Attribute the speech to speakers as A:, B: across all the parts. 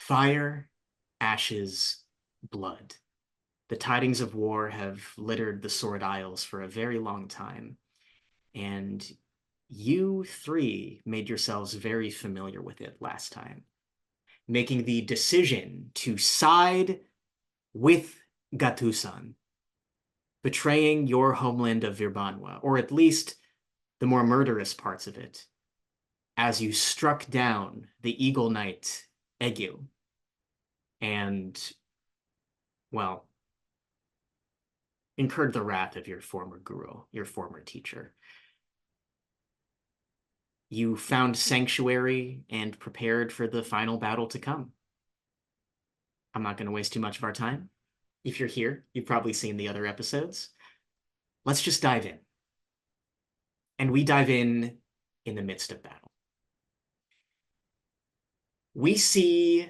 A: Fire, ashes, blood. The tidings of war have littered the Sword Isles for a very long time, and you three made yourselves very familiar with it last time, making the decision to side with Gatusan, betraying your homeland of Virbanwa, or at least the more murderous parts of it, as you struck down the Eagle Knight Egil and, well, incurred the wrath of your former guru, your former teacher. You found sanctuary and prepared for the final battle to come. I'm not going to waste too much of our time. If you're here, you've probably seen the other episodes. Let's just dive in. And we dive in the midst of battle. We see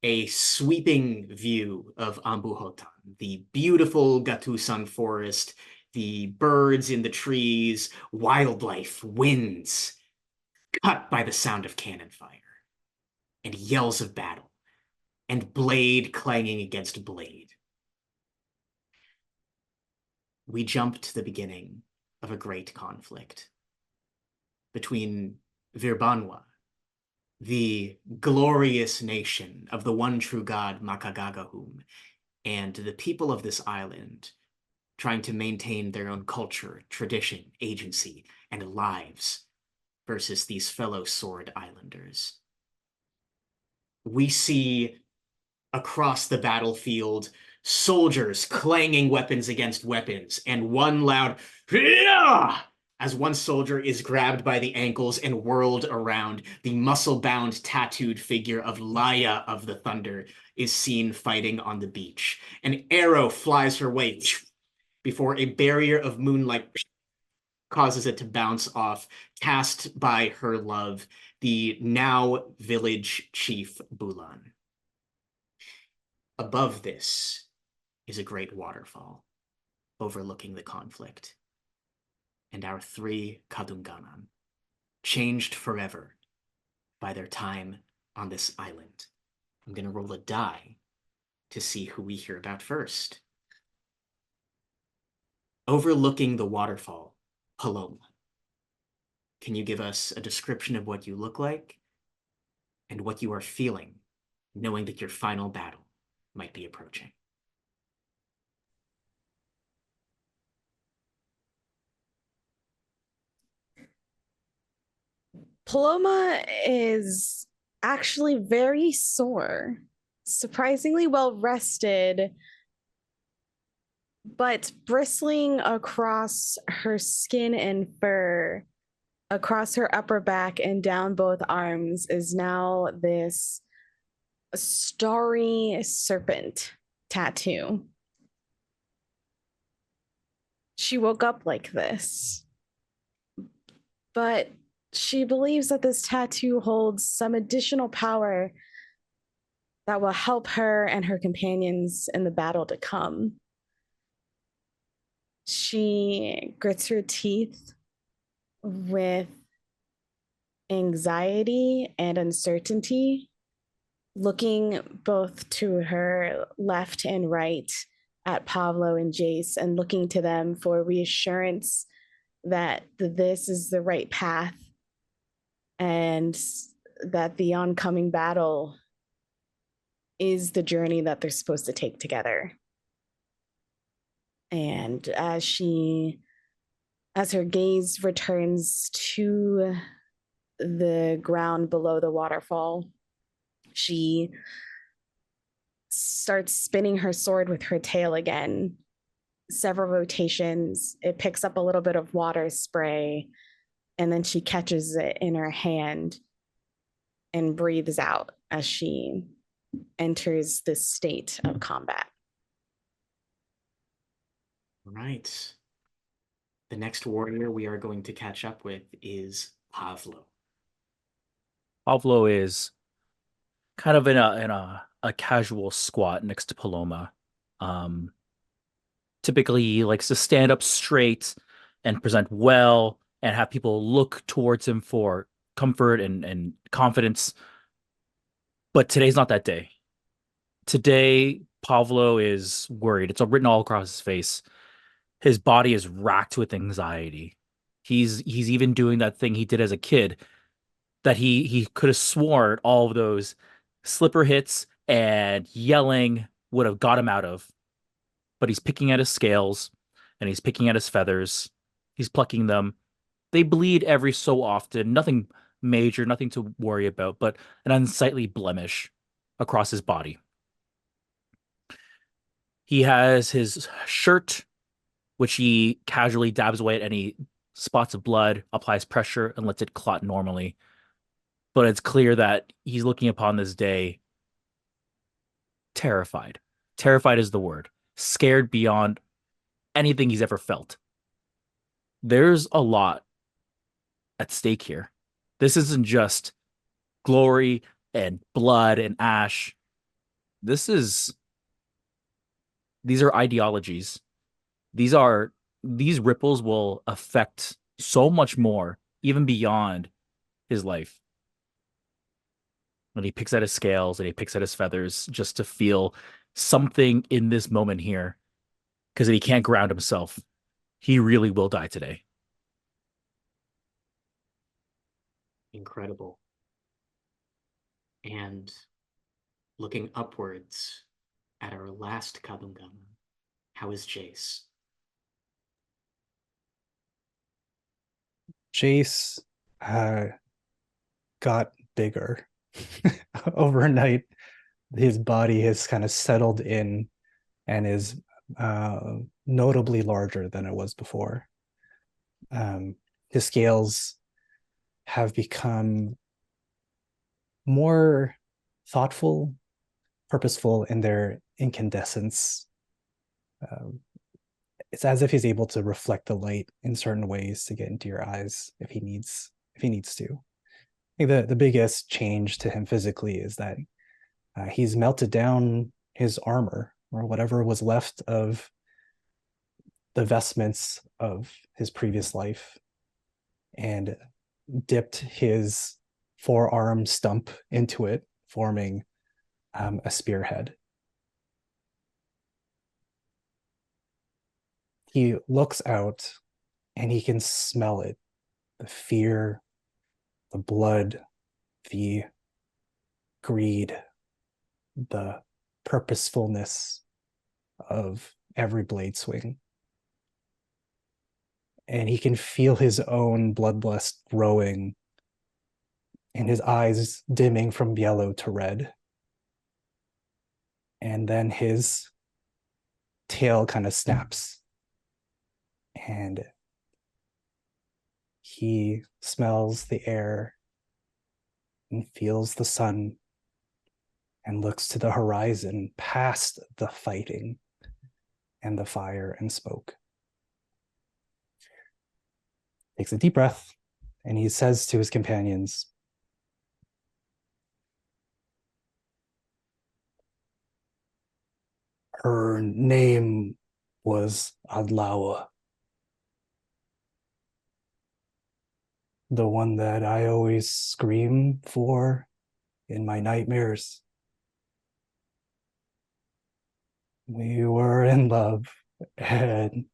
A: a sweeping view of Ambuhotan, the beautiful Gatusan forest, the birds in the trees, wildlife, winds, cut by the sound of cannon fire, and yells of battle, and blade clanging against blade. We jump to the beginning of a great conflict between Virbanwa, the glorious nation of the one true god Makagagahum, and the people of this island trying to maintain their own culture, tradition, agency, and lives versus these fellow Sword Islanders. We see across the battlefield soldiers clanging weapons against weapons, and one loud "Hya!" as one soldier is grabbed by the ankles and whirled around. The muscle-bound, tattooed figure of Laya of the Thunder is seen fighting on the beach. An arrow flies her way before a barrier of moonlight causes it to bounce off, cast by her love, the now village chief Bulan. Above this is a great waterfall overlooking the conflict. And our three Kadungganan, changed forever by their time on this island. I'm going to roll a die to see who we hear about first. Overlooking the waterfall, Paloma. Can you give us a description of what you look like and what you are feeling, knowing that your final battle might be approaching?
B: Paloma is actually very sore, surprisingly well rested, but bristling across her skin and fur, across her upper back and down both arms, is now this starry serpent tattoo. She woke up like this, but she believes that this tattoo holds some additional power that will help her and her companions in the battle to come. She grits her teeth with anxiety and uncertainty, looking both to her left and right at Pablo and Jace and looking to them for reassurance that this is the right path and that the oncoming battle is the journey that they're supposed to take together. And as her gaze returns to the ground below the waterfall, she starts spinning her sword with her tail again. Several rotations, it picks up a little bit of water spray, and then she catches it in her hand and breathes out as she enters this state of combat.
A: All right. The next warrior we are going to catch up with is Pavlo.
C: Pavlo is kind of in a casual squat next to Paloma. Typically he likes to stand up straight and present well and have people look towards him for comfort and confidence. But today's not that day. Today, Pavlo is worried. It's all written all across his face. His body is racked with anxiety. He's even doing that thing he did as a kid that he could have sworn all of those slipper hits and yelling would have got him out of. But he's picking at his scales and he's picking at his feathers. He's plucking them. They bleed every so often. Nothing major, nothing to worry about, but an unsightly blemish across his body. He has his shirt, which he casually dabs away at any spots of blood, applies pressure, and lets it clot normally. But it's clear that he's looking upon this day terrified. Terrified is the word. Scared beyond anything he's ever felt. There's a lot at stake here. This isn't just glory and blood and ash. This is these are ideologies. These ripples will affect so much more, even beyond his life. When he picks at his scales and he picks at his feathers just to feel something in this moment here, because if he can't ground himself, he really will die today.
A: Incredible. And looking upwards at our last Kadungganan, how is Jace?
D: Jace got bigger overnight. His body has kind of settled in and is notably larger than it was before. His scales have become more thoughtful, purposeful in their incandescence. It's as if he's able to reflect the light in certain ways to get into your eyes if he needs to. I think the biggest change to him physically is that he's melted down his armor, or whatever was left of the vestments of his previous life, and dipped his forearm stump into it, forming a spearhead. He looks out and he can smell it, the fear, the blood, the greed, the purposefulness of every blade swing. And he can feel his own bloodlust growing and his eyes dimming from yellow to red. And then his tail kind of snaps. And he smells the air and feels the sun and looks to the horizon past the fighting and the fire and smoke. Takes a deep breath and he says to his companions, "Her name was Adlawa, the one that I always scream for in my nightmares. We were in love, and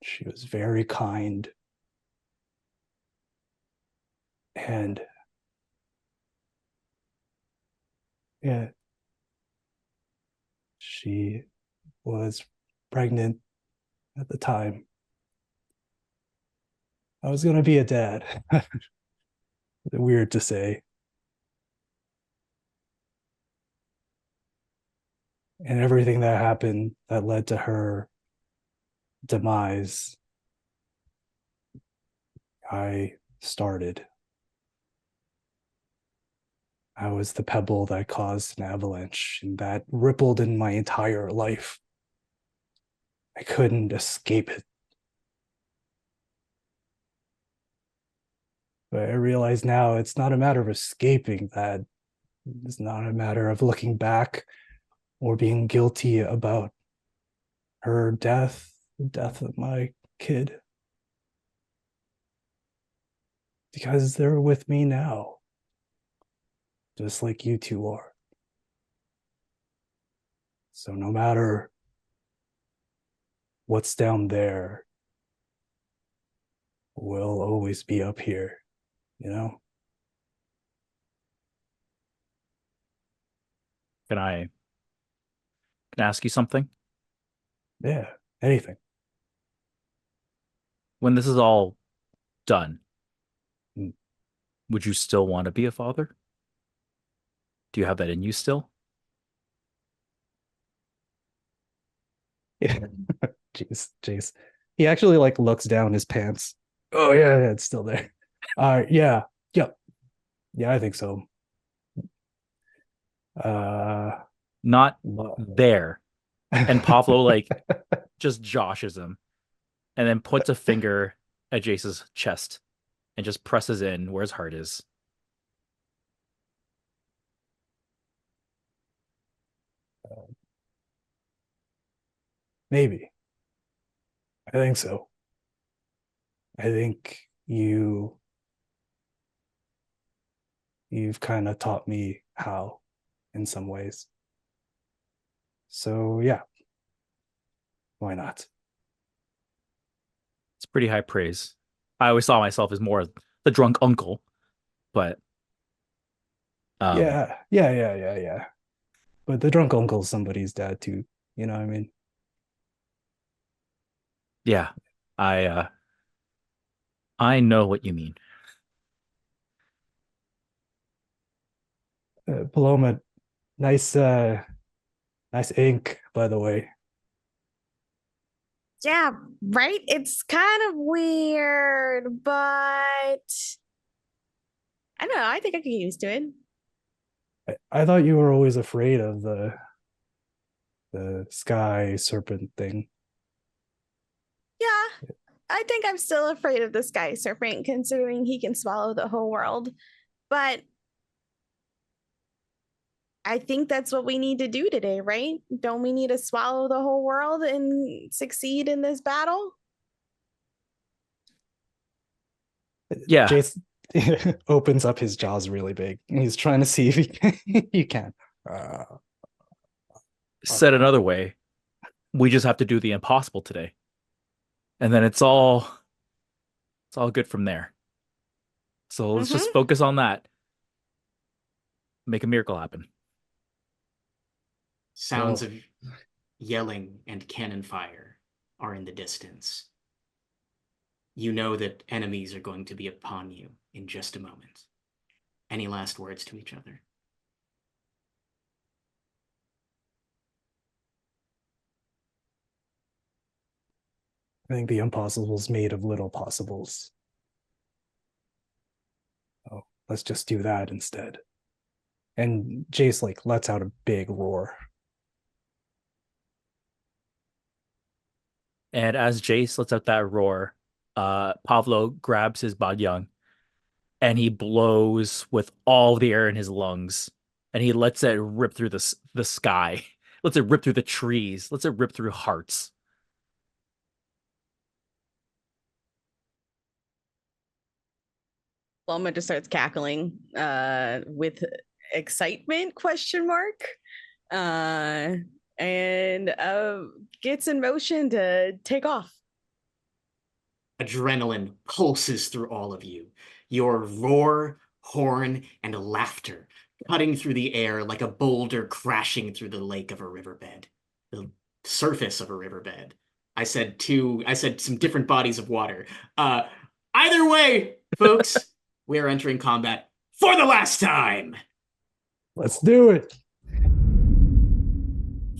D: she was very kind. And yeah, she was pregnant at the time. I was going to be a dad." Weird to say. And everything that happened that led to her demise, I started. I was the pebble that caused an avalanche, and that rippled in my entire life. I couldn't escape it. But I realize now it's not a matter of escaping that. It's not a matter of looking back or being guilty about her death, the death of my kid. Because they're with me now, just like you two are. So no matter what's down there will always be up here, you know?
C: Can I ask you something?
D: Yeah, anything.
C: When this is all done,
D: Mm.
C: would you still want to be a father? Do you have that in you still?
D: Yeah. Jeez, jeez. He actually like looks down his pants. Oh yeah, yeah, it's still there. Yeah, yep. Yeah, I think so. Uh
C: Not
D: lo-
C: there. And Pavlo like just joshes him and then puts a finger at Jace's chest and just presses in where his heart is.
D: maybe. I think so. I think you've kind of taught me how in some ways. So yeah, why not?
C: It's pretty high praise. I always saw myself as more the drunk uncle, but um
D: Yeah. But the drunk uncle's somebody's dad too. You know what I mean?
C: yeah, I know what you mean.
D: Paloma, nice nice ink, by the way.
B: Yeah, right? It's kind of weird, but I don't know. I think I could get used to it.
D: I thought you were always afraid of the sky serpent thing.
B: Yeah, I think I'm still afraid of the sky serpent, considering he can swallow the whole world. But I think that's what we need to do today, right? Don't we need to swallow the whole world and succeed in this battle?
C: Yeah,
D: Jace opens up his jaws really big. He's trying to see if he can. He can. Uh,
C: said another way, we just have to do the impossible today. And then it's all good from there. So let's just
B: Mm-hmm.
C: focus on that. Make a miracle happen.
A: Sounds
D: well,
A: of yelling and cannon fire are in the distance. You know that enemies are going to be upon you in just a moment. Any last words to each other?
D: I think the impossible is made of little possibles. Oh, let's just do that instead. And Jace like lets out a big roar.
C: And as Jace lets out that roar, Pavlo grabs his Badyang and he blows with all the air in his lungs, and he lets it rip through the sky, lets it rip through the trees, lets it rip through hearts.
B: Loma just starts cackling with excitement, question mark. Uh, and gets in motion to take off.
A: Adrenaline pulses through all of you. Your roar, horn, and laughter cutting through the air like a boulder crashing through the lake of a riverbed. The surface of a riverbed. I said some different bodies of water. Uh, Either way, folks, we are entering combat for the last time.
D: Let's do it.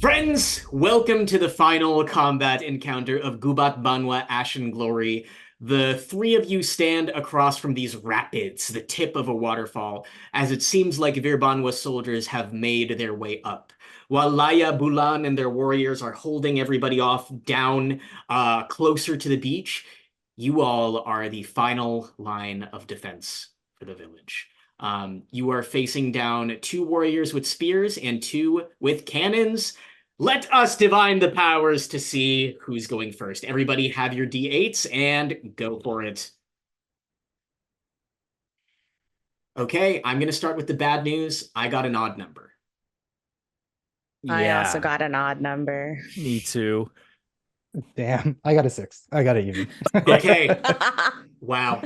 A: Friends, welcome to the final combat encounter of Gubat Banwa Ashen Glory. The three of you stand across from these rapids, the tip of a waterfall, as it seems like Vir Banwa's soldiers have made their way up. While Laya, Bulan, and their warriors are holding everybody off down closer to the beach, you all are the final line of defense for the village. You are facing down two warriors with spears and two with cannons. Let us divine the powers to see who's going first. Everybody have your D8s and go for it. Okay, I'm going to start with the bad news. I got an odd number.
B: I also
C: Yeah,
B: got an odd number.
C: me too.
D: Damn, I got a 6. I got it even.
A: Okay. Wow.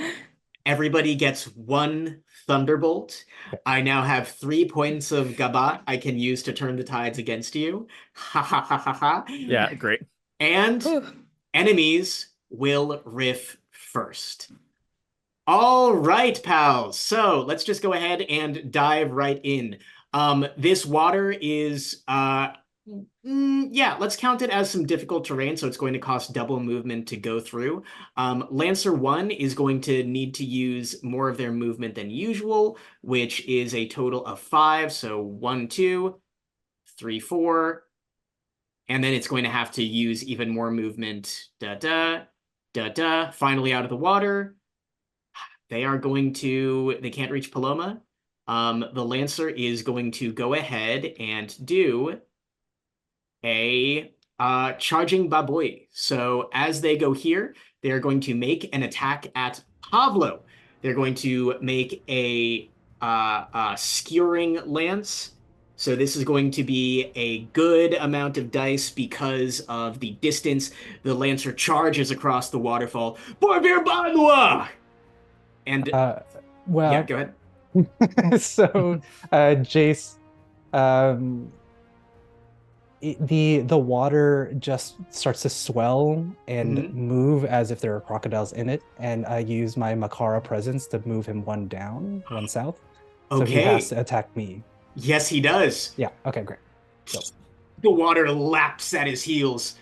A: Everybody gets one thunderbolt. I now have 3 points of Gubat I can use to turn the tides against you. Ha ha ha ha ha.
C: Yeah, great.
A: And
B: Whew.
A: enemies will riff first. All right, pals. So let's just go ahead and dive right in. This water is yeah, let's count it as some difficult terrain, so it's going to cost double movement to go through. Lancer 1 is going to need to use more of their movement than usual, which is a total of 5. So 1, 2, 3, 4. And then it's going to have to use even more movement. Da-da, da-da. Finally out of the water. They can't reach Paloma. The Lancer is going to go ahead and do a charging baboy. So as they go here, they're going to make an attack at Pablo. They're going to make a skewering lance. So this is going to be a good amount of dice because of the distance the Lancer charges across the waterfall. Gubat Banwa! And yeah,
D: Well,
A: go ahead.
D: so Jace, the water just starts to swell and move as if there are crocodiles in it, and I use my Makara presence to move him one down, one south. So he has
A: Okay.
D: to attack me.
A: Yes, he does.
D: Yeah. Okay. Great. So,
A: The water laps at his heels.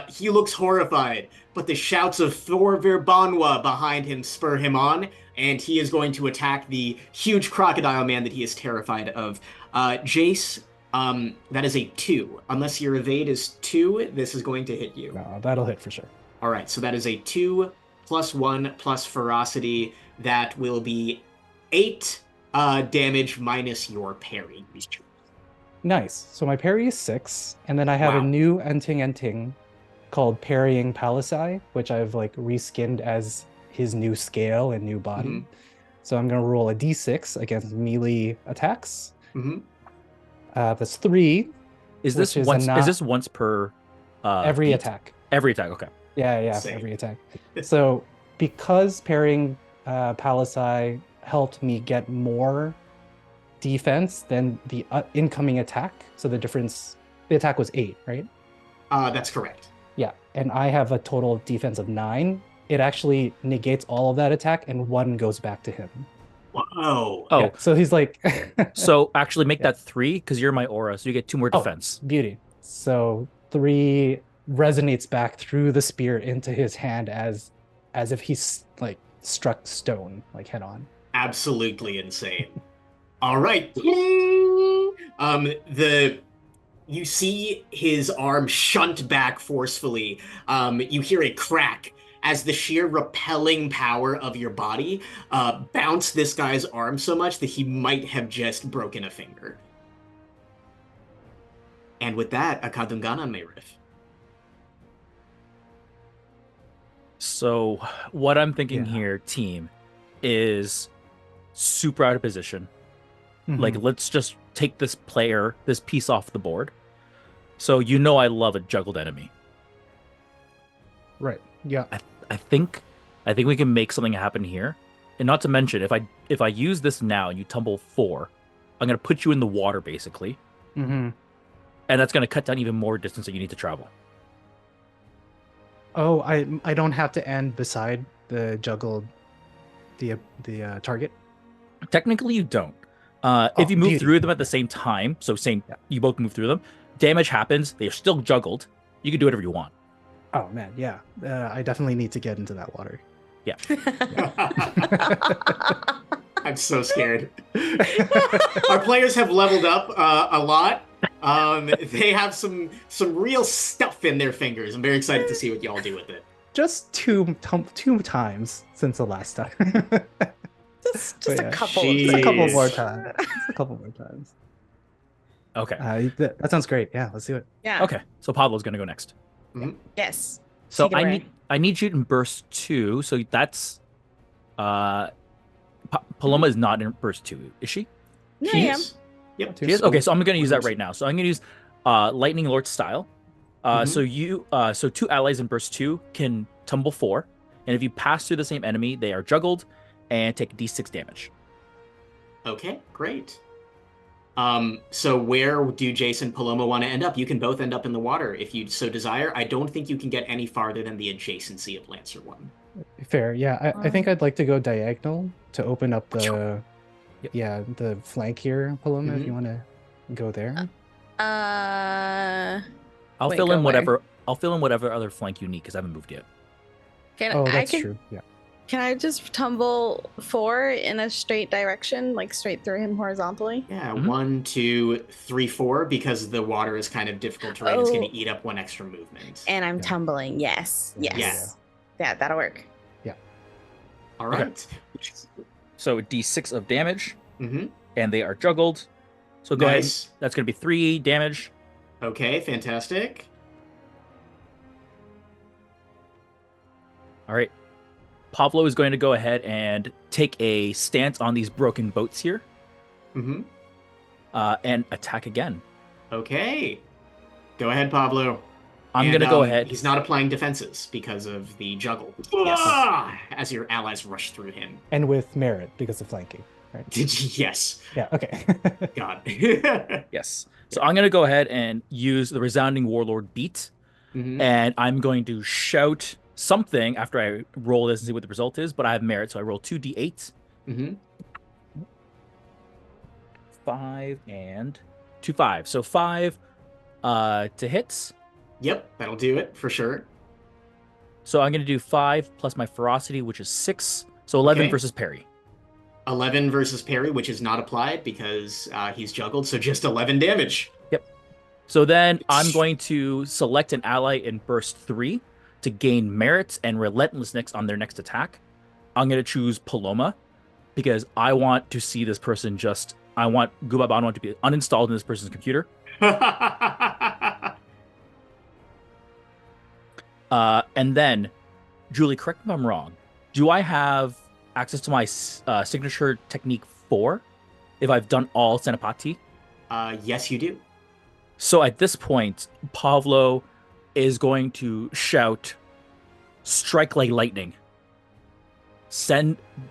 A: He looks horrified, but the shouts of Thorvir Banwa behind him spur him on, and he is going to attack the huge crocodile man that he is terrified of. Jace, that is a 2. Unless your evade is 2, this is going to hit you.
D: no, that'll hit for sure.
A: All right, so that is a 2 plus 1 plus ferocity. That will be 8 damage minus your parry.
D: Nice. So my parry is 6, and then I have
A: Wow.
D: a new enting called Parrying Palisai, which I've like reskinned as his new scale and new body. So I'm gonna roll a d6 against melee attacks. That's 3.
C: Is this
D: Which is
C: once?
D: a
C: Is this once per?
D: Every
C: beat?
D: attack.
C: Every attack. Okay.
D: Yeah,
A: Same.
D: every attack. So because Parrying Palisai helped me get more defense than the incoming attack, so the attack was 8, right?
A: That's correct.
D: Yeah, and I have a total defense of 9. It actually negates all of that attack, and 1 goes back to him.
A: Whoa.
C: Oh,
D: Yeah, so he's like,
C: so actually make
D: Yeah.
C: that 3 because you're my aura, so you get 2 more defense.
D: Beauty. So 3 resonates back through the spear into his hand as if he's like struck stone, like head on.
A: Absolutely insane. All right. You see his arm shunt back forcefully. You hear a crack as the sheer repelling power of your body bounced this guy's arm so much that he might have just broken a finger. And with that, a Kadungganan may riff.
C: So what I'm thinking
D: Yeah.
C: here, team, is super out of position. Like, let's just take this piece off the board. So I love a juggled enemy.
D: Right. Yeah.
C: I think we can make something happen here. And not to mention, if I use this now and you tumble 4, I'm gonna put you in the water basically.
D: Mm-hmm.
C: And that's gonna cut down even more distance that you need to travel.
D: Oh, I don't have to end beside the juggled the target.
C: Technically, you don't. If you move
D: beauty.
C: through them at the same time, you both move through them, damage happens. They are still juggled. You can do whatever you want.
D: Oh man, yeah. I definitely need to get into that water.
C: Yeah.
A: I'm so scared. Our players have leveled up a lot. They have some real stuff in their fingers. I'm very excited to see what y'all do with it.
D: Just two times since the last time.
B: just
D: But
B: a
D: yeah.
B: couple.
D: Just a couple
A: Jeez.
D: more times. Just a couple more times.
C: Okay.
D: That sounds great. Yeah, let's do it.
B: Yeah.
C: Okay. So Pablo's gonna go next.
B: Yes.
C: So
B: Take it away.
C: I need you in burst 2. So that's Paloma is not in burst 2, is she?
B: No,
A: She
B: I am.
A: is. Yep.
C: She is? Okay, so I'm gonna use that right now. So I'm gonna use Lightning Lord style. So 2 allies in burst 2 can tumble 4, and if you pass through the same enemy, they are juggled and take d6 damage.
A: Okay, great. So where do Jace and Paloma want to end up? You can both end up in the water if you so desire. I don't think you can get any farther than the adjacency of Lancer 1.
D: Fair. Yeah, I think I'd like to go diagonal to open up the
C: Yep.
D: the flank here, Paloma, if you want to go there.
C: I'll
B: Wait,
C: fill
B: go
C: in
B: where?
C: whatever. I'll fill in whatever other flank you need because I haven't moved yet.
D: That's true. Yeah.
B: Can I just tumble 4 in a straight direction, like straight through him horizontally?
A: Yeah,
C: Mhm.
A: 1, 2, 3, 4, because the water is kind of difficult terrain. It's going to eat up 1 extra movement.
B: And I'm
D: Yeah.
B: tumbling. Yes.
D: Yeah,
B: Yes. Yeah, that'll work.
A: All right.
C: So d6 of damage,
A: Mm-hmm.
C: and they are juggled. So go ahead.
A: Nice.
C: That's going to be 3 damage.
A: Okay, fantastic.
C: All right. Pablo is going to go ahead and take a stance on these broken boats here,
A: Mm-hmm.
C: and attack again.
A: Okay. Go ahead, Pablo.
C: I'm
A: And,
C: going to go ahead.
A: He's not applying defenses because of the juggle.
C: Yes.
A: As your allies rush through him.
D: And with merit because of flanking, right?
A: Yes.
D: Yeah, okay.
A: God.
C: Yes. So I'm going to go ahead and use the resounding warlord beat,
A: Mhm.
C: and I'm going to shout something after I roll this and see what the result is, but I have merit, so I roll 2d8.
A: Mhm.
C: 5 and 2, 5. So 5 to hit.
A: Yep, that'll do it for sure.
C: So I'm going to do 5 plus my ferocity, which is 6. So 11
A: Okay.
C: versus parry.
A: 11 versus parry, which is not applied because he's juggled, so just 11 damage.
C: So then I'm going to select an ally in burst 3 to gain merits and relentlessness on their next attack. I'm going to choose Paloma because I want to see this person I want Gubat Banwa to be uninstalled in this person's computer. And then, Julie, correct me if I'm wrong. Do I have access to my signature technique 4 if I've done all Senapati?
A: Yes, you do.
C: So at this point, Pavlo is going to shout, "Strike like lightning!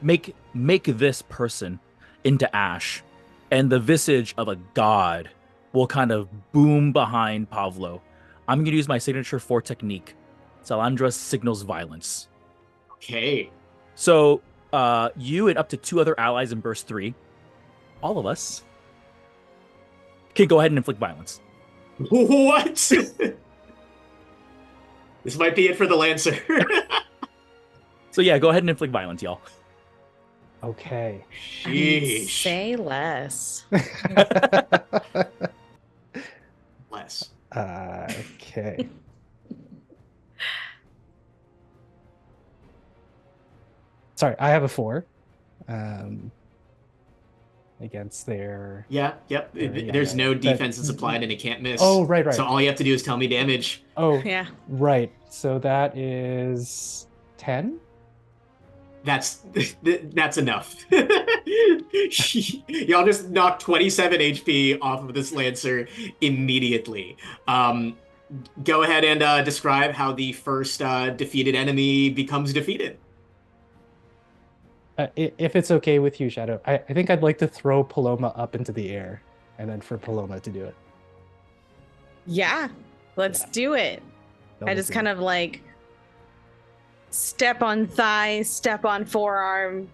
C: Make this person into ash," and the visage of a god will kind of boom behind Pavlo. I'm going to use my signature 4 technique. Salandra signals violence.
A: Okay.
C: So you and up to 2 other allies in burst 3, all of us, can go ahead and inflict violence.
A: What? This might be it for the Lancer.
C: So yeah, go ahead and inflict violence, y'all.
D: Okay.
B: I mean,
A: Sheesh.
B: say less.
A: Less.
D: Okay. Sorry, I have a 4 against their.
A: Yeah, yep.
D: Yeah,
A: There's
D: yeah,
A: no
D: yeah.
A: defense that's applied and it can't miss.
D: Oh, right.
A: So all you have to do is tell me damage.
D: Oh,
B: Yeah.
D: right. So that is 10.
A: That's enough. Y'all just knocked 27 HP off of this Lancer immediately. Go ahead and describe how the first defeated enemy becomes defeated.
D: If it's okay with you, Shadow, I think I'd like to throw Paloma up into the air and then for Paloma to do it.
B: Yeah. Let's do it. I just kind of like step on thigh, step on forearm,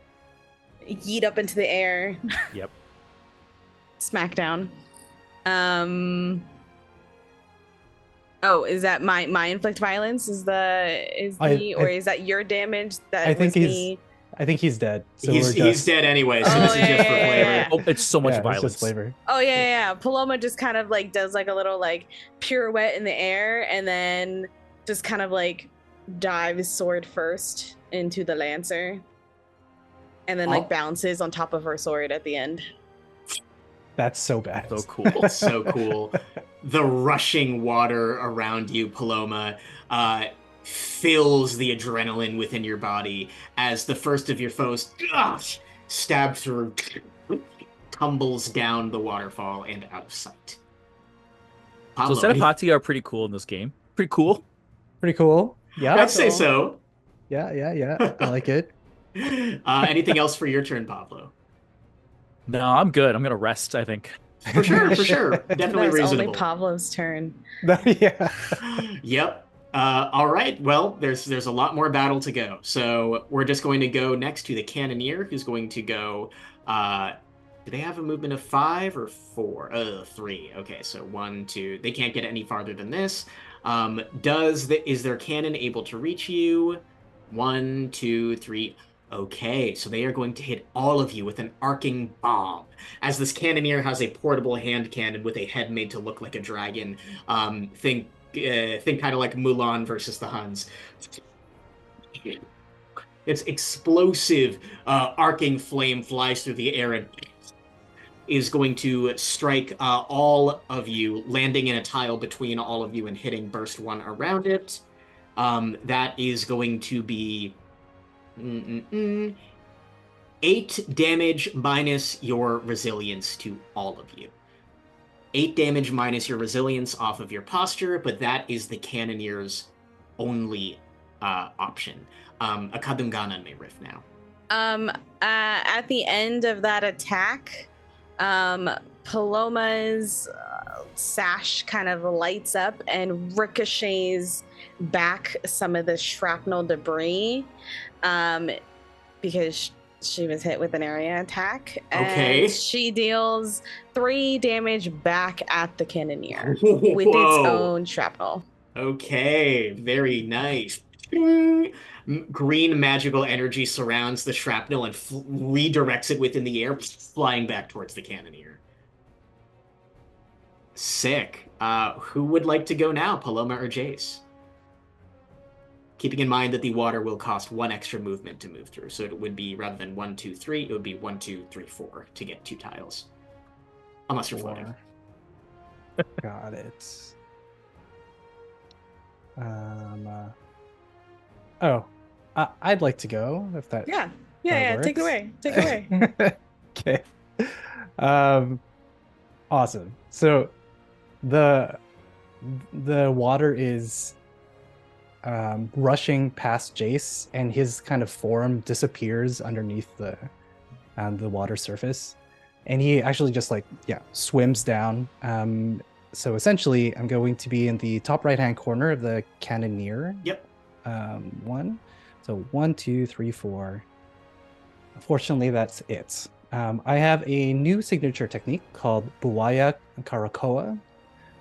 B: yeet up into the air.
C: Yep.
B: Smackdown. Oh, is that my inflict violence? Is that your damage? That
D: I think
B: was
D: he's
B: me?
D: I think he's dead. So
A: He's dead anyway, so
B: Oh,
A: this is
B: yeah,
A: just for
B: yeah,
A: flavor.
B: yeah.
C: Oh, it's so much
D: It's
C: violence.
D: just flavor.
B: Oh yeah. Paloma just kind of like does like a little like pirouette in the air and then just kind of like dives sword first into the Lancer. And then like bounces on top of her sword at the end.
D: That's so bad.
C: So cool.
A: So cool. The rushing water around you, Paloma, fills the adrenaline within your body as the first of your foes, stabbed through, tumbles down the waterfall and out of sight. Pablo,
C: So Senapati are pretty cool in this game. Pretty cool.
D: Pretty cool. Yeah.
A: I'd say so.
D: Yeah. I like it.
A: Anything else for your turn, Pablo?
C: No, I'm good. I'm gonna rest, I think.
A: For sure.
B: That
A: Definitely
B: was only
A: reasonable.
B: Pablo's turn.
D: Yeah.
A: Yep. All right. Well, there's a lot more battle to go. So we're just going to go next to the cannoneer, who's going to go. Do they have a movement of 5 or 4? 3. Okay, so 1, 2. They can't get any farther than this. Is their cannon able to reach you? 1, 2, 3. Okay, so they are going to hit all of you with an arcing bomb. As this cannoneer has a portable hand cannon with a head made to look like a dragon. Think kind of like Mulan versus the Huns. Its explosive, arcing flame flies through the air and is going to strike all of you, landing in a tile between all of you and hitting burst 1 around it. That is going to be 8 damage minus your resilience to all of you. 8 damage minus your resilience off of your posture, but that is the cannoneer's only option. A Kadungganan may riff now.
B: At the end of that attack, Paloma's sash kind of lights up and ricochets back some of the shrapnel debris, because she was hit with an area attack.
A: Okay.
B: And she deals 3 damage back at the cannoneer
A: Whoa.
B: with its own shrapnel.
A: Okay, very nice. Green magical energy surrounds the shrapnel and redirects it within the air, flying back towards the cannoneer. Sick. Who would like to go now, Paloma or Jace? Keeping in mind that the water will cost 1 extra movement to move through. So it would be, rather than 1, 2, 3, it would be 1, 2, 3, 4 to get 2 tiles. Unless you're floating.
D: Got it. I'd like to go if that.
B: Yeah.
D: Works.
B: Take it away.
D: Okay. Awesome. So the water is rushing past Jace, and his kind of form disappears underneath the water surface, and he actually just swims down. So essentially, I'm going to be in the top right-hand corner of the cannoneer.
A: Yep.
D: 1. So 1, 2, 3, 4. Unfortunately, that's it. I have a new signature technique called Buaya Karakoa.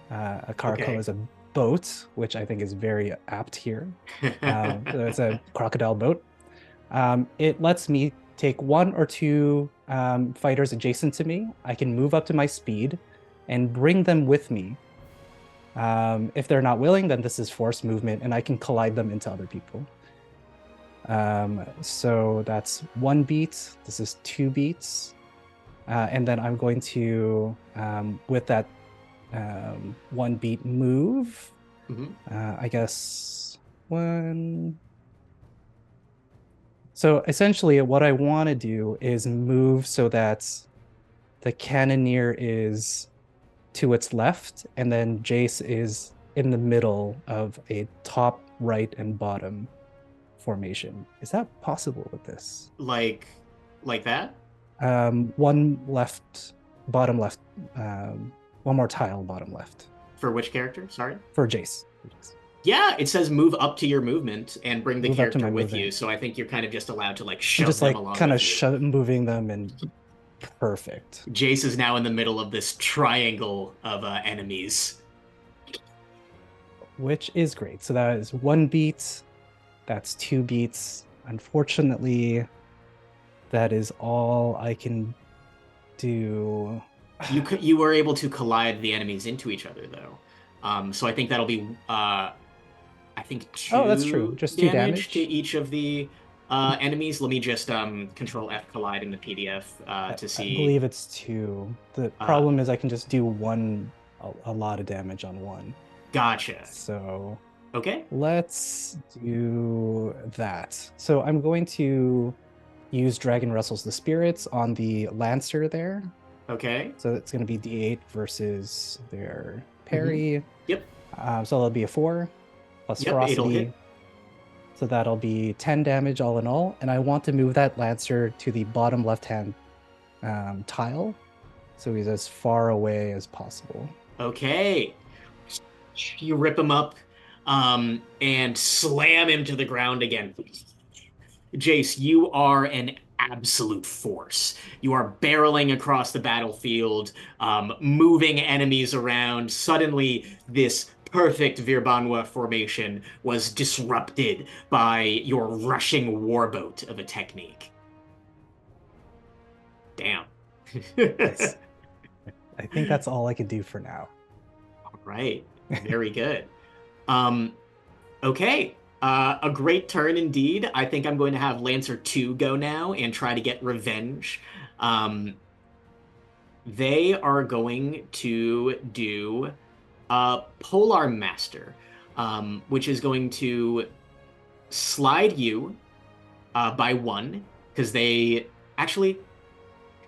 D: A Karakoa is a boat, which I think is very apt here. So it's a crocodile boat. It lets me take 1 or 2 fighters adjacent to me. I can move up to my speed and bring them with me. If they're not willing, then this is forced movement, and I can collide them into other people. So that's 1 beat. This is 2 beats. And then I'm going to, with that 1 beat move, I guess 1. So essentially what I want to do is move so that the cannoneer is to its left, and then Jace is in the middle of a top, right, and bottom formation. Is that possible with this?
A: Like that?
D: 1 left, bottom left, 1 more tile, bottom left.
A: For which character? Sorry?
D: For Jace.
A: Yeah, it says move up to your movement and bring the
D: Move
A: character with
D: movement.
A: you. So I think you're kind of just allowed to
D: I'm
A: shove
D: just
A: them along
D: kind of
A: with you.
D: moving them, and perfect.
A: Jace is now in the middle of this triangle of enemies.
D: Which is great. So that is 1 beat. That's 2 beats. Unfortunately, that is all I can do.
A: You were able to collide the enemies into each other, though. So I think that'll be, I think 2
D: that's true. Just 2 damage
A: to each of the enemies. Let me just Control F collide in the PDF to see.
D: I believe it's 2. The problem is I can just do a lot of damage on 1.
A: Gotcha.
D: So
A: okay,
D: let's do that. So I'm going to use Dragon Wrestles the Spirits on the Lancer there.
A: Okay.
D: So it's going to be D8 versus their parry.
A: Yep.
D: So that'll be a 4 plus
A: Yep, it'll
D: ferocity.
A: hit.
D: So that'll be 10 damage all in all. And I want to move that Lancer to the bottom left-hand tile. So he's as far away as possible.
A: Okay. You rip him up and slam him to the ground again. Jace, you are an absolute force. You are barreling across the battlefield, moving enemies around. Suddenly, this perfect Vir Banwa formation was disrupted by your rushing warboat of a technique. Damn.
D: Nice. I think that's all I can do for now.
A: All right. Very good. Okay. A great turn indeed. I think I'm going to have Lancer 2 go now and try to get revenge. They are going to do Polar Master, which is going to slide you by 1, because they're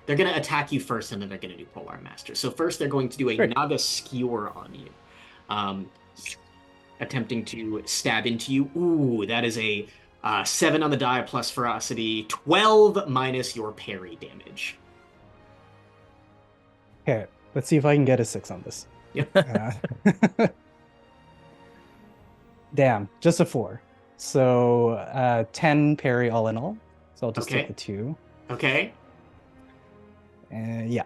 A: going to attack you first, and then they're going to do Polar Master. So first, they're going to do a
D: Great.
A: Naga Skewer on you, attempting to stab into you. Ooh, that is a 7 on the die plus ferocity, 12 minus your parry damage.
D: Okay, let's see if I can get a 6 on this.
A: Yep.
D: Damn, just a 4. So 10 parry all in all. So I'll just
A: Okay.
D: take the 2.
A: Okay.
D: Yeah.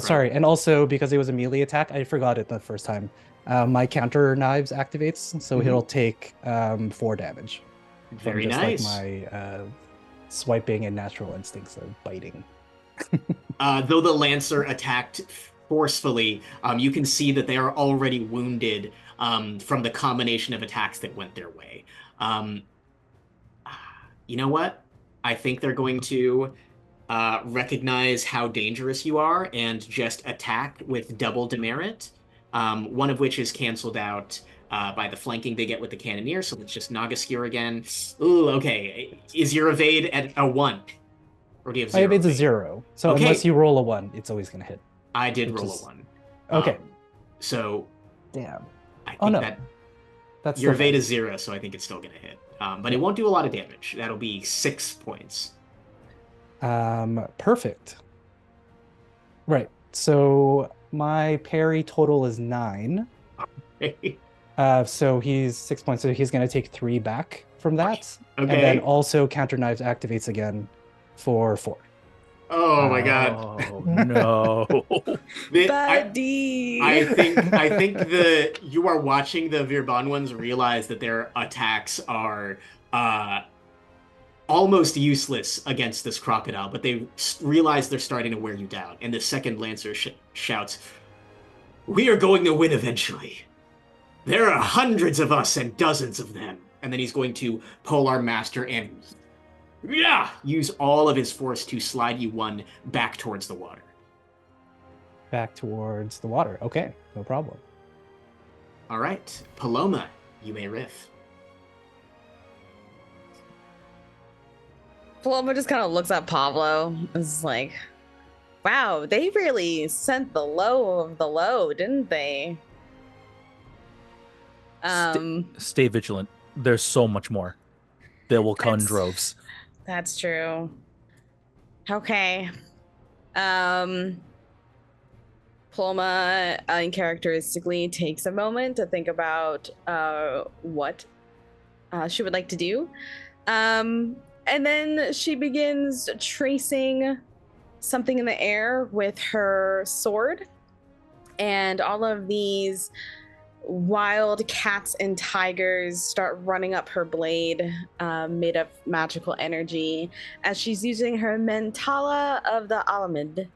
D: Sorry. And also, because it was a melee attack, I forgot it the first time. My counter knives activates, so he'll take 4 damage.
A: Very
D: just
A: nice.
D: Like my swiping and natural instincts of biting.
A: Though the Lancer attacked forcefully, you can see that they are already wounded from the combination of attacks that went their way. You know what? I think they're going to recognize how dangerous you are and just attack with double demerit, one of which is canceled out by the flanking they get with the Cannoneer. So let's just Naga Skewer again. Ooh, okay. Is your evade at a 1? Or do you have 0?
D: My evade's a 0. So
A: Okay.
D: unless you roll a 1, it's always going to hit.
A: I did
D: Which
A: roll
D: is-
A: a 1.
D: Okay.
A: So
D: Damn.
A: I think
D: Oh, no.
A: that your evade is 0, so I think it's still going to hit. But it won't do a lot of damage. That'll be 6 points.
D: Perfect. Right. So my parry total is 9. So he's 6 points. So he's going to take 3 back from that.
A: Okay.
D: And then also counter knives activates again for 4.
A: Oh my god.
C: Oh no.
B: Buddy.
A: I think you are watching the Virban ones realize that their attacks are almost useless against this crocodile, but they realize they're starting to wear you down. And the second Lancer shouts, "We are going to win eventually. There are hundreds of us and dozens of them." And then he's going to Polar Master and use all of his force to slide you 1 back towards the water.
D: Back towards the water. Okay, no problem.
A: All right, Paloma, you may riff.
B: Paloma just kind of looks at Pablo. It's like, wow, they really sent the low of the low, didn't they?
C: Stay vigilant. There's so much more. They will come in
B: That's-
C: droves.
B: That's true. Okay. Paloma uncharacteristically takes a moment to think about what she would like to do. And then she begins tracing something in the air with her sword. And all of these wild cats and tigers start running up her blade made of magical energy as she's using her Mentala of the Alamid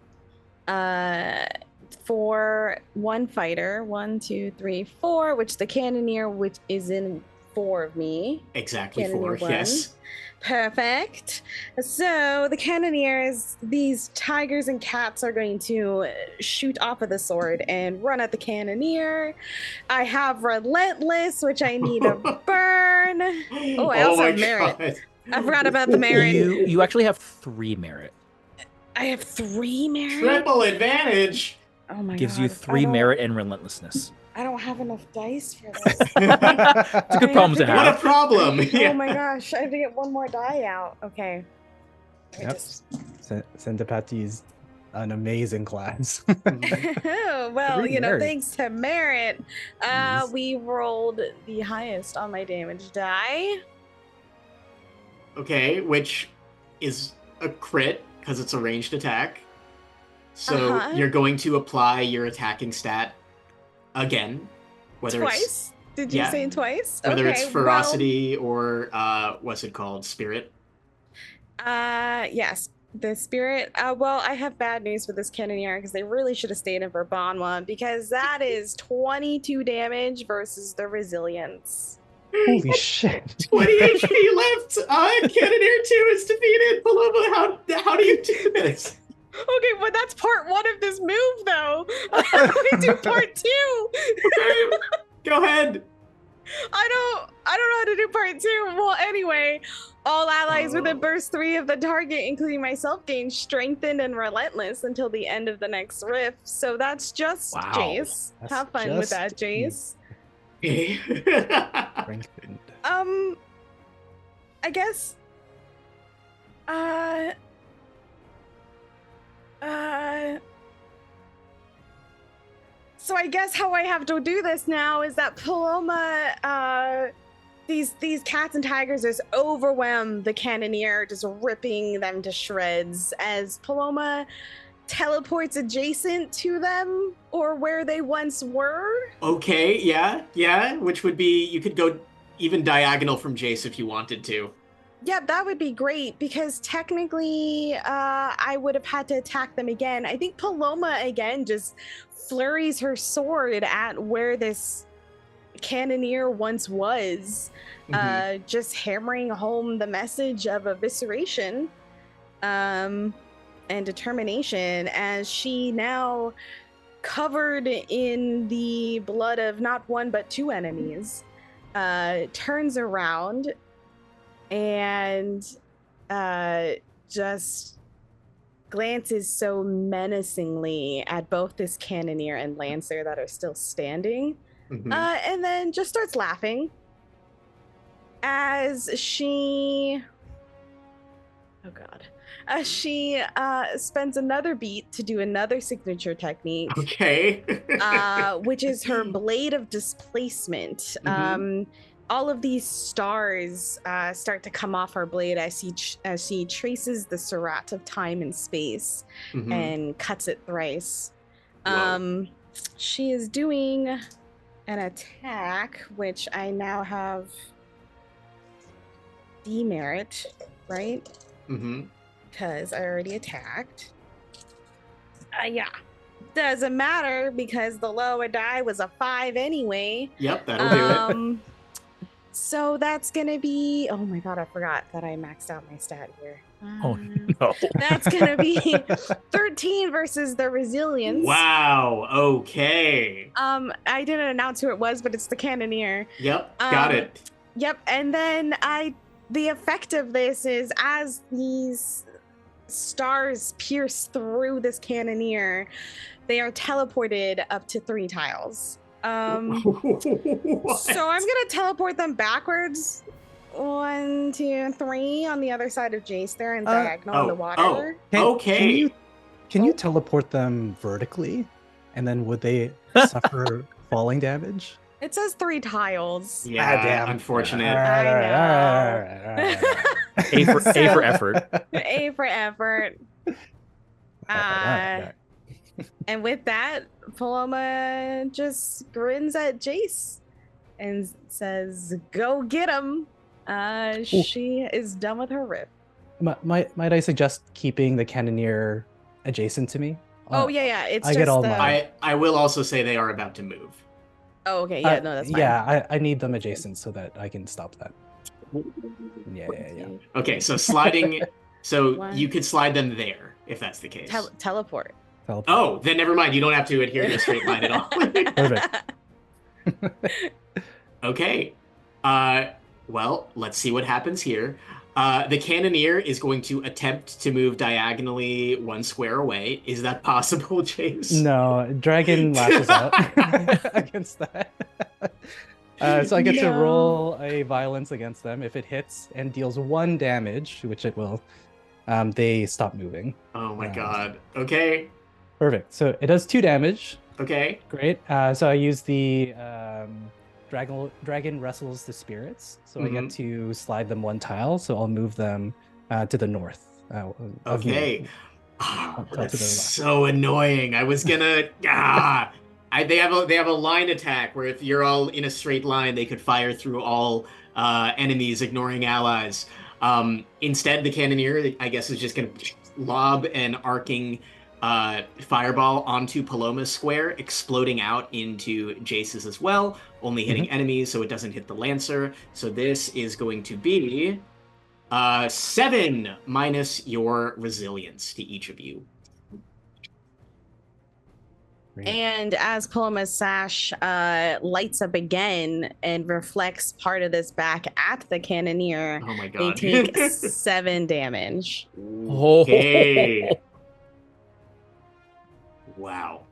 B: for one fighter, 1, 2, 3, 4, which the Cannoneer, which is in 4 of me.
A: Exactly
B: Cannoneer
A: 4,
B: 1.
A: yes.
B: Perfect. So the Cannoneers, these tigers and cats are going to shoot off of the sword and run at the Cannoneer. I have Relentless, which I need to burn. Oh, I also have Merit.
A: God.
B: I forgot about the Merit.
C: You actually have 3 merit.
B: I have 3 Merit?
A: Triple advantage.
B: Oh my
C: Gives
B: god.
C: you 3 merit and relentlessness.
B: I don't have enough dice for this.
C: It's a good problem to
A: What a
C: have.
A: problem!
B: Oh my gosh, I have to get one more die out. Okay.
D: Yep. Sentipati's an amazing class.
B: Well,
C: 3 merit.
B: thanks to merit,
D: Jeez.
B: we rolled the highest on my damage die.
A: Okay, which is a crit because it's a ranged attack. So
B: Uh-huh.
A: you're going to apply your attacking stat again, whether it's
B: Twice? Did you
A: yeah.
B: say twice?
A: whether
B: Okay,
A: it's ferocity or what's it called, spirit.
B: Yes, the spirit. Well, I have bad news for this cannoneer because they really should have stayed in Banwa because that is 22 damage versus the resilience.
D: Holy shit.
A: 20 HP left. Cannoneer 2 is defeated. Paloma, how do you do this?
B: Okay, but that's part 1 of this move, though. How do we do part 2?
A: Okay, go ahead.
B: I don't know how to do part 2. Well, anyway, all allies within burst 3 of the target, including myself, gain strengthened and relentless until the end of the next rift. So that's just
C: Wow.
B: Jace.
D: That's
B: Have fun with that,
D: just
B: Jace.
D: Strengthened.
B: I guess. So I guess how I have to do this now is that Paloma, these cats and tigers just overwhelm the cannoneer, just ripping them to shreds as Paloma teleports adjacent to them or where they once were.
A: Okay, yeah, which would be, you could go even diagonal from Jace if you wanted to.
B: Yeah, that would be great because technically I would have had to attack them again. I think Paloma again just flurries her sword at where this cannoneer once was, just hammering home the message of evisceration and determination as she now, covered in the blood of not one but 2 enemies, turns around and just glances so menacingly at both this cannoneer and lancer that are still standing, and then just starts laughing as she spends another beat to do another signature technique,
A: Okay.
B: which is her blade of displacement. All of these stars start to come off her blade as she traces the Surratt of time and space and cuts it thrice. She is doing an attack, which I now have demerit, right? Because I already attacked. Yeah. Doesn't matter because the lower die was a 5 anyway.
A: Yep, that'll do it.
B: So that's gonna be, oh my god, I forgot that I maxed out my stat here.
C: Oh no.
B: That's gonna be 13 versus the resilience.
A: Wow, okay.
B: I didn't announce who it was, but it's the cannoneer.
A: Yep, got it.
B: Yep, and then the effect of this is as these stars pierce through this cannoneer, they are teleported up to 3 tiles. So I'm gonna teleport them backwards. 1, 2, 3 on the other side of Jace there and diagonal in the water.
A: Okay.
D: Can you teleport them vertically? And then would they suffer falling damage?
B: It says 3 tiles.
A: Yeah,
D: damn.
A: unfortunate.
B: I know.
C: A for effort.
B: A for effort. And with that, Paloma just grins at Jace and says, "Go get him." She is done with her rip.
D: Might I suggest keeping the cannoneer adjacent to me?
B: Oh yeah. It's
D: I
B: just
D: get all
B: the...
D: my-
A: I will also say they are about to move.
B: Oh, okay. Yeah, no, that's fine.
D: Yeah, I need them adjacent so that I can stop that. Yeah.
A: Okay, so sliding. So
B: 1.
A: you could slide them there if that's the case.
B: Teleport.
A: Oh, then never mind. You don't have to adhere to a straight line at all.
D: Perfect.
A: Okay. Well, let's see what happens here. The cannoneer is going to attempt to move diagonally 1 square away. Is that possible, Jace?
D: No, dragon lashes out against that. So I get to roll a violence against them. If it hits and deals 1 damage, which it will, they stop moving.
A: Oh my god. Okay.
D: Perfect. So it does 2 damage.
A: Okay.
D: Great. So I use the dragon wrestles the spirits. So I get to slide them 1 tile. So I'll move them to the north. Of me.
A: Okay. Oh,
D: To
A: that's
D: the left.
A: so annoying. I was gonna they have a line attack where if you're all in a straight line, they could fire through all enemies, ignoring allies. Instead, the cannoneer, I guess, is just gonna lob an arcing fireball onto Paloma's square, exploding out into Jace's as well, only hitting enemies, so it doesn't hit the Lancer. So this is going to be 7 minus your resilience to each of you.
D: Great.
B: And as Paloma's sash lights up again and reflects part of this back at the cannoneer,
A: Oh my
B: they
A: god.
B: take 7 damage.
A: Okay. Wow.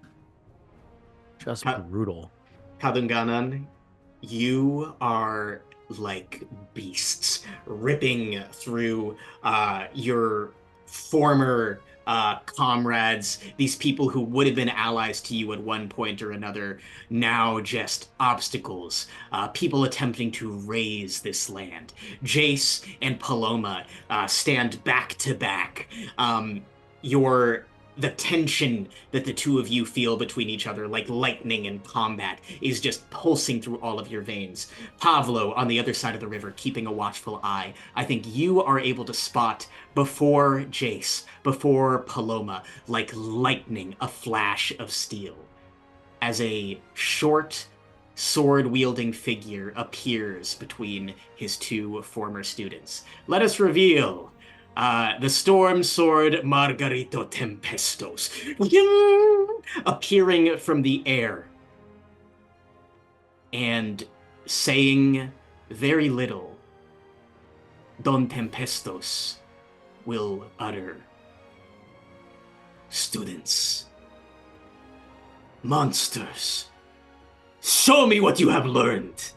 C: Just brutal.
A: Kadungganan, you are like beasts ripping through your former comrades, these people who would have been allies to you at one point or another, now just obstacles, people attempting to raise this land. Jace and Paloma stand back to back. The tension that the two of you feel between each other, like lightning in combat, is just pulsing through all of your veins. Pavlo, on the other side of the river, keeping a watchful eye. I think you are able to spot before Jace, before Paloma, like lightning, a flash of steel, as a short, sword-wielding figure appears between his 2 former students. Let us reveal the storm sword Margarito Tempestos, appearing from the air and saying very little. Don Tempestos will utter, "Students, monsters, show me what you have learned."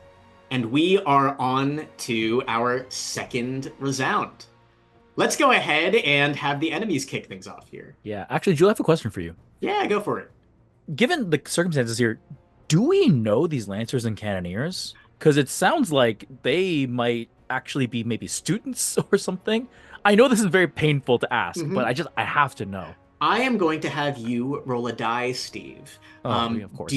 A: And we are on to our second resound. Let's go ahead and have the enemies kick things off here.
C: Yeah, actually, Julie, I have a question for you.
A: Yeah, go for it.
C: Given the circumstances here, do we know these Lancers and Cannoneers? Because it sounds like they might actually be maybe students or something. I know this is very painful to ask, but I have to know.
A: I am going to have you roll a die, Steve.
C: Oh, of course.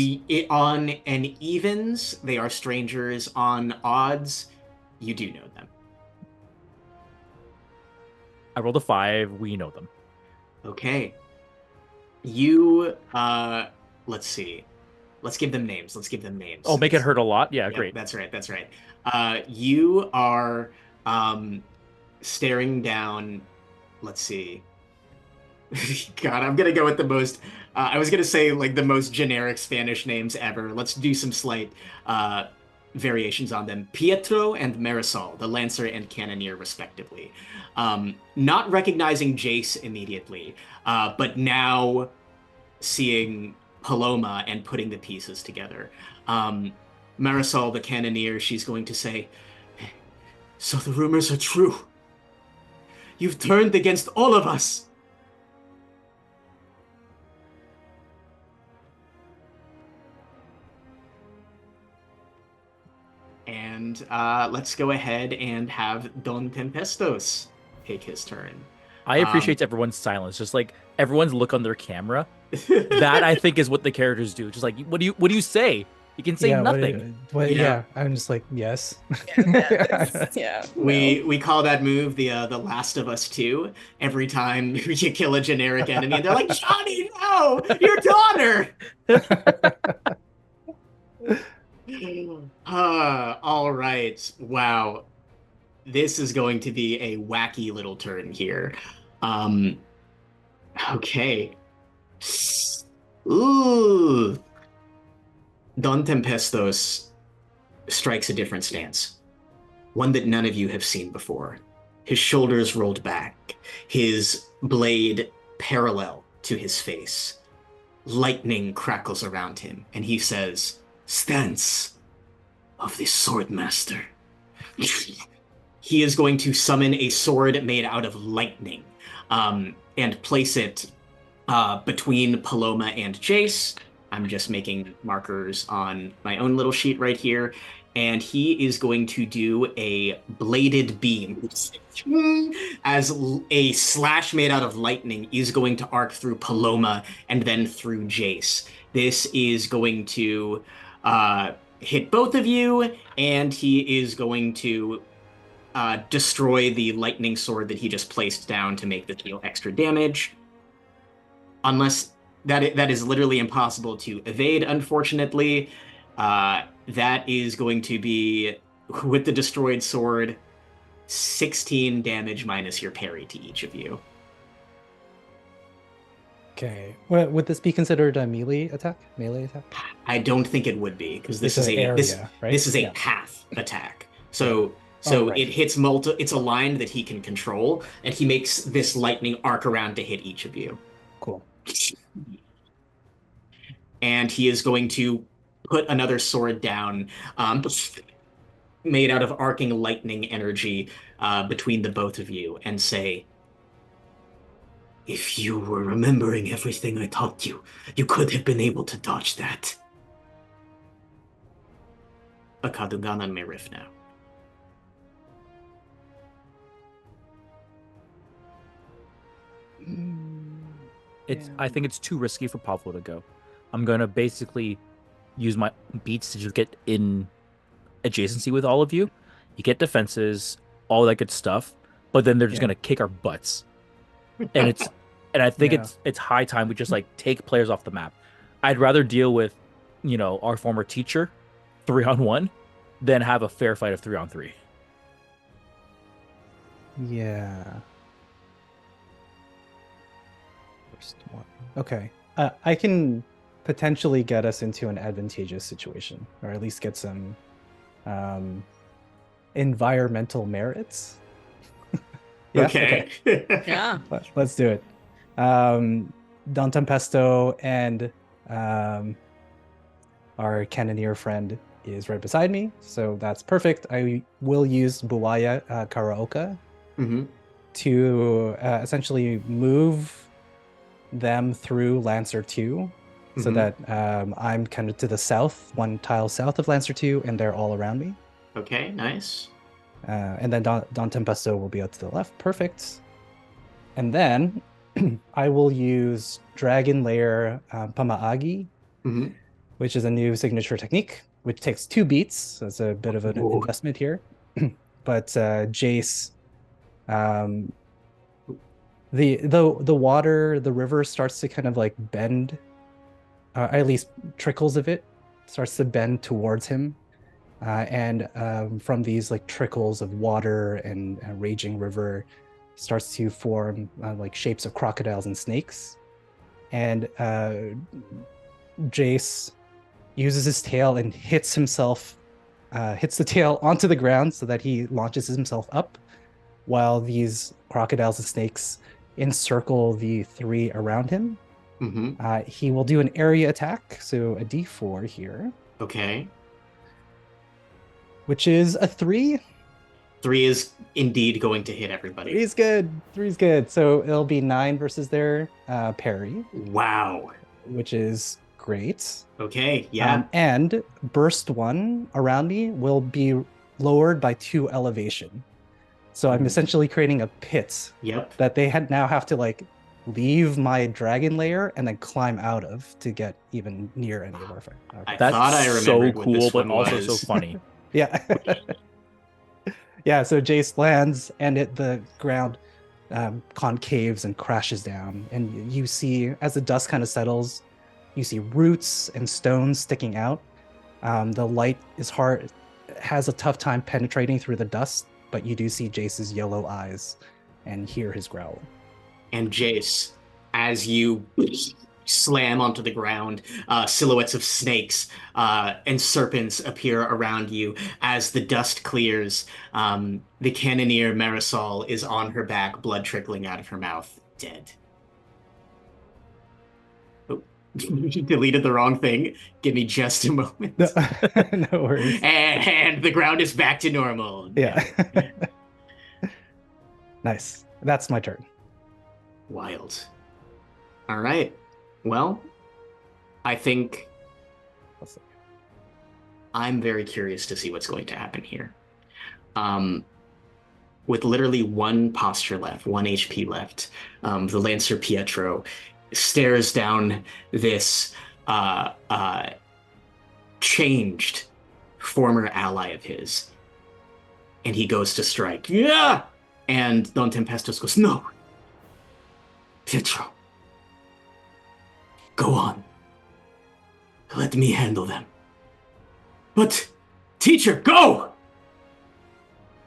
A: On an evens, they are strangers. On odds, you do know them.
C: I rolled a 5. We know them.
A: Okay. You, let's see. Let's give them names.
C: Oh, make it hurt a lot? Yeah, great.
A: That's right. You are staring down, let's see. God, I'm gonna go with the most, I was gonna say like the most generic Spanish names ever. Let's do some slight variations on them. Pietro and Marisol, the Lancer and Cannoneer respectively. Not recognizing Jace immediately, but now seeing Paloma and putting the pieces together. Marisol, the Cannoneer, she's going to say, "So the rumors are true. You've turned against all of us." And let's go ahead and have Don Tempestos take his turn.
C: I appreciate everyone's silence. Just like everyone's look on their camera. That I think is what the characters do. Just like, what do you say? You can say nothing.
D: I'm just like, yes.
B: Yeah.
A: We call that move the Last of Us 2. Every time you kill a generic enemy, they're like, "Johnny, no, your daughter." All right. Wow. This is going to be a wacky little turn here. Okay. Ooh. Don Tempestos strikes a different stance. One that none of you have seen before. his shoulders rolled back, his blade parallel to his face. Lightning crackles around him, and he says, "Stance of the Swordmaster." He is going to summon a sword made out of lightning, and place it between Paloma and Jace. I'm just making markers on my own little sheet right here. And he is going to do a bladed beam as a slash made out of lightning is going to arc through Paloma and then through Jace. This is going to hit both of you, and he is going to destroy the lightning sword that he just placed down to make this deal extra damage. Unless that is literally impossible to evade, unfortunately. That is going to be, with the destroyed sword, 16 damage minus your parry to each of you.
D: Okay. Would this be considered a melee attack? Melee attack?
A: I don't think it would be, because this is a
D: Yeah.
A: path attack. So
D: right.
A: it hits it's a line that he can control, and he makes this lightning arc around to hit each of you.
D: Cool.
A: And he is going to put another sword down, made out of arcing lightning energy, between the both of you, and say, "If you were remembering everything I taught you, you could have been able to dodge that." A Kadungganan may riff now.
C: I think it's too risky for Pavlo to go. I'm gonna basically use my beats to just get in adjacency with all of you. You get defenses, all that good stuff, but then they're just gonna kick our butts. And I think it's high time we just like take players off the map. I'd rather deal with, our former teacher 3-on-1 than have a fair fight of 3-on-3.
D: Yeah. First one. Okay. I can potentially get us into an advantageous situation, or at least get some environmental merits.
A: Yeah? Okay.
B: Yeah.
D: Let's do it. Don Tempesto and our cannoneer friend is right beside me, so that's perfect. I will use Buwaya Karaoka to essentially move them through Lancer 2, so that I'm kind of to the south, one tile south of Lancer 2, and they're all around me.
A: Okay, nice.
D: And then Don Tempesto will be out to the left. Perfect. And then I will use Dragon Lair Pamaagi, which is a new signature technique, which takes 2 beats. So it's a bit of an investment here. But Jace, the water, the river starts to kind of like bend, at least trickles of it starts to bend towards him. And from these like trickles of water and a raging river starts to form like shapes of crocodiles and snakes. And Jace uses his tail and hits the tail onto the ground so that he launches himself up, while these crocodiles and snakes encircle the 3 around him. He will do an area attack, so a d4 here.
A: Okay.
D: Which is a 3.
A: 3 is indeed going to hit everybody.
D: 3's good. 3's good. So it'll be 9 versus their parry.
A: Wow.
D: Which is great.
A: Okay, yeah.
D: And burst 1 around me will be lowered by 2 elevation. So I'm essentially creating a pit that they now have to like leave my dragon lair and then climb out of to get even near any of our friends.
A: Okay. That's so cool,
C: but also so funny.
D: Yeah. Yeah, so Jace lands and the ground concaves and crashes down. And you see, as the dust kind of settles, you see roots and stones sticking out. The light has a tough time penetrating through the dust, but you do see Jace's yellow eyes and hear his growl.
A: And Jace, as you slam onto the ground. Silhouettes of snakes and serpents appear around you. As the dust clears, the cannoneer Marisol is on her back, blood trickling out of her mouth, dead. Oh, you deleted the wrong thing. Give me just a moment.
D: No, no worries.
A: And the ground is back to normal.
D: Yeah. Nice. That's my turn.
A: Wild. All right. Well, I think I'm very curious to see what's going to happen here. With literally one posture left, 1 HP left, the Lancer Pietro stares down this changed former ally of his, and he goes to strike. Yeah! And Don Tempestos goes, no! Pietro, go on. Let me handle them. But, teacher, go!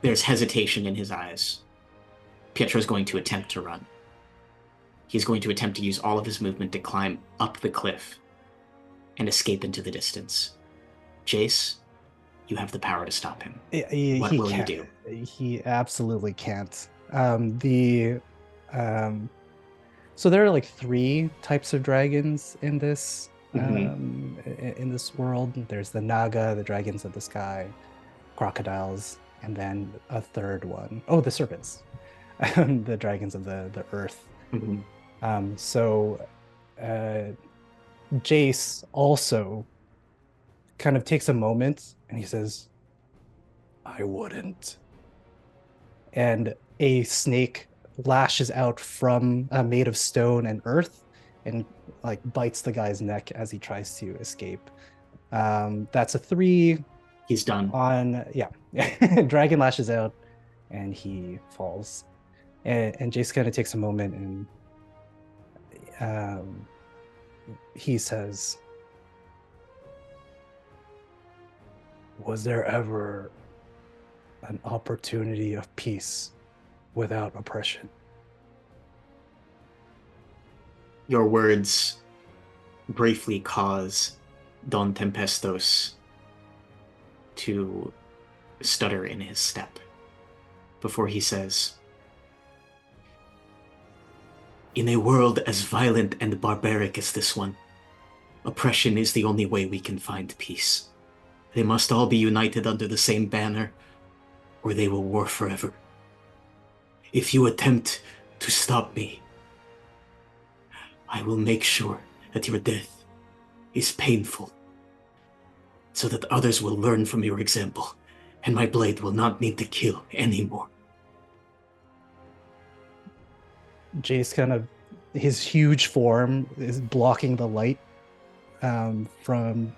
A: There's hesitation in his eyes. Pietro's going to attempt to run. He's going to attempt to use all of his movement to climb up the cliff and escape into the distance. Jace, you have the power to stop him. What will you do?
D: He absolutely can't. So there are like 3 types of dragons in this in this world. There's the Naga, the dragons of the sky, crocodiles, and then a third one. Oh, the serpents, the dragons of the earth. Jace also kind of takes a moment and he says, I wouldn't. And a snake lashes out from made of stone and earth and like bites the guy's neck as he tries to escape. That's a 3.
A: He's done.
D: Dragon lashes out and he falls. And Jace kind of takes a moment and he says, was there ever an opportunity of peace without oppression?
A: Your words briefly cause Don Tempestos to stutter in his step before he says, in a world as violent and barbaric as this one, oppression is the only way we can find peace. They must all be united under the same banner, or they will war forever. If you attempt to stop me, I will make sure that your death is painful, so that others will learn from your example, and my blade will not need to kill anymore.
D: Jace kind of, his huge form is blocking the light from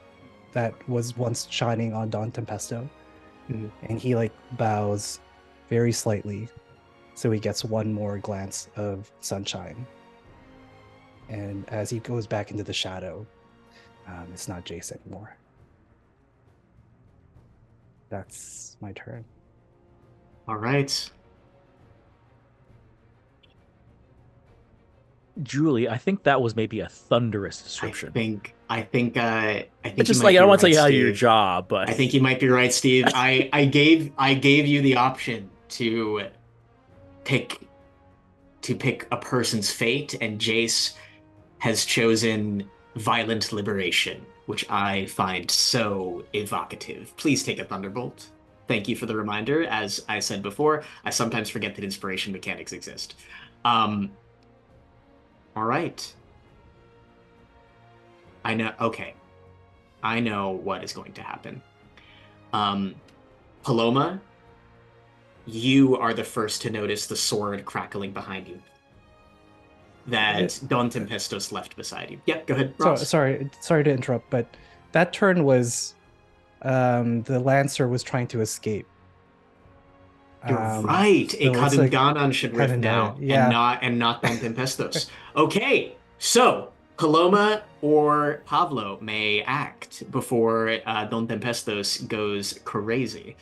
D: that was once shining on Don Tempesto. And he like bows very slightly, so he gets one more glance of sunshine. And as he goes back into the shadow, it's not Jace anymore. That's my turn.
A: All right.
C: Julie, I think that was maybe a thunderous description.
A: I think
C: it's just like I don't want to tell you how to do your job, but
A: I think you might be right, Steve. I gave you the option to pick a person's fate, and Jace has chosen violent liberation, which I find so evocative. Please take a thunderbolt. Thank you for the reminder. As I said before, I sometimes forget that inspiration mechanics exist. All right. I know. Okay. I know what is going to happen. Paloma, you are the first to notice the sword crackling behind you that Don Tempestos left beside you. Yep, go ahead, Ross.
D: Sorry to interrupt, but that turn was the Lancer was trying to escape.
A: You're right. A Kadungganan should riff now,
D: yeah.
A: and not Don Tempestos. Okay, so Paloma or Pablo may act before Don Tempestos goes crazy.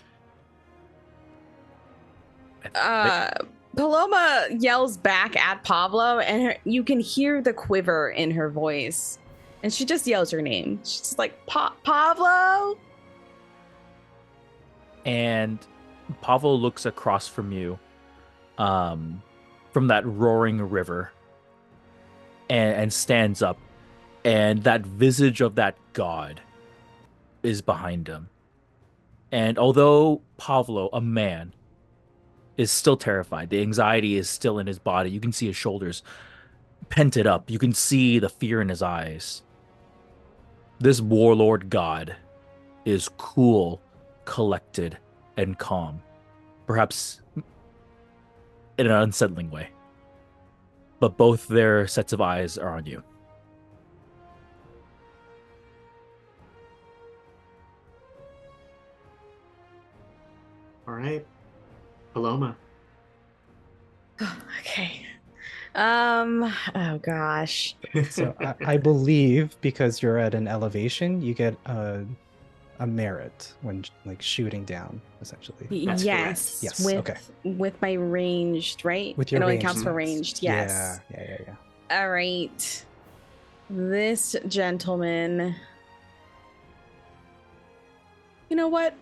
B: Paloma yells back at Pablo, and you can hear the quiver in her voice. And she just yells her name. She's just like, Pablo?
C: And Pablo looks across from you, from that roaring river, and stands up. And that visage of that god is behind him. And although Pablo, a man, is still terrified, the anxiety is still in his body. You can see his shoulders pented up. You can see the fear in his eyes. This warlord god is cool, collected, and calm. Perhaps in an unsettling way. But both their sets of eyes are on you.
A: All right. Paloma.
B: Okay. Oh gosh.
D: So I believe because you're at an elevation, you get a merit when like shooting down, essentially.
A: That's
B: Yes.
A: correct.
D: Yes,
B: With
D: okay.
B: with my ranged, right?
D: With your
B: it only
D: ranged
B: counts for
D: ones.
B: ranged. Yes.
D: Yeah.
B: All right. This gentleman. You know what?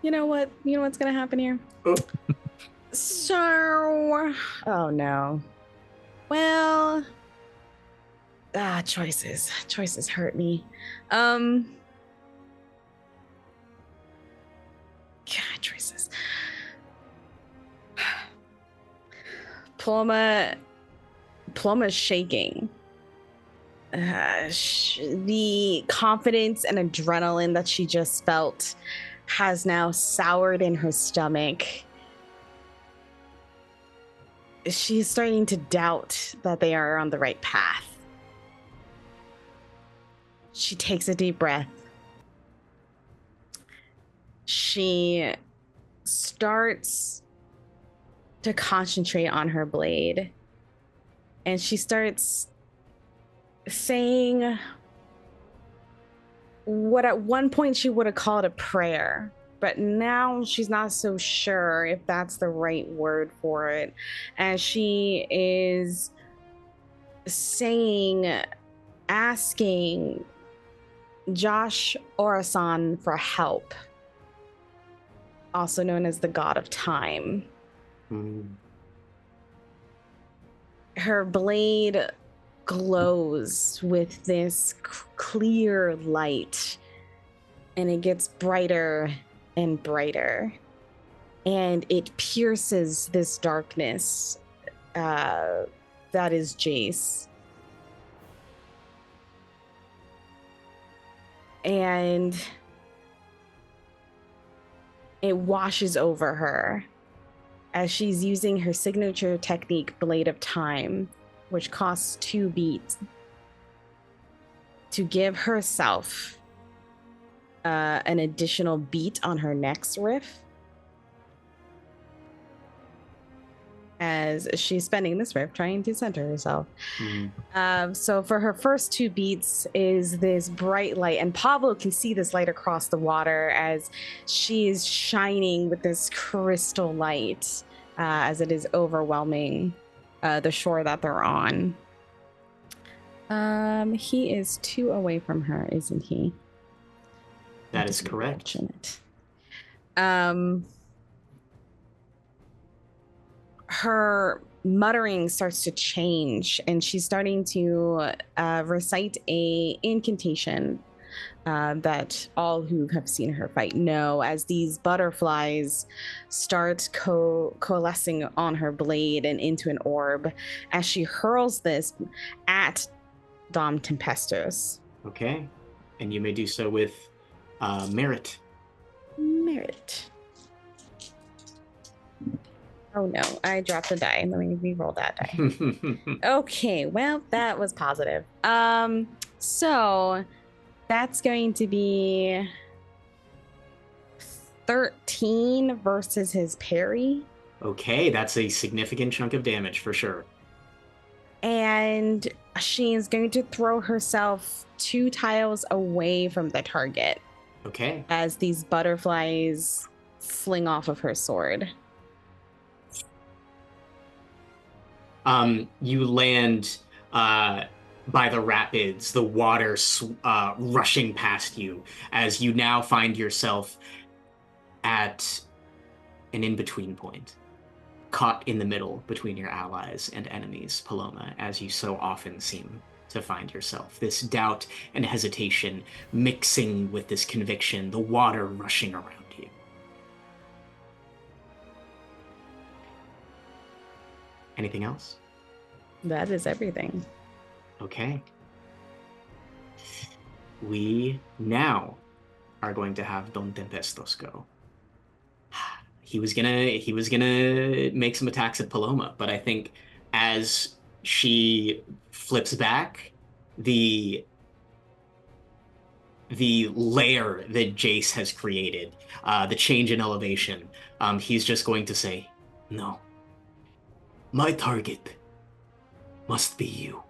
B: You know what's gonna happen here?
A: Oh.
B: So, oh no. Well, choices hurt me. God, choices. Ploma's shaking. The confidence and adrenaline that she just felt has now soured in her stomach. She's starting to doubt that they are on the right path. She takes a deep breath. She starts to concentrate on her blade. And she starts saying what at one point she would have called a prayer, but now she's not so sure if that's the right word for it. And she is asking Josh Orasan for help, also known as the god of time. Her blade glows with this clear light, and it gets brighter and brighter, and it pierces this darkness that is Jace. And it washes over her as she's using her signature technique, Blade of Time, which costs 2 beats, to give herself an additional beat on her next riff, as she's spending this riff trying to center herself. So for her first 2 beats is this bright light, and Pablo can see this light across the water as she is shining with this crystal light as it is overwhelming the shore that they're on. He is 2 away from her, isn't he?
A: That is correct.
B: Her muttering starts to change, and she's starting to recite a incantation that all who have seen her fight know, as these butterflies start coalescing on her blade and into an orb as she hurls this at Dom Tempestus.
A: Okay. And you may do so with merit.
B: Merit. Oh no, I dropped a die. Let me re-roll that die. Okay, well, that was positive. So that's going to be 13 versus his parry.
A: Okay, that's a significant chunk of damage for sure.
B: And she is going to throw herself 2 tiles away from the target.
A: Okay.
B: As these butterflies fling off of her sword.
A: You land by the rapids, the water rushing past you as you now find yourself at an in-between point, caught in the middle between your allies and enemies, Paloma, as you so often seem to find yourself. This doubt and hesitation mixing with this conviction, the water rushing around you. Anything else?
B: That is everything.
A: Okay. We now are going to have Don Tempestos go. He was gonna make some attacks at Paloma, but I think as she flips back, the layer that Jace has created, the change in elevation, he's just going to say, "No, my target must be you."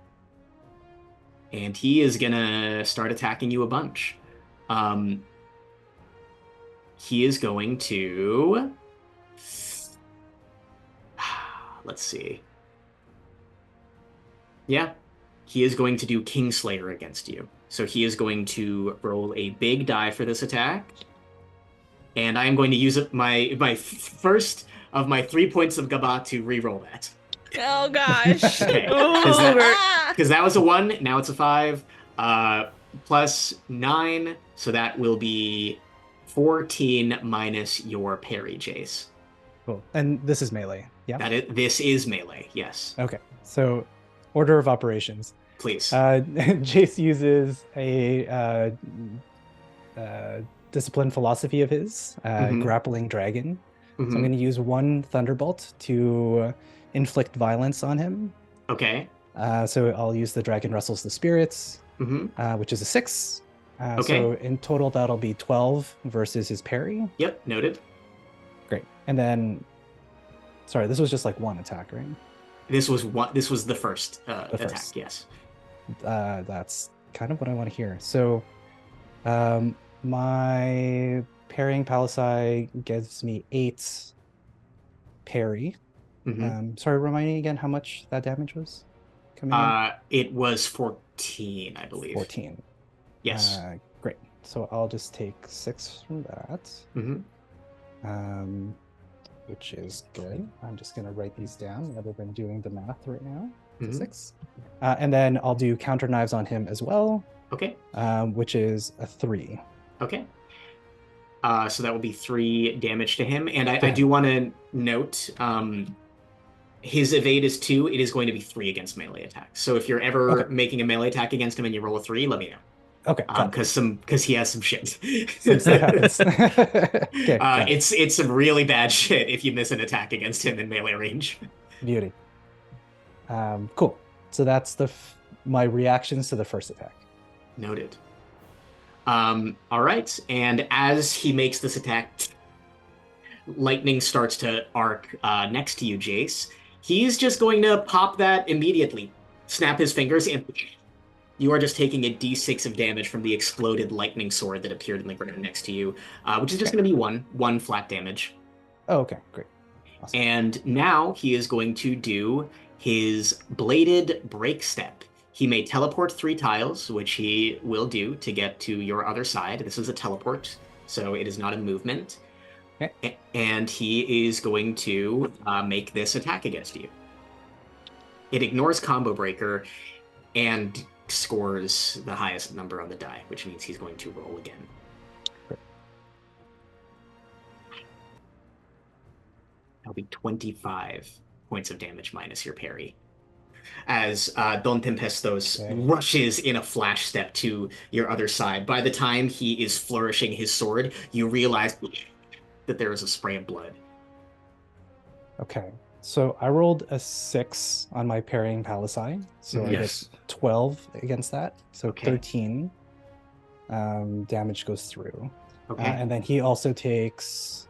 A: And he is gonna start attacking you a bunch. He is going to... Let's see. Yeah, he is going to do Kingslayer against you. So he is going to roll a big die for this attack. And I am going to use my first of my 3 points of Gubat to re-roll that.
B: Oh gosh.
A: Okay. Because that was a 1, now it's a 5. Plus 9, so that will be 14 minus your parry, Jace.
D: Cool. And this is melee. Yeah.
A: This is melee, yes.
D: Okay. So, order of operations.
A: Please.
D: Jace uses a discipline philosophy of his, grappling dragon. So I'm going to use 1 thunderbolt to inflict violence on him.
A: Okay.
D: So I'll use the dragon wrestles the spirits, which is a 6.
A: Okay.
D: So in total, that'll be 12 versus his parry.
A: Yep, noted.
D: Great. And then, sorry, this was just like 1 attack, right?
A: This was the first attack,
D: first.
A: yes.
D: That's kind of what I want to hear. So my parrying palisade gives me 8 parry. Sorry, remind me again how much that damage was coming in?
A: It was 14, I believe.
D: 14.
A: Yes.
D: Great. So I'll just take 6 from that. Which is good. I'm just going to write these down rather than doing the math right now. 6. And then I'll do counter knives on him as well.
A: Okay.
D: Which is a 3.
A: Okay. So that will be 3 damage to him. And I do want to note, his evade is 2. It is going to be 3 against melee attacks. So if you're ever making a melee attack against him and you roll a 3, let me know.
D: Okay.
A: Because he has some shit.
D: Okay,
A: it's some really bad shit if you miss an attack against him in melee range.
D: Beauty. Cool. So that's my reactions to the first attack.
A: Noted. All right. And as he makes this attack, lightning starts to arc next to you, Jace. He's just going to pop that immediately, snap his fingers, and you are just taking a d6 of damage from the exploded lightning sword that appeared in the ground next to you, which is just going to be one flat damage.
D: Oh, okay, great. Awesome.
A: And now he is going to do his bladed break step. He may teleport 3 tiles, which he will do to get to your other side. This is a teleport, so it is not a movement. Okay. And he is going to make this attack against you. It ignores Combo Breaker and scores the highest number on the die, which means he's going to roll again. That'll be 25 points of damage minus your parry. As Don Tempestos rushes in a flash step to your other side. By the time he is flourishing his sword, you realize that there is a spray of blood.
D: Okay. So I rolled a 6 on my parrying palisade, so I get 12 against that. So 13 damage goes through. Okay. And then he also takes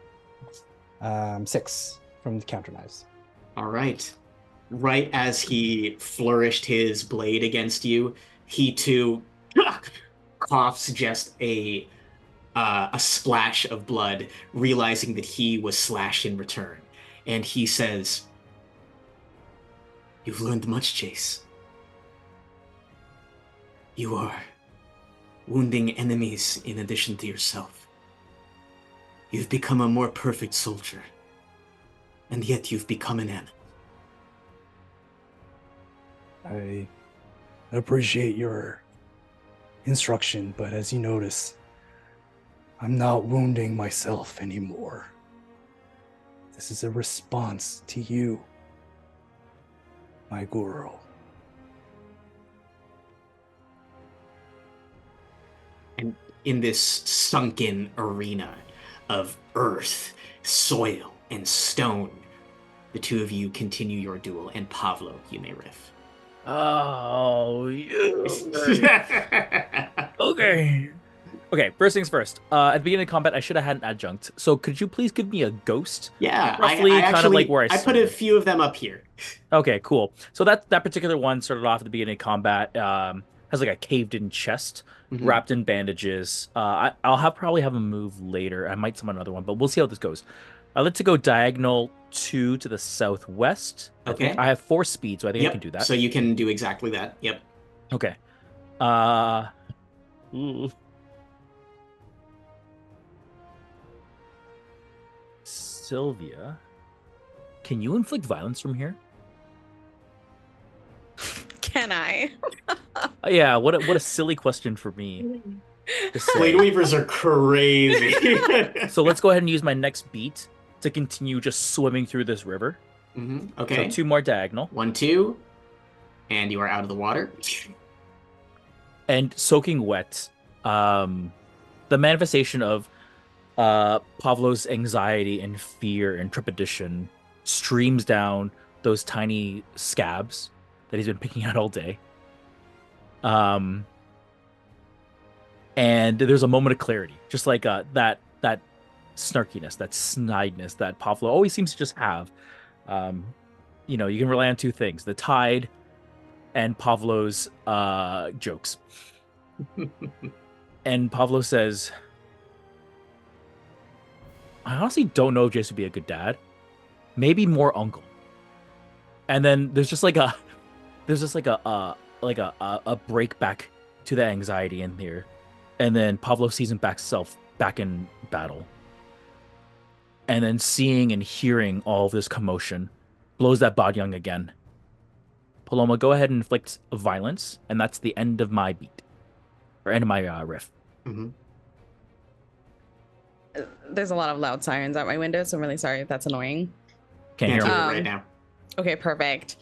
D: 6 from the counter knives.
A: All right. Right as he flourished his blade against you, he too coughs just a splash of blood, realizing that he was slashed in return. And he says, You've learned much, Jace. You are wounding enemies in addition to yourself. You've become a more perfect soldier, and yet you've become an enemy.
D: I appreciate your instruction, but as you notice, I'm not wounding myself anymore. This is a response to you, my guru.
A: And in this sunken arena of earth, soil, and stone, the two of you continue your duel, and Pavlo, you may riff.
C: Oh, okay. Okay, first things first. At the beginning of combat, I should have had an adjunct. So could you please give me a ghost?
A: Yeah,
C: Roughly
A: I
C: kind
A: actually,
C: of like where I
A: put a
C: started.
A: few of them up here.
C: Okay, cool. So that particular one started off at the beginning of combat. Has like a caved-in chest,
A: Mhm.
C: wrapped in bandages. I'll probably have him move later. I might summon another one, but we'll see how this goes. I'd like to go diagonal 2 to the southwest. I think
A: Okay.
C: I have 4 speed, so I think I
A: Yep,
C: can do that.
A: so you can do exactly that. Yep.
C: Okay. Sylvia, can you inflict violence from here?
B: Can I?
C: Yeah, what a silly question for me to say.
A: Blade Weavers are crazy.
C: So let's go ahead and use my next beat to continue just swimming through this river.
A: Okay.
C: So 2 more diagonal.
A: 1, 2, and you are out of the water.
C: And soaking wet, the manifestation of Pavlo's anxiety and fear and trepidation streams down those tiny scabs that he's been picking out all day. And there's a moment of clarity, just like that snarkiness, that snideness that Pavlo always seems to just have. You know, you can rely on 2 things: the tide and Pavlo's jokes. And Pavlo says, I honestly don't know if Jace would be a good dad. Maybe more uncle. And then there's just like a break back to the anxiety in here. And then Pavlo sees himself back in battle. And then seeing and hearing all of this commotion blows that bod young again. Paloma, go ahead and inflict violence, and that's the end of my beat. Or end of my riff.
B: There's a lot of loud sirens out my window, so I'm really sorry if that's annoying.
C: Can't hear
A: Can't
C: him.
A: hear it right now.
B: Okay, perfect.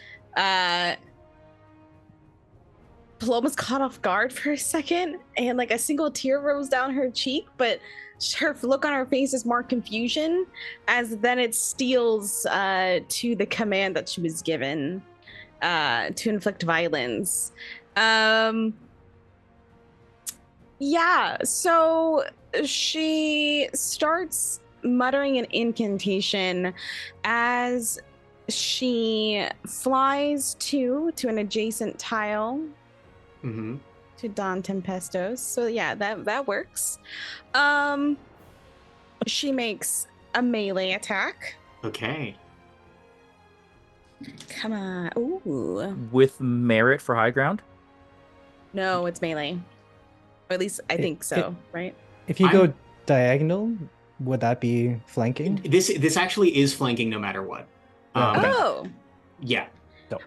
B: Paloma's caught off guard for a second, and like a single tear rolls down her cheek, but her look on her face is more confusion, as then it steals to the command that she was given to inflict violence. Yeah, so she starts muttering an incantation as she flies to an adjacent tile to Don Tempestos. So yeah, that works. She makes a melee attack.
A: Okay.
B: Come on. Ooh.
C: With merit for high ground?
B: No, it's melee. Or at least I think so, right?
D: If you go diagonal, would that be flanking?
A: This actually is flanking no matter what.
B: Oh.
A: Yeah.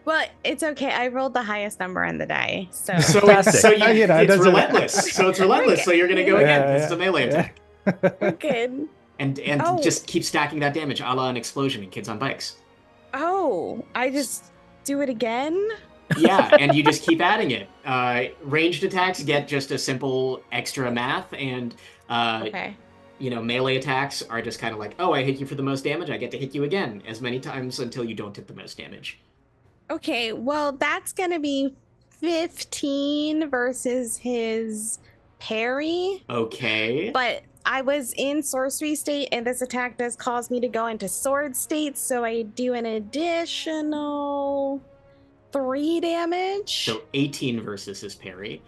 B: Well, it's okay. I rolled the highest number on the die. So
A: So it's relentless. So it's relentless. So you're gonna go again. This is a melee attack.
B: we're good.
A: And just keep stacking that damage, a la an explosion in Kids on Bikes.
B: Oh, I just do it again?
A: Yeah, and you just keep adding it. Ranged attacks get just a simple extra math, and
B: Okay.
A: Melee attacks are just kind of like, oh, I hit you for the most damage, I get to hit you again as many times until you don't hit the most damage.
B: Okay, well, that's going to be 15 versus his parry.
A: Okay.
B: But I was in sorcery state, and this attack does cause me to go into sword state, so I do an additional 3 damage.
A: So 18 versus his parry.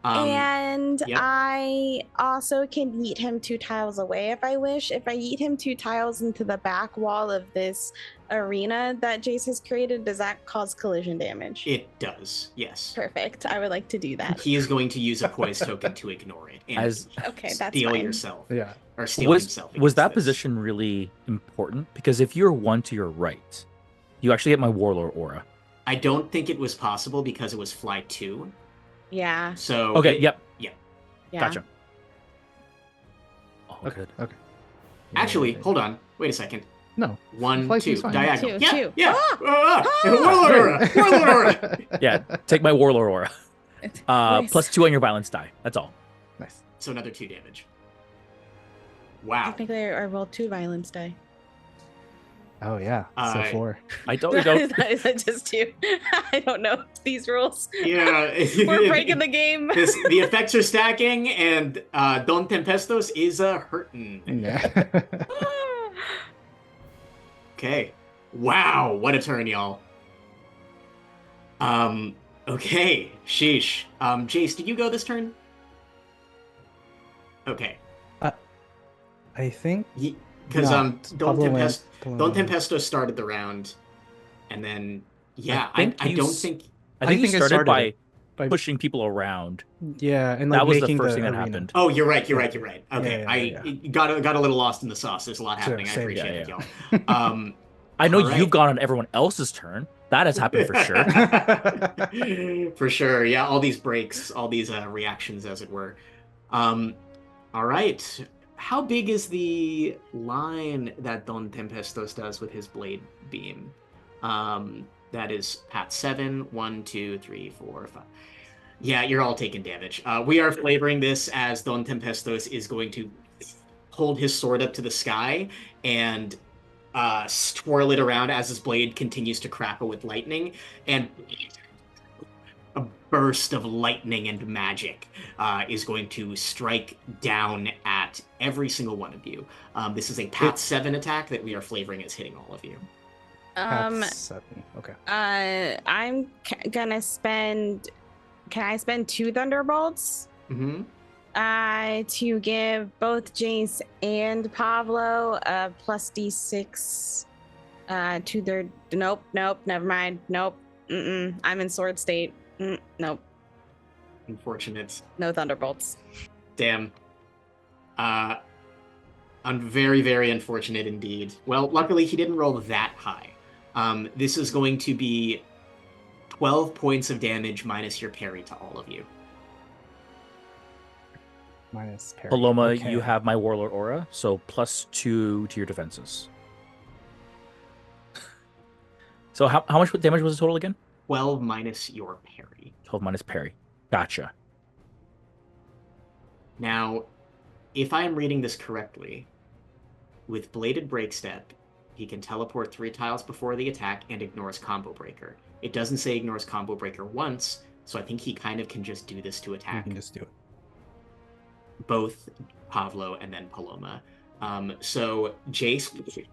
B: And
A: yep.
B: I also can yeet him 2 tiles away if I wish. If I yeet him 2 tiles into the back wall of this arena that Jace has created, does that cause collision damage?
A: It does, yes.
B: Perfect. I would like to do that.
A: He is going to use a poise token to ignore it and
B: Okay, that's
A: steal
B: fine.
A: yourself.
D: Yeah.
A: Or steal himself.
C: Was that
A: this.
C: position really important? Because if you're 1 to your right, you actually get my Warlord aura.
A: I don't think it was possible because it was fly 2.
B: Yeah.
A: So
C: okay, yep.
B: Yeah.
C: Gotcha. Oh,
D: Okay.
C: good.
D: Okay.
A: Actually, hold on. Wait a second.
D: No.
A: 1,
D: Fly
A: 2,
D: two's fine.
A: diagonal.
B: Two,
A: Yeah,
B: two.
A: yeah.
B: Ah!
A: Warlord aura. Warlord aura.
C: Yeah, take my Warlord aura.
B: Nice.
C: Plus 2 on your violence die. That's all.
D: Nice.
A: So another 2 damage. Wow.
B: Technically, I rolled 2 violence die.
D: Oh yeah. So 4.
C: I totally don't.
B: Is that just 2? I don't know these rules.
A: Yeah.
B: We're breaking the game.
A: The effects are stacking, and Don Tempestos is hurting.
D: Yeah.
A: Okay. Wow, what a turn, y'all. Okay, sheesh. Jace, did you go this turn? Okay.
D: I think
A: Because
D: not.
A: Don
D: Pablo went
A: Don Tempesto started the round, and then yeah, I
C: think
A: don't think
C: I think
D: I
C: you
D: think I
C: started by
D: by-
C: pushing people around.
D: Yeah, and like
C: That was the
D: making
C: first thing that
D: arena.
C: happened.
A: Oh, you're right.
D: Yeah.
A: Okay,
D: Yeah,
A: I got a little lost in the sauce. There's a lot
D: Sure,
A: happening. I
D: same.
A: appreciate
C: Yeah,
A: it, y'all.
C: I know
A: all right.
C: you've gone on everyone else's turn. That has happened for sure.
A: For sure. Yeah, all these breaks, all these reactions, as it were. All right. How big is the line that Don Tempestos does with his blade beam? That is Pat 7. 1, 2, 3, 4, 5. Yeah, you're all taking damage. We are flavoring this as Don Tempestos is going to hold his sword up to the sky and twirl it around as his blade continues to crackle with lightning, and a burst of lightning and magic is going to strike down at every single one of you. This is a Pat 7 attack that we are flavoring as hitting all of you.
D: That's 7. Okay.
B: I'm gonna spend. Can I spend 2 thunderbolts?
A: Mm-hmm.
B: To give both Jace and Pablo a plus D6 to their. Nope, never mind. Nope. I'm in sword state. Nope.
A: Unfortunate.
B: No thunderbolts.
A: Damn. I'm very, very unfortunate indeed. Well, luckily he didn't roll that high. This is going to be 12 points of damage minus your parry to all of you.
D: Minus parry.
C: Paloma,
D: Okay.
C: you have my Warlord aura, so plus 2 to your defenses. So how much damage was the total again?
A: 12 minus your parry.
C: 12 minus parry. Gotcha.
A: Now, if I am reading this correctly, with Bladed Breakstep, he can teleport 3 tiles before the attack and ignores Combo Breaker. It doesn't say ignores Combo Breaker once, so I think he kind of can just do this to
D: You
A: attack
D: can just do it.
A: both Pablo and then Paloma. So Jace,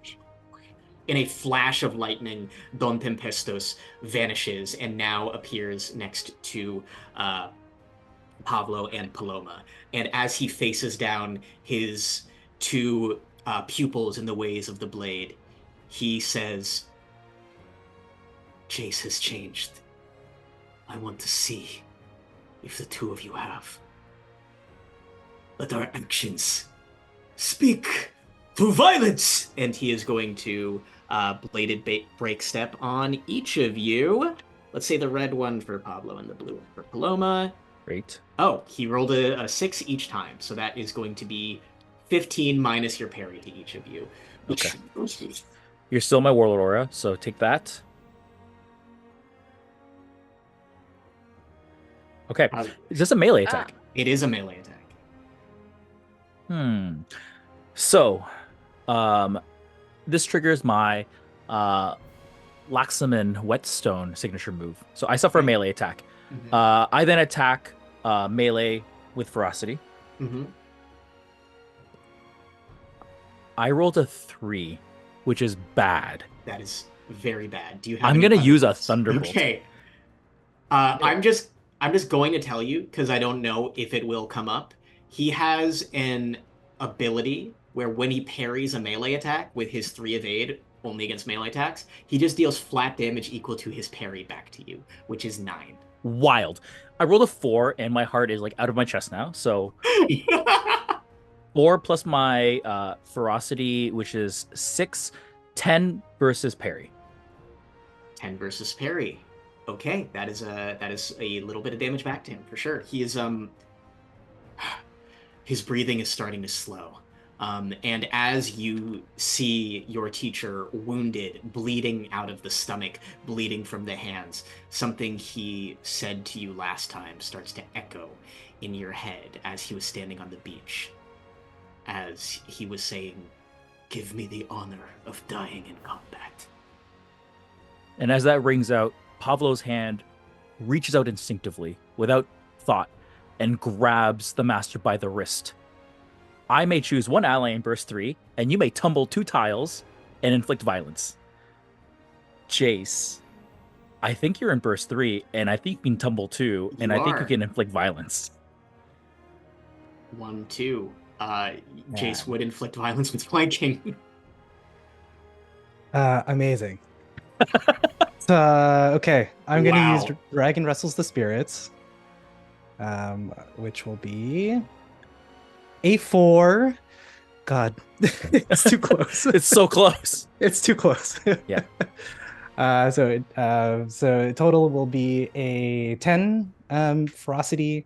A: in a flash of lightning, Don Tempestos vanishes and now appears next to Pablo and Paloma. And as he faces down his 2 pupils in the ways of the blade, he says, Jace has changed. I want to see if the 2 of you have. Let our actions speak through violence. And he is going to bladed break step on each of you. Let's say the red one for Pablo and the blue one for Paloma.
C: Great.
A: Oh, he rolled a 6 each time. So that is going to be 15 minus your parry to each of you.
C: Okay. You're still my Warlord aura, so take that. Okay. Is this a melee attack?
A: It is a melee attack.
C: So, this triggers my Laxaman Whetstone signature move. So I suffer a melee attack.
A: Mm-hmm.
C: I then attack melee with ferocity.
A: Mm-hmm.
C: I rolled a 3, which is bad.
A: That is very bad. Do you have?
C: I'm
A: any
C: gonna use a
A: thunderbolts?
C: thunderbolt.
A: Okay. I'm I'm just going to tell you because I don't know if it will come up. He has an ability where when he parries a melee attack with his 3 evade only against melee attacks, he just deals flat damage equal to his parry back to you, which is 9.
C: Wild. I rolled a 4 and my heart is like out of my chest now. So 4 plus my ferocity, which is 6, 10 versus parry.
A: 10 versus parry. Okay, that is a little bit of damage back to him for sure. He is his breathing is starting to slow. And as you see your teacher wounded, bleeding out of the stomach, bleeding from the hands, something he said to you last time starts to echo in your head as he was standing on the beach. As he was saying, "Give me the honor of dying in combat."
C: And as that rings out, Pavlo's hand reaches out instinctively, without thought, and grabs the master by the wrist. I may choose one ally in burst 3, and you may tumble 2 tiles and inflict violence. Jace, I think you're in burst 3, and I think you can tumble 2, and I think you can inflict violence.
A: 1, 2. Jace would inflict violence with flanking.
D: Amazing. Okay, I'm going to use Dragon Wrestles the Spirits, which will be a 4. God, it's too close.
C: It's so close.
D: It's too close.
C: Yeah.
D: So total will be a 10 ferocity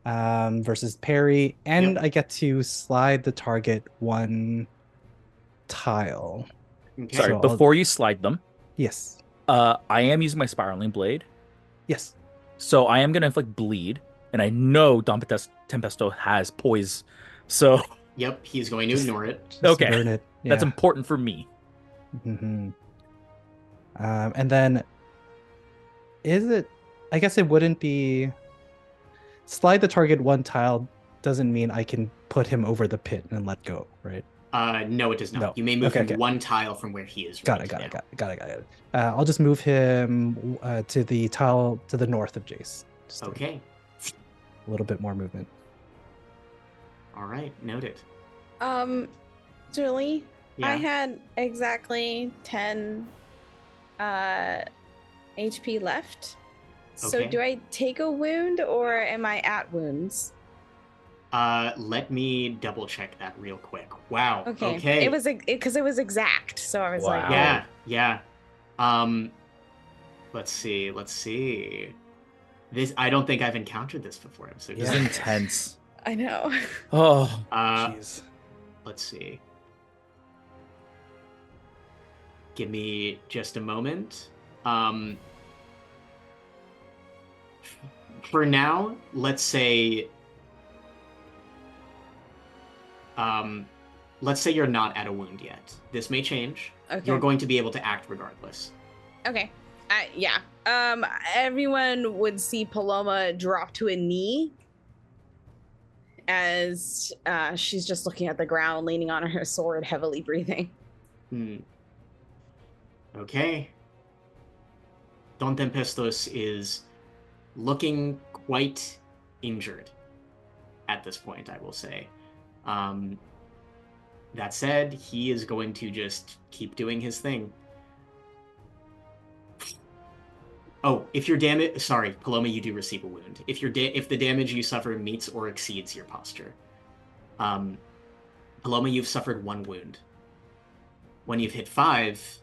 D: versus parry, and I get to slide the target 1 tile.
A: Okay.
C: Sorry, before you slide them.
D: Yes.
C: I am using my spiraling blade.
D: Yes.
C: So I am going to inflict bleed, and I know Dom Tempesto has poise. So
A: yep, he's going to ignore it.
C: Okay,
D: burn it. Yeah.
C: That's important for me.
D: Mm-hmm. And then, is it? I guess it wouldn't be. Slide the target 1 tile doesn't mean I can put him over the pit and let go, right?
A: No, it does not.
D: No.
A: You may move him 1 tile from where he is.
D: Got it. I'll just move him to the tile to the north of Jace. Just
A: okay.
D: A little bit more movement.
A: All right, noted.
B: Julie,
A: yeah.
B: I had exactly 10 HP left. So do I take a wound or am I at wounds?
A: Let me double check that real quick. Wow.
B: Okay. It was because it was exact, so I was like,
A: yeah, yeah. Let's see. This I don't think I've encountered this before. So
C: this is intense.
B: I know.
C: Oh,
D: jeez.
A: Let's see. Give me just a moment. For now, let's say you're not at a wound yet. This may change.
B: Okay.
A: You're going to be able to act regardless.
B: Okay. Yeah. Everyone would see Paloma drop to a knee as she's just looking at the ground, leaning on her sword, heavily breathing.
A: Okay. Don Tempestos is looking quite injured at this point, I will say. That said, he is going to just keep doing his thing. Oh, if your damage... Sorry, Paloma, you do receive a wound. If the damage you suffer meets or exceeds your posture. Paloma, you've suffered 1 wound. When you've hit 5,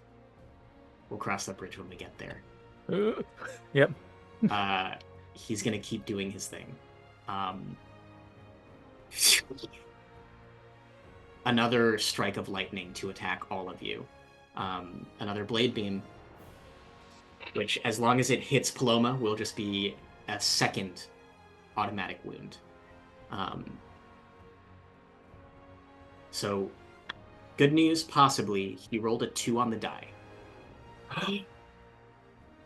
A: we'll cross that bridge when we get there.
C: Yep.
A: He's going to keep doing his thing. Another strike of lightning to attack all of you. Another blade beam, which, as long as it hits Paloma, will just be a 2nd automatic wound. So, good news, possibly, he rolled a 2 on the die.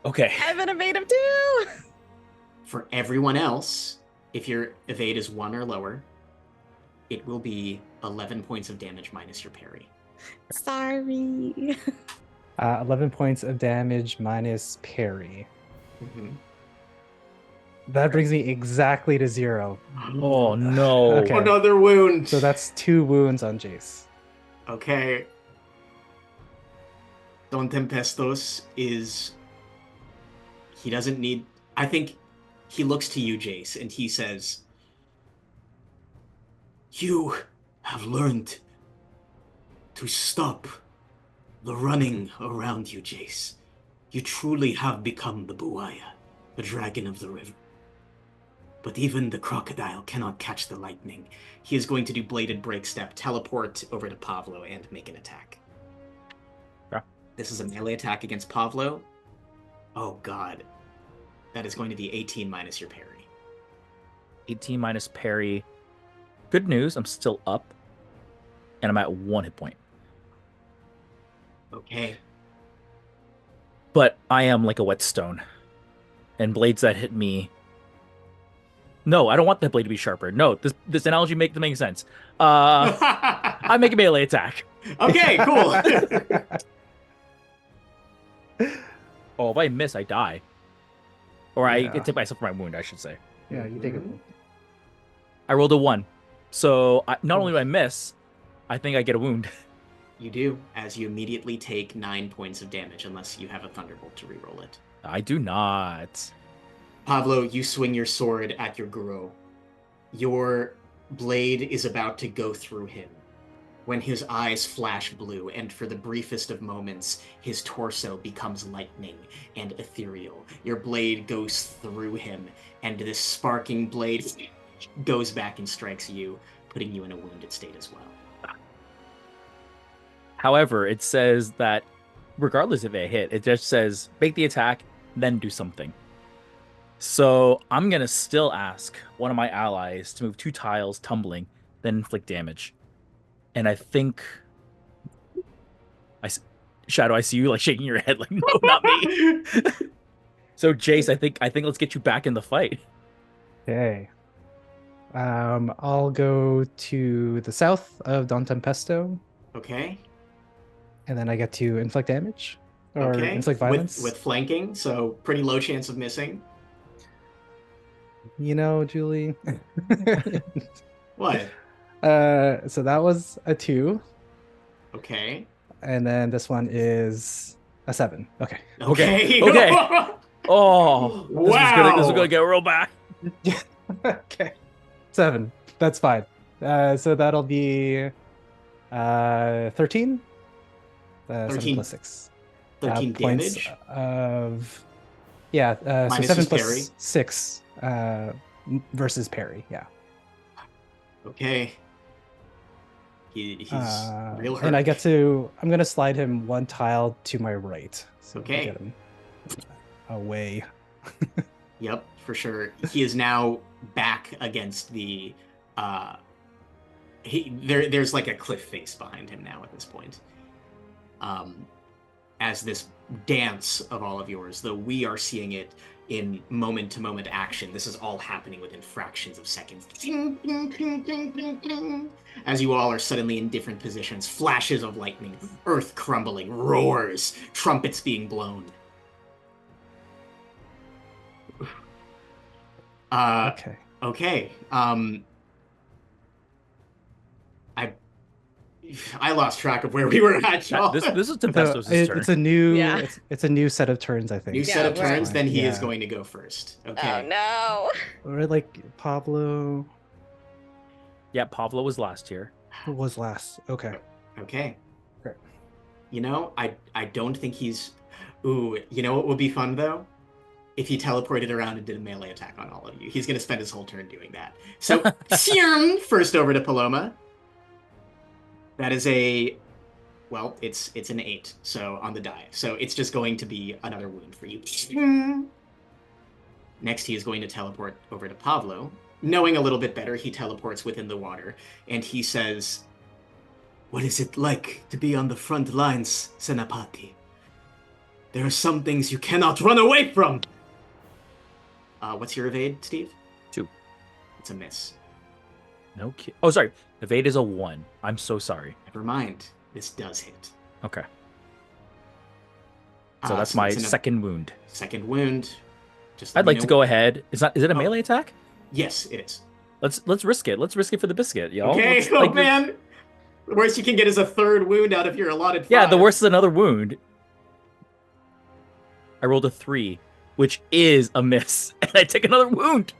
C: Okay.
B: I have an evade of 2!
A: For everyone else, if your evade is 1 or lower, it will be 11 points of damage minus your parry.
B: Sorry.
D: 11 points of damage minus parry.
A: Mm-hmm.
D: That brings me exactly to 0.
C: Oh no.
D: Okay.
A: Another wound.
D: So that's 2 wounds on Jace.
A: Okay. Don Tempestos is... He doesn't need... I think he looks to you, Jace, and he says, "You have learned to stop the running around you, Jace. You truly have become the Buaya, the dragon of the river. But even the crocodile cannot catch the lightning." He is going to do bladed break step, teleport over to Pavlo, and make an attack.
C: Yeah.
A: This is a melee attack against Pavlo. Oh god. That is going to be 18 minus your parry.
C: 18 minus parry. Good news, I'm still up. And I'm at 1 hit point.
A: Okay.
C: But I am like a whetstone. And blades that hit me... No, I don't want the blade to be sharper. No, this analogy doesn't make sense. I make a melee attack.
A: Okay, cool.
C: Oh, if I miss, I die. Or I
D: Yeah.
C: get hit myself for my wound, I should say.
D: Yeah, you take it.
C: I rolled a 1. So not only do I miss, I think I get a wound.
A: You do, as you immediately take 9 points of damage, unless you have a Thunderbolt to reroll it.
C: I do not.
A: Pavlo, you swing your sword at your guru. Your blade is about to go through him when his eyes flash blue, and for the briefest of moments, his torso becomes lightning and ethereal. Your blade goes through him, and this sparking blade goes back and strikes you, putting you in a wounded state as well.
C: However, it says that regardless if it hit, it just says make the attack, then do something. So I'm going to still ask one of my allies to move 2 tiles tumbling, then inflict damage. And I think... Shadow, I see you like shaking your head like, no, not me. So Jace, I think let's get you back in the fight.
D: Okay. I'll go to the south of Don Tempesto,
A: Okay.
D: and then I get to inflict damage or
A: Okay.
D: inflict violence.
A: With flanking, so pretty low chance of missing.
D: You know, Julie.
A: What?
D: So that was a 2,
A: Okay.
D: and then this one is a 7. Okay.
A: Okay.
C: Okay. Oh,
A: Wow.
C: This is gonna get real bad.
D: Okay. 7. That's fine. So that'll be 13. 7
A: 13.
D: plus 6.
A: 13
D: points
A: damage.
D: Of so
A: Minus
D: 7
A: his
D: plus
A: parry.
D: 6 versus parry. Yeah.
A: Okay. He's real hurt.
D: And I'm gonna slide him 1 tile to my right. So
A: Okay.
D: get him away.
A: Yep, for sure. He is now back against the there's like a cliff face behind him now at this point. As this dance of all of yours, though we are seeing it in moment-to-moment action, this is all happening within fractions of seconds. As you all are suddenly in different positions, flashes of lightning, earth crumbling, roars, trumpets being blown.
D: Okay.
A: Okay. I lost track of where we were at, y'all.
C: This is
D: So
C: Tempestos' turn.
D: it's a new
B: Yeah.
D: it's a new set of turns, I think.
A: New set of
B: we're-
A: turns, then he is
D: Yeah.
A: going to go first. Okay.
B: Oh
D: Or like Pablo
C: Yeah, Pavlo was last here.
D: was last. Okay.
A: Okay.
D: Great.
A: You know, I don't think he's... Ooh, you know what would be fun, though? If he teleported around and did a melee attack on all of you. He's going to spend his whole turn doing that. So, first over to Paloma. That is a... Well, it's an 8, so on the die. So it's just going to be another wound for you. Next, he is going to teleport over to Pavlo. Knowing a little bit better, he teleports within the water, and he says, "What is it like to be on the front lines, Senapati? There are some things you cannot run away from!" What's your evade, Steve?
C: 2.
A: It's a miss.
C: No kid. Oh, sorry. Evade is a 1. I'm so sorry.
A: Never mind. This does hit.
C: Okay. So that's my
A: it's
C: second wound.
A: second wound. Just let
C: I'd
A: me
C: like to
A: know.
C: go ahead. Is it a
A: Oh.
C: melee attack?
A: Yes, it is.
C: Let's risk it. Let's risk it for the biscuit, y'all.
A: Okay.
C: Let's,
A: Oh
C: like,
A: man. The worst you can get is a third wound out of your allotted 5.
C: Yeah, the worst is another wound. I rolled a 3, which is a miss, and I take another wound.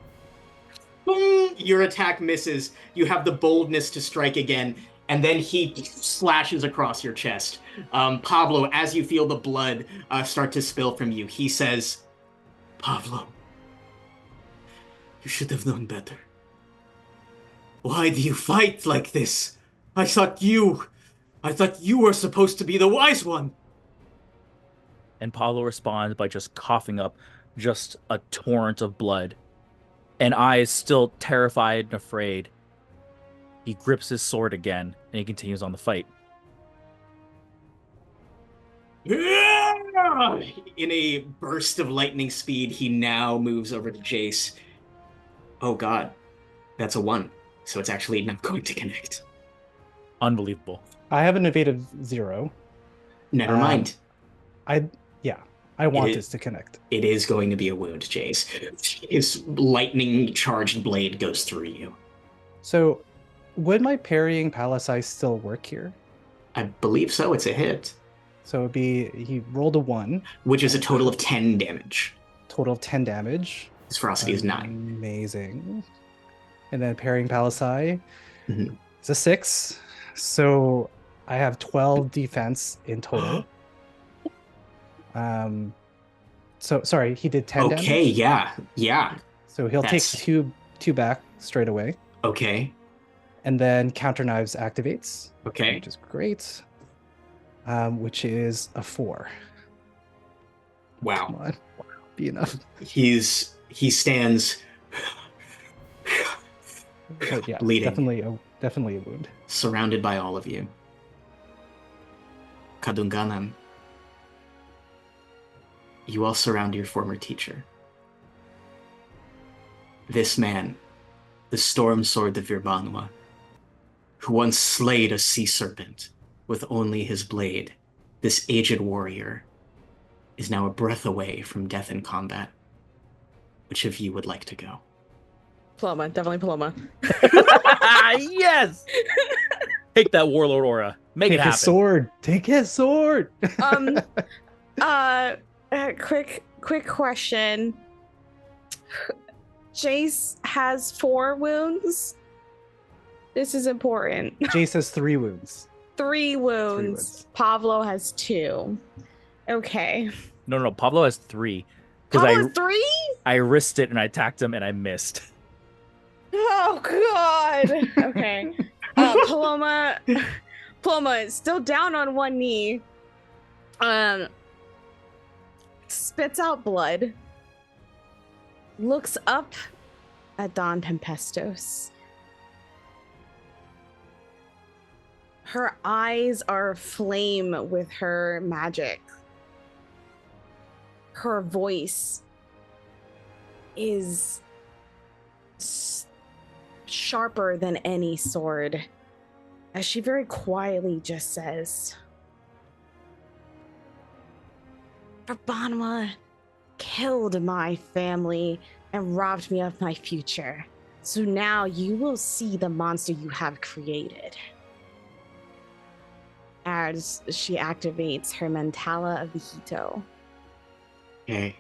A: Boom! Your attack misses. You have the boldness to strike again, and then he slashes across your chest. Pablo, as you feel the blood start to spill from you, he says, Pablo, you should have known better. Why do you fight like this? I thought you were supposed to be the wise one.
C: And Pablo responds by just coughing up just a torrent of blood. And I, still terrified and afraid, he grips his sword again, and he continues on the fight.
A: In a burst of lightning speed, he now moves over to Jace. Oh god, that's a 1. So it's actually not going to connect.
C: Unbelievable.
D: I have an evasive 0.
A: Never mind.
D: I want this to connect.
A: It is going to be a wound, Jace. His lightning-charged blade goes through you.
D: So, would my parrying palisade still work here?
A: I believe so. It's a hit.
D: So it'd be, he rolled a 1.
A: Which is a total of 10 damage.
D: Total of 10 damage.
A: His ferocity is 9.
D: Amazing. And then parrying palisade
A: Mhm.
D: is a 6. So I have 12 defense in total. So sorry, he did 10 damage.
A: Okay, yeah.
D: So he'll take two back straight away.
A: Okay.
D: And then counter knives activates.
A: Okay.
D: Which is great. Which is a 4.
A: Wow.
D: Come on. Be enough.
A: He stands
D: But yeah,
A: bleeding,
D: definitely a wound.
A: surrounded by all of you. Kadungganan, you all surround your former teacher. This man, the storm sword of Virbanwa, who once slayed a sea serpent with only his blade, this aged warrior, is now a breath away from death in combat. Which of you would like to go?
E: Paloma, definitely Paloma.
C: Yes! Take that warlord aura. Make
D: Take
C: it happen.
D: his sword. Take his sword.
B: Quick question. Jace has 4 wounds. This is important.
D: Jace has 3 wounds.
B: 3 wounds. Pablo has 2. Okay.
C: No. Pablo has 3.
B: Pablo
C: I
B: has 3?
C: I risked it and I attacked him and I missed.
B: Oh god. Okay. Paloma is still down on one knee. Spits out blood. Looks up at Don Tempestos. Her eyes are aflame with her magic. Her voice is sharper than any sword, as she very quietly just says, Banwa killed my family and robbed me of my future. So now you will see the monster you have created. As she activates her Mentala of the Hito.
A: Okay.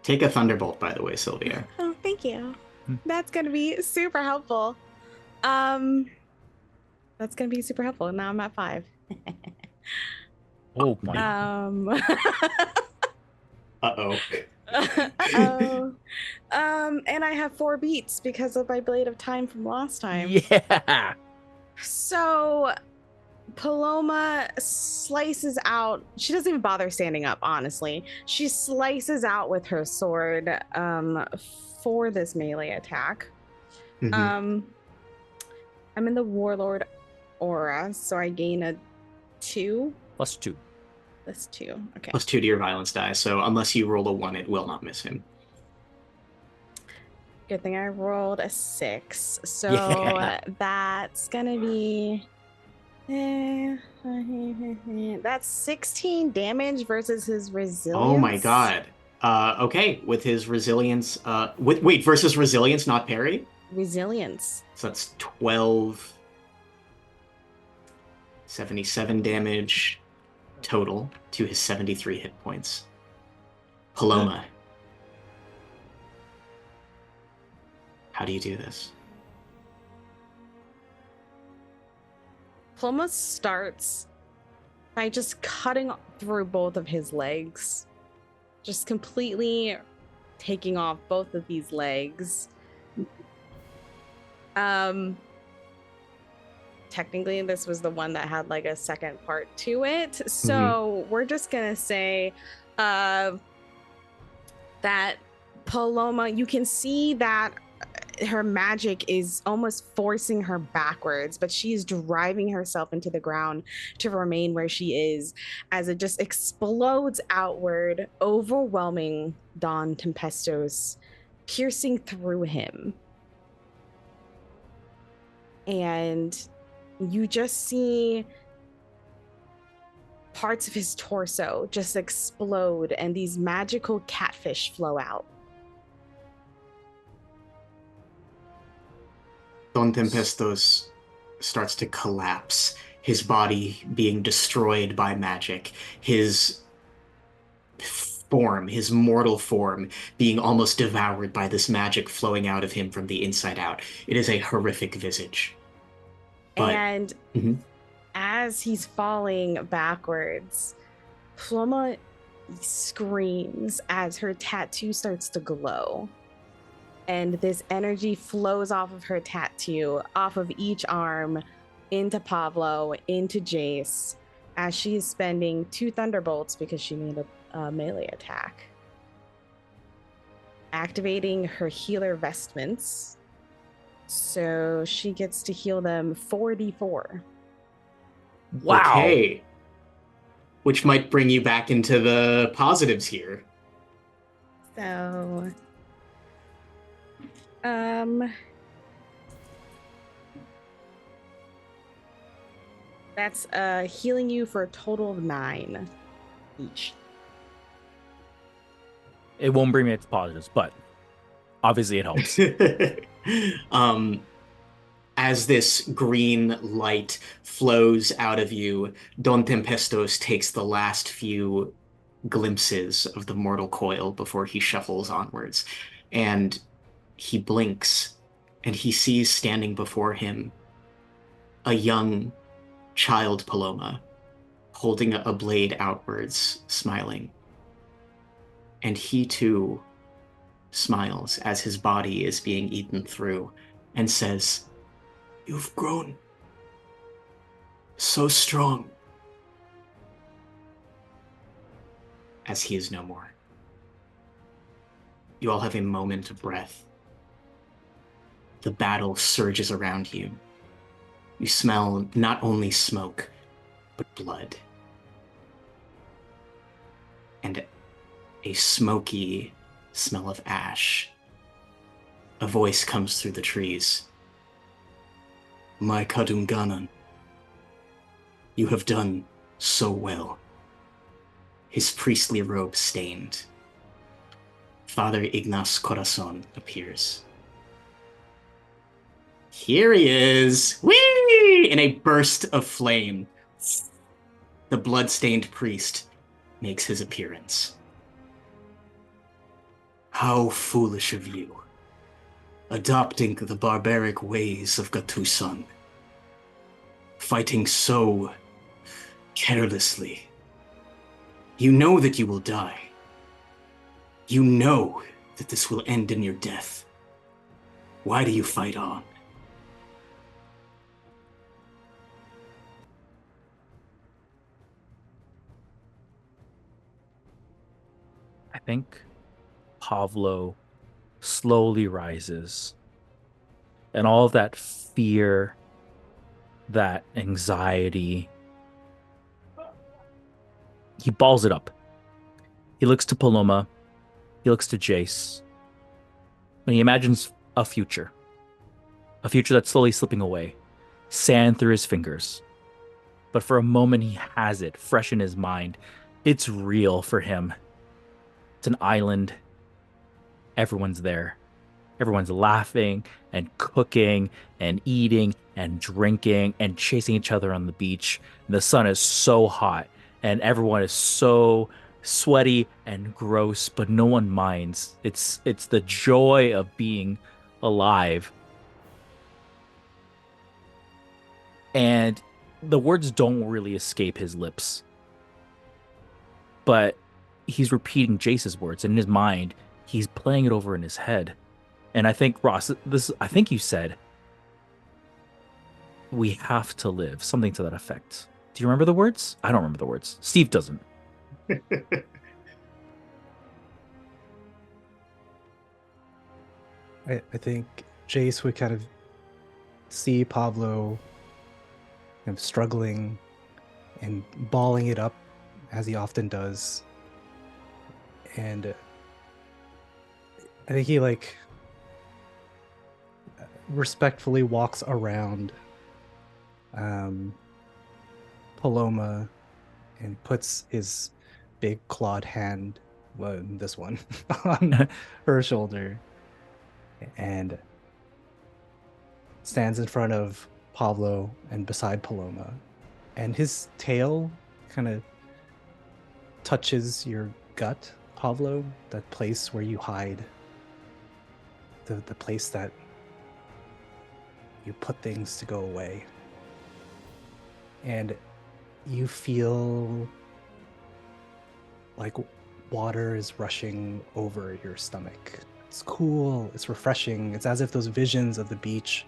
A: Take a thunderbolt, by the way, Sylvia.
B: Oh, thank you. That's gonna be super helpful. That's gonna be super helpful. Now I'm at 5.
C: Oh my.
A: Uh-oh.
B: Uh-oh. And I have 4 beats because of my Blade of Time from last time.
C: Yeah.
B: So Paloma slices out. She doesn't even bother standing up, honestly. She slices out with her sword for this melee attack.
A: Mhm.
B: I'm in the Warlord aura, so I gain a 2.
C: +2.
B: That's 2. Okay.
A: +2 to your violence die, so unless you roll a 1, it will not miss him.
B: Good thing I rolled a 6. So
C: Yeah.
B: that's gonna be that's 16 damage versus his resilience.
A: Oh my god. Okay, with his resilience, wait, versus resilience, not parry?
B: Resilience.
A: So that's 12, 77 damage total to his 73 hit points. Paloma, how do you do this?
B: Paloma starts by just cutting through both of his legs, just completely taking off both of these legs. Technically this was the one that had like a second part to it, so we're just gonna say that Paloma, you can see that her magic is almost forcing her backwards, but she is driving herself into the ground to remain where she is as it just explodes outward, overwhelming Don Tempestos, piercing through him. And you just see parts of his torso just explode and these magical catfish flow out.
A: Don Tempestos starts to collapse, his body being destroyed by magic, his form, his mortal form, being almost devoured by this magic flowing out of him from the inside out. It is a horrific visage. But,
B: and as he's falling backwards, Paloma screams as her tattoo starts to glow. And this energy flows off of her tattoo, off of each arm, into Pablo, into Jace, as she is spending 2 thunderbolts because she made a melee attack. Activating her healer vestments. So she gets to heal them 4d4.
C: Wow.
A: Okay. Which might bring you back into the positives here.
B: So that's healing you for a total of 9 each.
C: It won't bring me to positives, but obviously it helps.
A: As this green light flows out of you, Don Tempestos takes the last few glimpses of the mortal coil before he shuffles onwards. And he blinks, and he sees standing before him a young child Paloma, holding a blade outwards, smiling. And he too smiles as his body is being eaten through and says, "You've grown so strong," as he is no more. You all have a moment of breath. The battle surges around you. You smell not only smoke, but blood. And a smoky smell of ash. A voice comes through the trees. "My Kadungganan, you have done so well." His priestly robe stained. Father Ignace Corazon appears. Here he is! Whee! In a burst of flame, the blood-stained priest makes his appearance. "How foolish of you, adopting the barbaric ways of Gatusan, fighting so carelessly. You know that you will die. You know that this will end in your death. Why do you fight on?"
C: I think Pavlo slowly rises, and all of that fear, that anxiety, he balls it up. He looks to Paloma, he looks to Jace, and he imagines a future that's slowly slipping away, sand through his fingers. But for a moment he has it fresh in his mind. It's real for him. It's an island. Everyone's there. Everyone's laughing and cooking and eating and drinking and chasing each other on the beach. And the sun is so hot and everyone is so sweaty and gross, but no one minds. It's the joy of being alive. And the words don't really escape his lips. But he's repeating Jace's words, and in his mind, he's playing it over in his head. And I think, Ross, I think you said, we have to live, something to that effect. Do you remember the words? I don't remember the words. Steve doesn't.
D: I think Jace would kind of see Pablo kind of struggling and balling it up as he often does. And I think he like respectfully walks around Paloma and puts his big clawed hand, well, this one, on her shoulder and stands in front of Pablo and beside Paloma. And his tail kind of touches your gut, Pablo, that place where you hide, the place that you put things to go away. And you feel like water is rushing over your stomach. It's cool, it's refreshing. It's as if those visions of the beach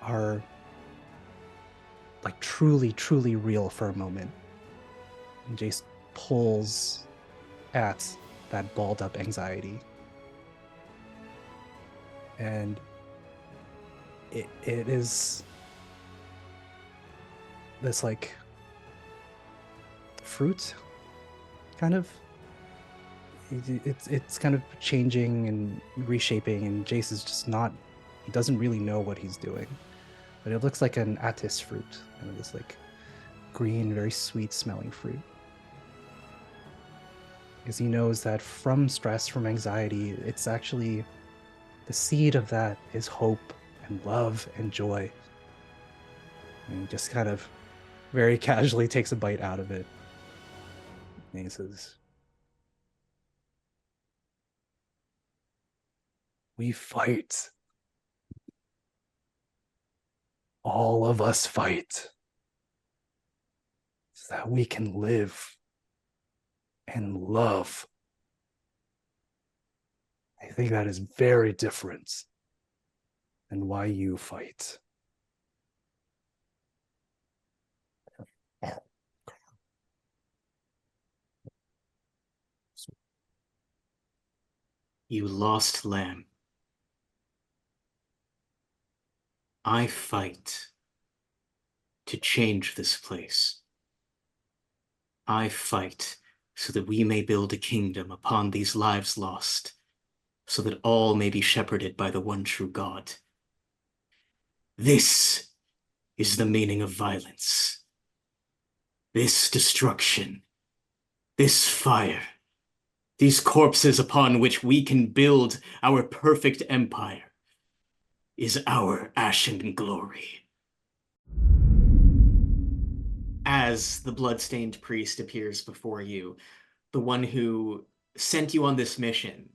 D: are like truly, truly real for a moment. And Jace pulls at that balled up anxiety. And it is this like fruit kind of, it's kind of changing and reshaping, and Jace is just not, he doesn't really know what he's doing, but it looks like an attis fruit, kind of this like green, very sweet smelling fruit, because he knows that from stress, from anxiety, it's actually the seed of that is hope and love and joy. And he just kind of very casually takes a bite out of it. And he says, "We fight. All of us fight so that we can live and love." I think that is very different than why you fight.
A: You lost lamb. I fight to change this place. I fight so that we may build a kingdom upon these lives lost, so that all may be shepherded by the one true God. This is the meaning of violence. This destruction, this fire, these corpses upon which we can build our perfect empire is our Ashen Glory. As the bloodstained priest appears before you, the one who sent you on this mission,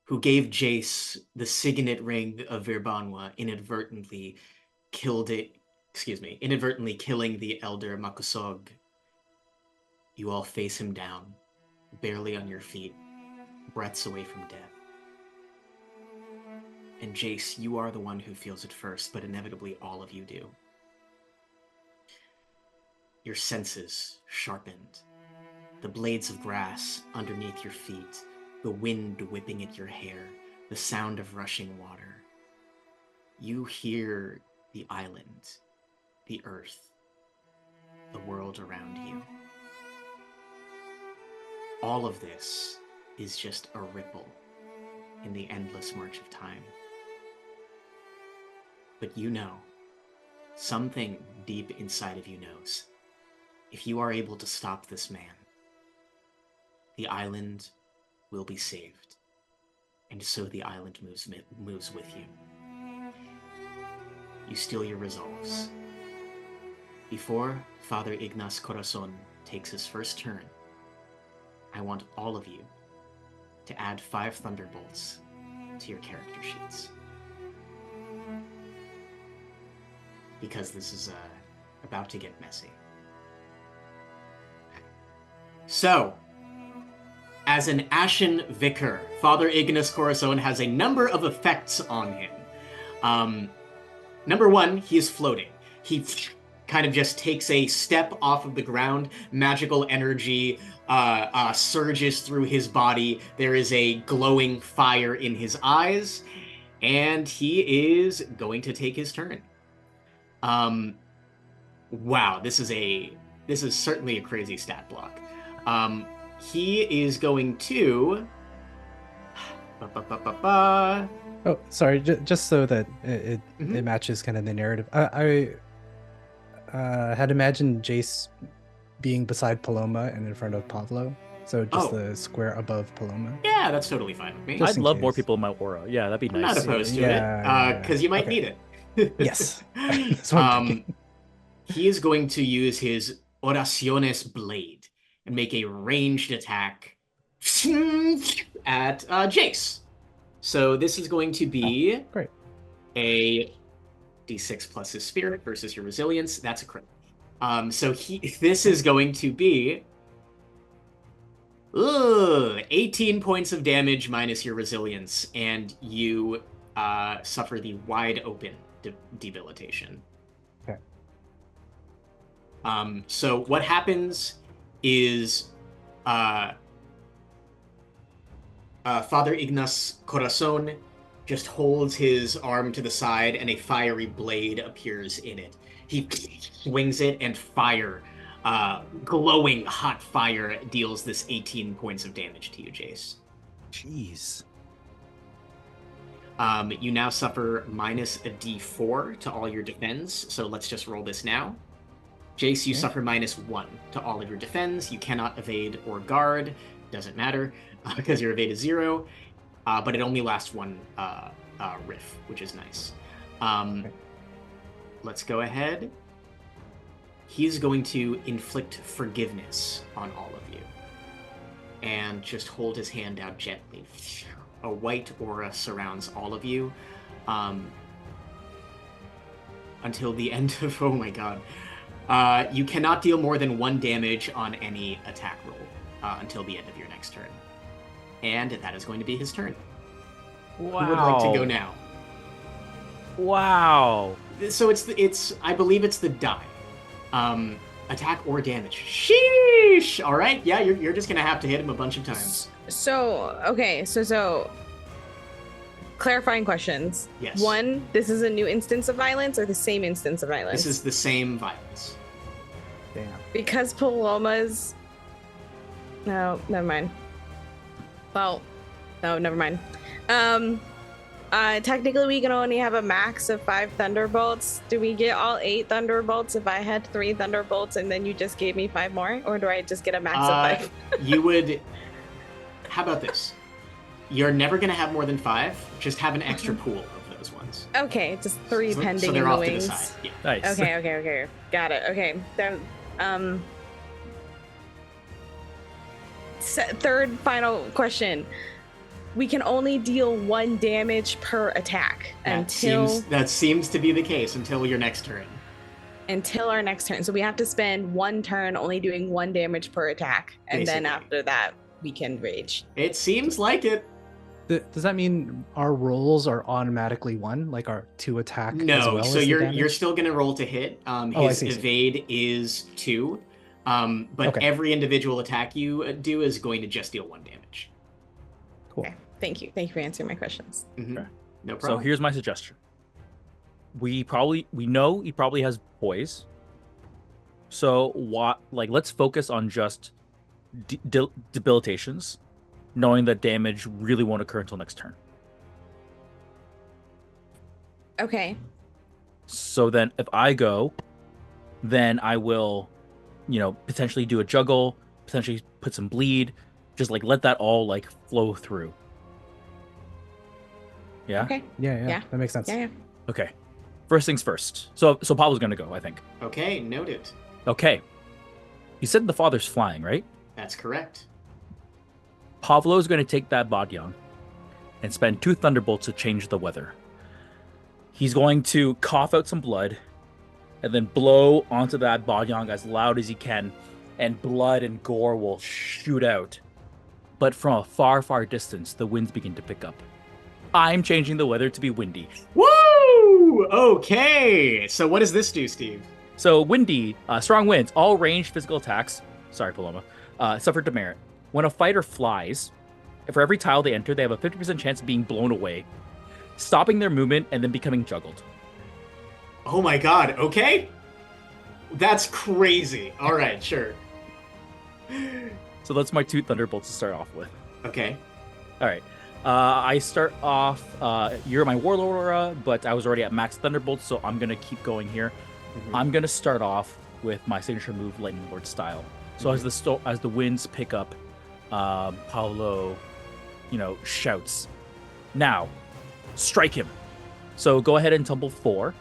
A: who gave Jace the signet ring of Virbanwa, inadvertently killing the elder Makusog. You all face him down, barely on your feet, breaths away from death. And Jace, you are the one who feels it first, but inevitably all of you do. Your senses sharpened, the blades of grass underneath your feet, the wind whipping at your hair, the sound of rushing water. You hear the island, the earth, the world around you. All of this is just a ripple in the endless march of time. But you know, something deep inside of you knows. If you are able to stop this man, the island will be saved, and so the island moves with you. You steal your resolves. Before Father Ignace Corazon takes his first turn, I want all of you to add 5 thunderbolts to your character sheets. Because this is about to get messy. So, as an Ashen Vicar, Father Ignace Corazon has a number of effects on him. Number 1, he is floating. He kind of just takes a step off of the ground. Magical energy surges through his body. There is a glowing fire in his eyes, and he is going to take his turn. Wow, this is certainly a crazy stat block. He is going to.
D: Oh, sorry. Just so that it matches kind of the narrative. I had imagined Jace being beside Paloma and in front of Pavlo. So just the square above Paloma.
A: Yeah, that's totally fine with me.
C: I'd love more people in my aura. Yeah, that'd be
A: I'm
C: nice.
A: not opposed to it, because you might need it.
D: Yes. That's what I'm thinking.
A: He is going to use his Oraciones Blade and make a ranged attack at Jace. So this is going to be
D: great.
A: A D6 plus his spirit versus your resilience. That's a crit. So this is going to be 18 points of damage minus your resilience, and you suffer the wide open debilitation.
D: Okay.
A: So what happens is Father Ignace Corazon just holds his arm to the side and a fiery blade appears in it. He swings it and fire, glowing hot fire, deals this 18 points of damage to you, Jace.
C: Jeez.
A: You now suffer minus a d4 to all your defense, so let's just roll this now. Jace, you suffer minus 1 to all of your defense. You cannot evade or guard. Doesn't matter, because your evade is 0. But it only lasts 1 riff, which is nice. Let's go ahead. He's going to inflict forgiveness on all of you. And just hold his hand out gently. A white aura surrounds all of you. Until the end of... Oh my god. You cannot deal more than 1 damage on any attack roll until the end of your next turn. And that is going to be his turn.
C: Wow.
A: Who would like to go now?
C: Wow.
A: So it's I believe it's the die. Attack or damage. Sheesh! All right, yeah, you're just gonna have to hit him a bunch of times.
E: So, okay, so clarifying questions.
A: Yes.
E: 1, this is a new instance of violence or the same instance of violence?
A: This is the same violence.
D: Damn.
E: Because Paloma's... No, never mind. Well, no, never mind. Technically we can only have a max of 5 thunderbolts. Do we get all 8 thunderbolts if I had 3 thunderbolts and then you just gave me 5 more? Or do I just get a max of 5?
A: You would... How about this? You're never going to have more than 5. Just have an extra pool of those ones.
E: Okay, just 3 pending
A: so they're
E: in the
A: off
E: wings.
A: to the side. Yeah.
C: Nice.
E: Okay. Got it. Okay. Then, third final question. We can only deal 1 damage per attack
A: That seems to be the case until your next turn.
E: Until our next turn. So we have to spend 1 turn only doing 1 damage per attack. And then
A: Basically.
E: after that, we can rage.
A: It seems like it.
D: Does that mean our rolls are automatically 1, like our 2 attack?
A: No,
D: as well
A: so
D: as the
A: you're
D: damage?
A: still gonna roll to hit.
D: I
A: His
D: see.
A: evade is 2, but
D: Okay.
A: every individual attack you do is going to just deal 1 damage.
D: Cool.
E: Okay. Thank you for answering my questions.
A: Mm-hmm.
C: Okay.
A: No
C: So
A: problem.
C: here's my suggestion. We know he probably has poise. So let's focus on just debilitations, knowing that damage really won't occur until next turn.
E: Okay.
C: So then if I go, then I will, potentially do a juggle, potentially put some bleed, Just like let that all like flow through. Yeah.
E: Okay.
D: Yeah, that makes sense.
E: Yeah.
C: Okay. First things first. So Pablo's gonna go, I think.
A: Okay, noted.
C: Okay. You said the father's flying, right?
A: That's correct.
C: Pablo's going to take that Badyang and spend 2 thunderbolts to change the weather. He's going to cough out some blood and then blow onto that Badyang as loud as he can, and blood and gore will shoot out. But from a far, far distance, the winds begin to pick up. I'm changing the weather to be windy.
A: Woo! Okay. So what does this do, Steve?
C: So windy, strong winds, all ranged physical attacks. Sorry, Paloma. Suffer demerit. When a fighter flies, for every tile they enter, they have a 50% chance of being blown away, stopping their movement, and then becoming juggled.
A: Oh my god, okay. That's crazy. All right, sure.
C: So that's my 2 thunderbolts to start off with.
A: Okay.
C: All right. I start off, you're my warlord aura, but I was already at max thunderbolts, so I'm going to keep going here.
A: Mm-hmm.
C: I'm going to start off with my signature move, Lightning Lord style. So as the winds pick up, Pablo, shouts, "Now, strike him." So go ahead and tumble 4,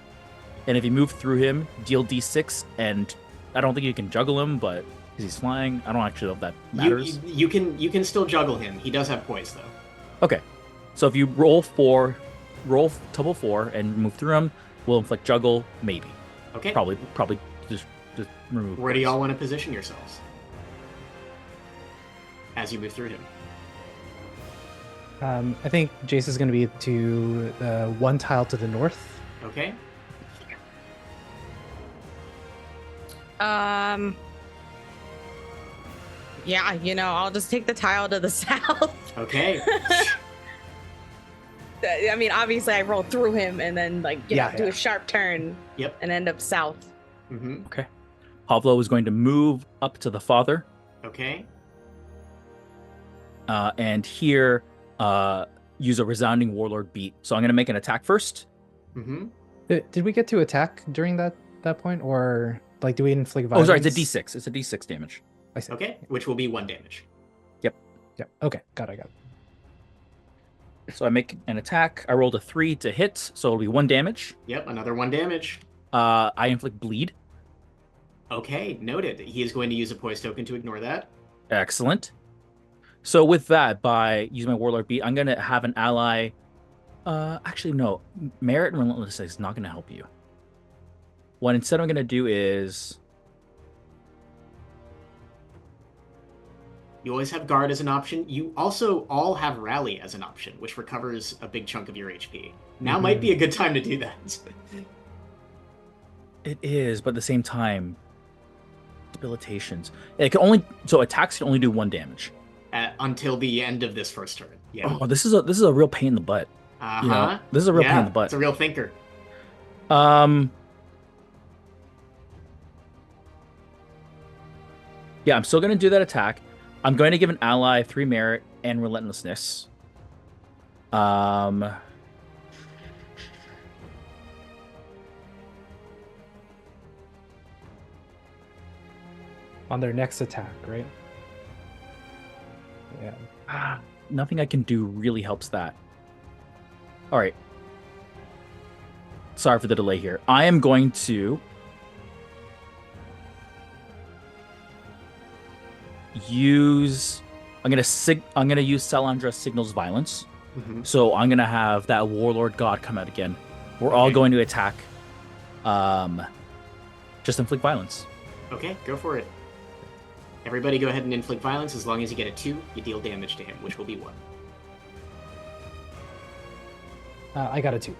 C: and if you move through him, deal d6. And I don't think you can juggle him, but because he's flying, I don't actually know if that matters.
A: You can still juggle him. He does have poise though.
C: Okay, so if you roll tumble 4 and move through him, we'll inflict juggle, maybe.
A: Okay.
C: Probably just remove.
A: Where do y'all want to position yourselves as you move through him?
D: I think Jace is going to be to 1 tile to the north.
A: Okay.
E: Yeah, I'll just take the tile to the south.
A: Okay.
E: I mean, obviously, I roll through him and then, do a sharp turn.
A: Yep.
E: And end up south.
A: Mm-hmm.
C: Okay. Pablo is going to move up to the father.
A: Okay.
C: And here, use a resounding warlord beat. So I'm going to make an attack first.
A: Mm-hmm.
D: Did we get to attack during that point, or do we inflict violence?
C: Oh, sorry, it's a d6. It's a d6 damage.
D: I see.
A: Okay, which will be 1 damage.
D: Yep. Okay. Got it.
C: So I make an attack. I rolled a 3 to hit, so it'll be 1 damage.
A: Yep, another 1 damage.
C: I inflict bleed.
A: Okay, noted. He is going to use a poise token to ignore that.
C: Excellent. So with that, by using my warlord beat, I'm going to have an ally. Actually, no. Merit and Relentlessness is not going to help you. What instead I'm going to do is...
A: You always have guard as an option. You also all have rally as an option, which recovers a big chunk of your HP. Now might be a good time to do that.
C: It is, but at the same time, debilitations. It can only attacks can only do 1 damage
A: until the end of this first turn. Yeah.
C: Oh, this is a real pain in the butt.
A: Uh-huh.
C: This is a real pain in the butt.
A: It's a real thinker.
C: Yeah, I'm still going to do that attack. I'm going to give an ally 3 merit and relentlessness. On
D: their next attack, right? Yeah.
C: Nothing I can do really helps that. All right. Sorry for the delay here. I am going to use. I'm gonna use Salandra Signals Violence.
A: Mm-hmm.
C: So I'm gonna have that Warlord God come out again. We're all going to attack. Just inflict violence.
A: Okay, go for it. Everybody go ahead and inflict violence. As long as you get a 2, you deal damage to him, which will be 1.
D: I got a 2.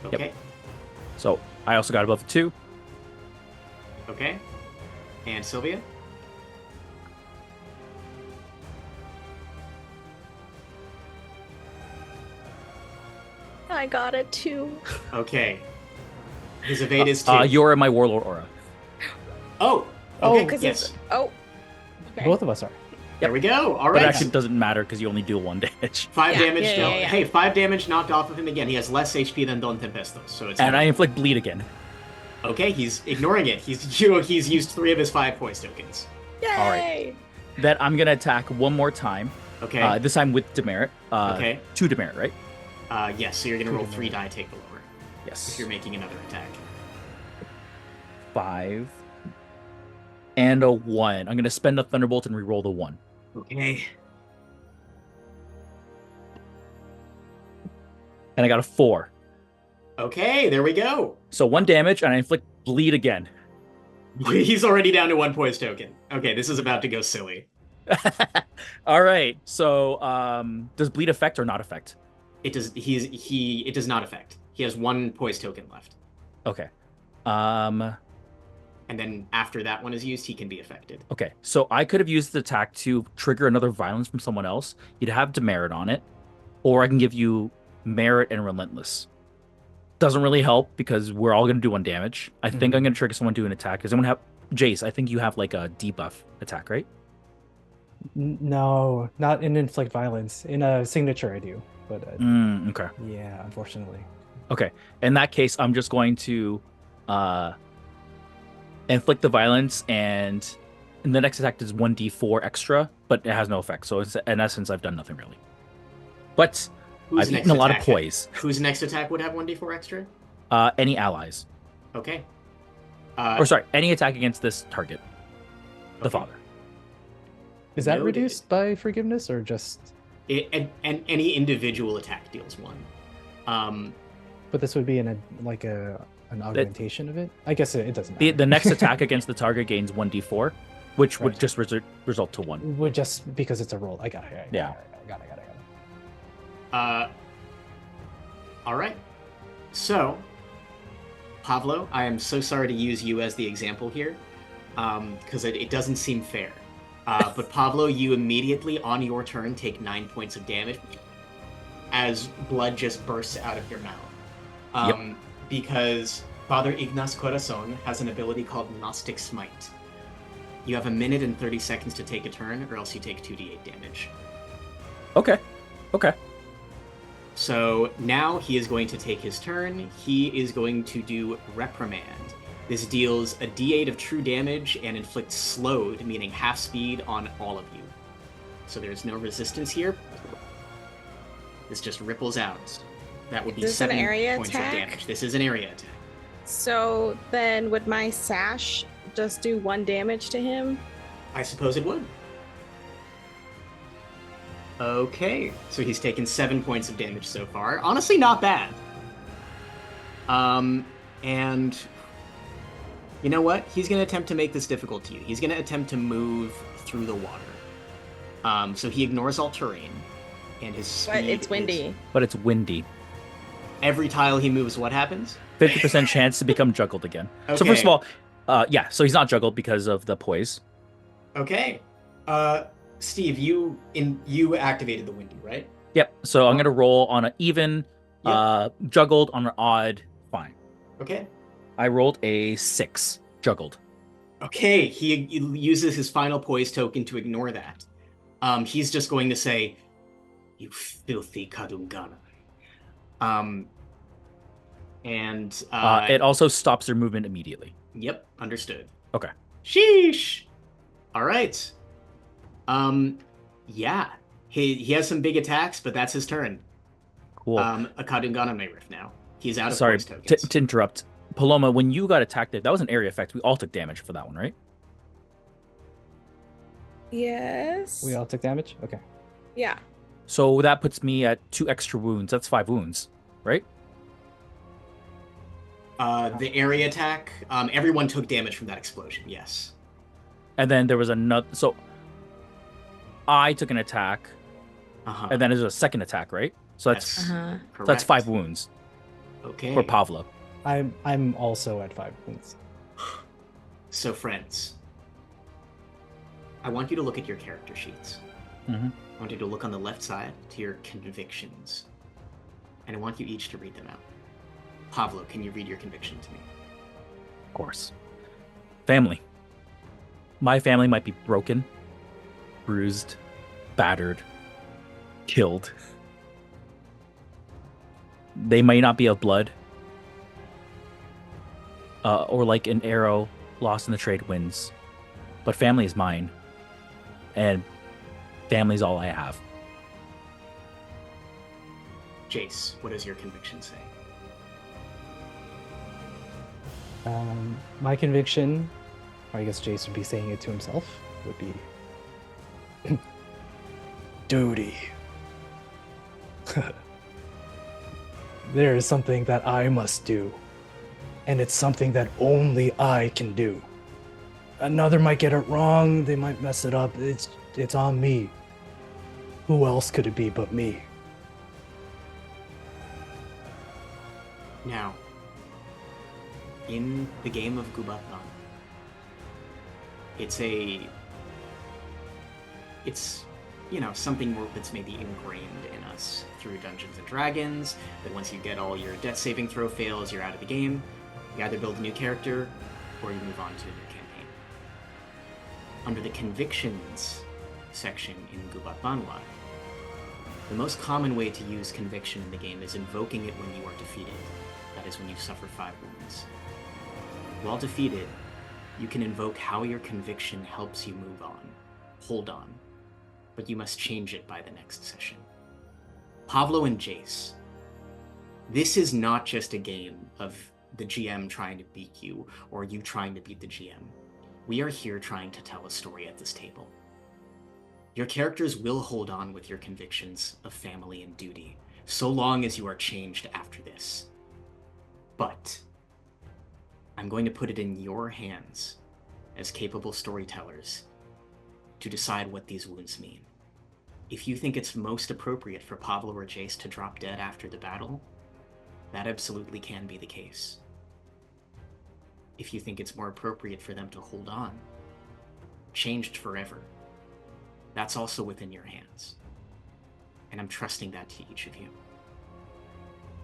A: Okay.
C: Yep. So I also got above 2.
A: Okay. And Sylvia?
B: I got it too.
A: Okay. His evade is 2.
C: You're in my Warlord aura.
A: Oh! Okay,
E: because
A: yes.
E: okay.
D: Both of us are.
A: There we go. All
C: But
A: right.
C: it actually doesn't matter because you only deal 1 damage.
A: 5 damage.
E: Yeah.
A: Hey, 5 damage knocked off of him again. He has less HP than Don Tempestos, so it's.
C: And I inflict bleed again.
A: Okay, he's ignoring it. He's used 3 of his 5 poise tokens.
E: Yay!
C: All right. that I'm gonna attack one more time.
A: Okay.
C: This time with demerit.
A: Okay.
C: 2 demerit, right?
A: Yes. So you're gonna roll 3
D: demerit.
A: die, take the lower.
C: Yes.
A: If you're making another attack.
C: 5 and a 1. I'm gonna spend a thunderbolt and reroll the 1.
A: Okay.
C: And I got a 4.
A: Okay. There we go.
C: So 1 damage, and I inflict bleed again.
A: He's already down to 1 poise token. Okay, this is about to go silly.
C: All right. So does bleed affect or not affect?
A: It does. It does not affect. He has 1 poise token left,
C: Okay.
A: and then after that one is used, he can be affected.
C: Okay. So I could have used the attack to trigger another violence from someone else. You'd have demerit on it, or I can give you merit and relentless. Doesn't really help because we're all gonna do 1 damage. I think I'm gonna trigger someone to do an attack. Does anyone have Jace? I think you have like a debuff attack, right?
D: No, not in inflict violence. In a signature, I do, but
C: Okay.
D: yeah, unfortunately.
C: Okay. In that case, I'm just going to inflict the violence, and the next attack is 1d4 extra, but it has no effect. So it's, in essence, I've done nothing really. But
A: Whose
C: I've
A: next
C: eaten a lot of
A: attack-
C: poise.
A: Whose next attack would have 1d4 extra?
C: Any allies.
A: Okay.
C: Or sorry, any attack against this target. The
A: Okay.
C: father.
D: Is that
A: Noted.
D: reduced by forgiveness or just?
A: And any individual attack deals 1.
D: But this would be an augmentation of it. I guess it doesn't matter.
C: The next attack against the target gains 1d4, which would
D: Right.
C: just result to 1.
D: Would just because it's a roll. I got it.
C: Yeah.
D: I got it.
A: All right. So, Pavlo, I am so sorry to use you as the example here, because it doesn't seem fair. But Pavlo, you immediately on your turn take 9 points of damage as blood just bursts out of your mouth. Because Father Ignace Corazon has an ability called Gnostic Smite. You have 1 minute and 30 seconds to take a turn, or else you take 2d8 damage.
C: Okay.
A: So now he is going to take his turn. He is going to do Reprimand. This deals a d8 of true damage and inflicts slowed, meaning half speed, on all of you. So there's no resistance here. This just ripples out. That would be
E: Is this an
A: 7
E: area
A: points
E: attack?
A: of damage. This is an area attack.
E: So then would my sash just do 1 damage to him?
A: I suppose it would. Okay, so he's taken 7 points of damage so far. Honestly, not bad. And you know what? He's going to attempt to make this difficult to you. He's going to attempt to move through the water. So he ignores all terrain, and his speed
E: But it's
A: is-
E: windy.
C: But it's windy.
A: Every tile he moves, what happens?
C: 50% chance to become juggled again. So
A: Okay.
C: first of all, so he's not juggled because of the poise.
A: Okay. Steve, you activated the windy, right?
C: Yep. So I'm going to roll on an even,
A: Yep.
C: juggled on an odd, fine.
A: Okay.
C: I rolled a 6, juggled.
A: Okay, he uses his final poise token to ignore that. He's just going to say, "You filthy Kadungganan."
C: It also stops their movement immediately.
A: Yep, understood.
C: Okay.
A: Sheesh. All right. Yeah, he has some big attacks, but that's his turn.
C: Cool.
A: A Kadungganan may riff now. He's out of
C: Sorry
A: poise tokens.
C: to interrupt. Paloma, when you got attacked, that was an area effect. We all took damage for that one, right?
E: Yes.
D: We all took damage. Okay.
E: Yeah.
C: So that puts me at 2 extra wounds. That's 5 wounds, right?
A: The area attack. Everyone took damage from that explosion. Yes.
C: And then there was another. So I took an attack,
A: Uh-huh.
C: and then there's a second attack, right? So that's
A: Yes.
E: Uh-huh.
C: so that's 5 wounds
A: Okay.
C: for Pavlo.
D: I'm also at 5 points.
A: So, friends, I want you to look at your character sheets.
C: Mhm.
A: I want you to look on the left side to your convictions. And I want you each to read them out. Pavlo, can you read your conviction to me?
C: Of course. Family. My family might be broken, bruised, battered, killed. They may not be of blood, or like an arrow lost in the trade winds, but family is mine. and family's all I have.
A: Jace, what does your conviction say?
D: My conviction, or I guess Jace would be saying it to himself, would be duty. There is something that I must do, and it's something that only I can do. Another might get it wrong, they might mess it up. It's on me. Who else could it be but me?
A: Now, in the game of Gubat Banwa, it's something that's maybe ingrained in us through Dungeons and Dragons, that once you get all your death saving throw fails, you're out of the game. You either build a new character, or you move on to a new campaign. Under the convictions section in Gubat Banwa, the most common way to use conviction in the game is invoking it when you are defeated. That is when you suffer 5 wounds. While defeated, you can invoke how your conviction helps you move on, hold on, but you must change it by the next session. Pavlo and Jace, this is not just a game of the GM trying to beat you or you trying to beat the GM. We are here trying to tell a story at this table. Your characters will hold on with your convictions of family and duty, so long as you are changed after this. But I'm going to put it in your hands as capable storytellers to decide what these wounds mean. If you think it's most appropriate for Pavlo or Jace to drop dead after the battle, that absolutely can be the case. If you think it's more appropriate for them to hold on, changed forever, that's also within your hands. And I'm trusting that to each of you.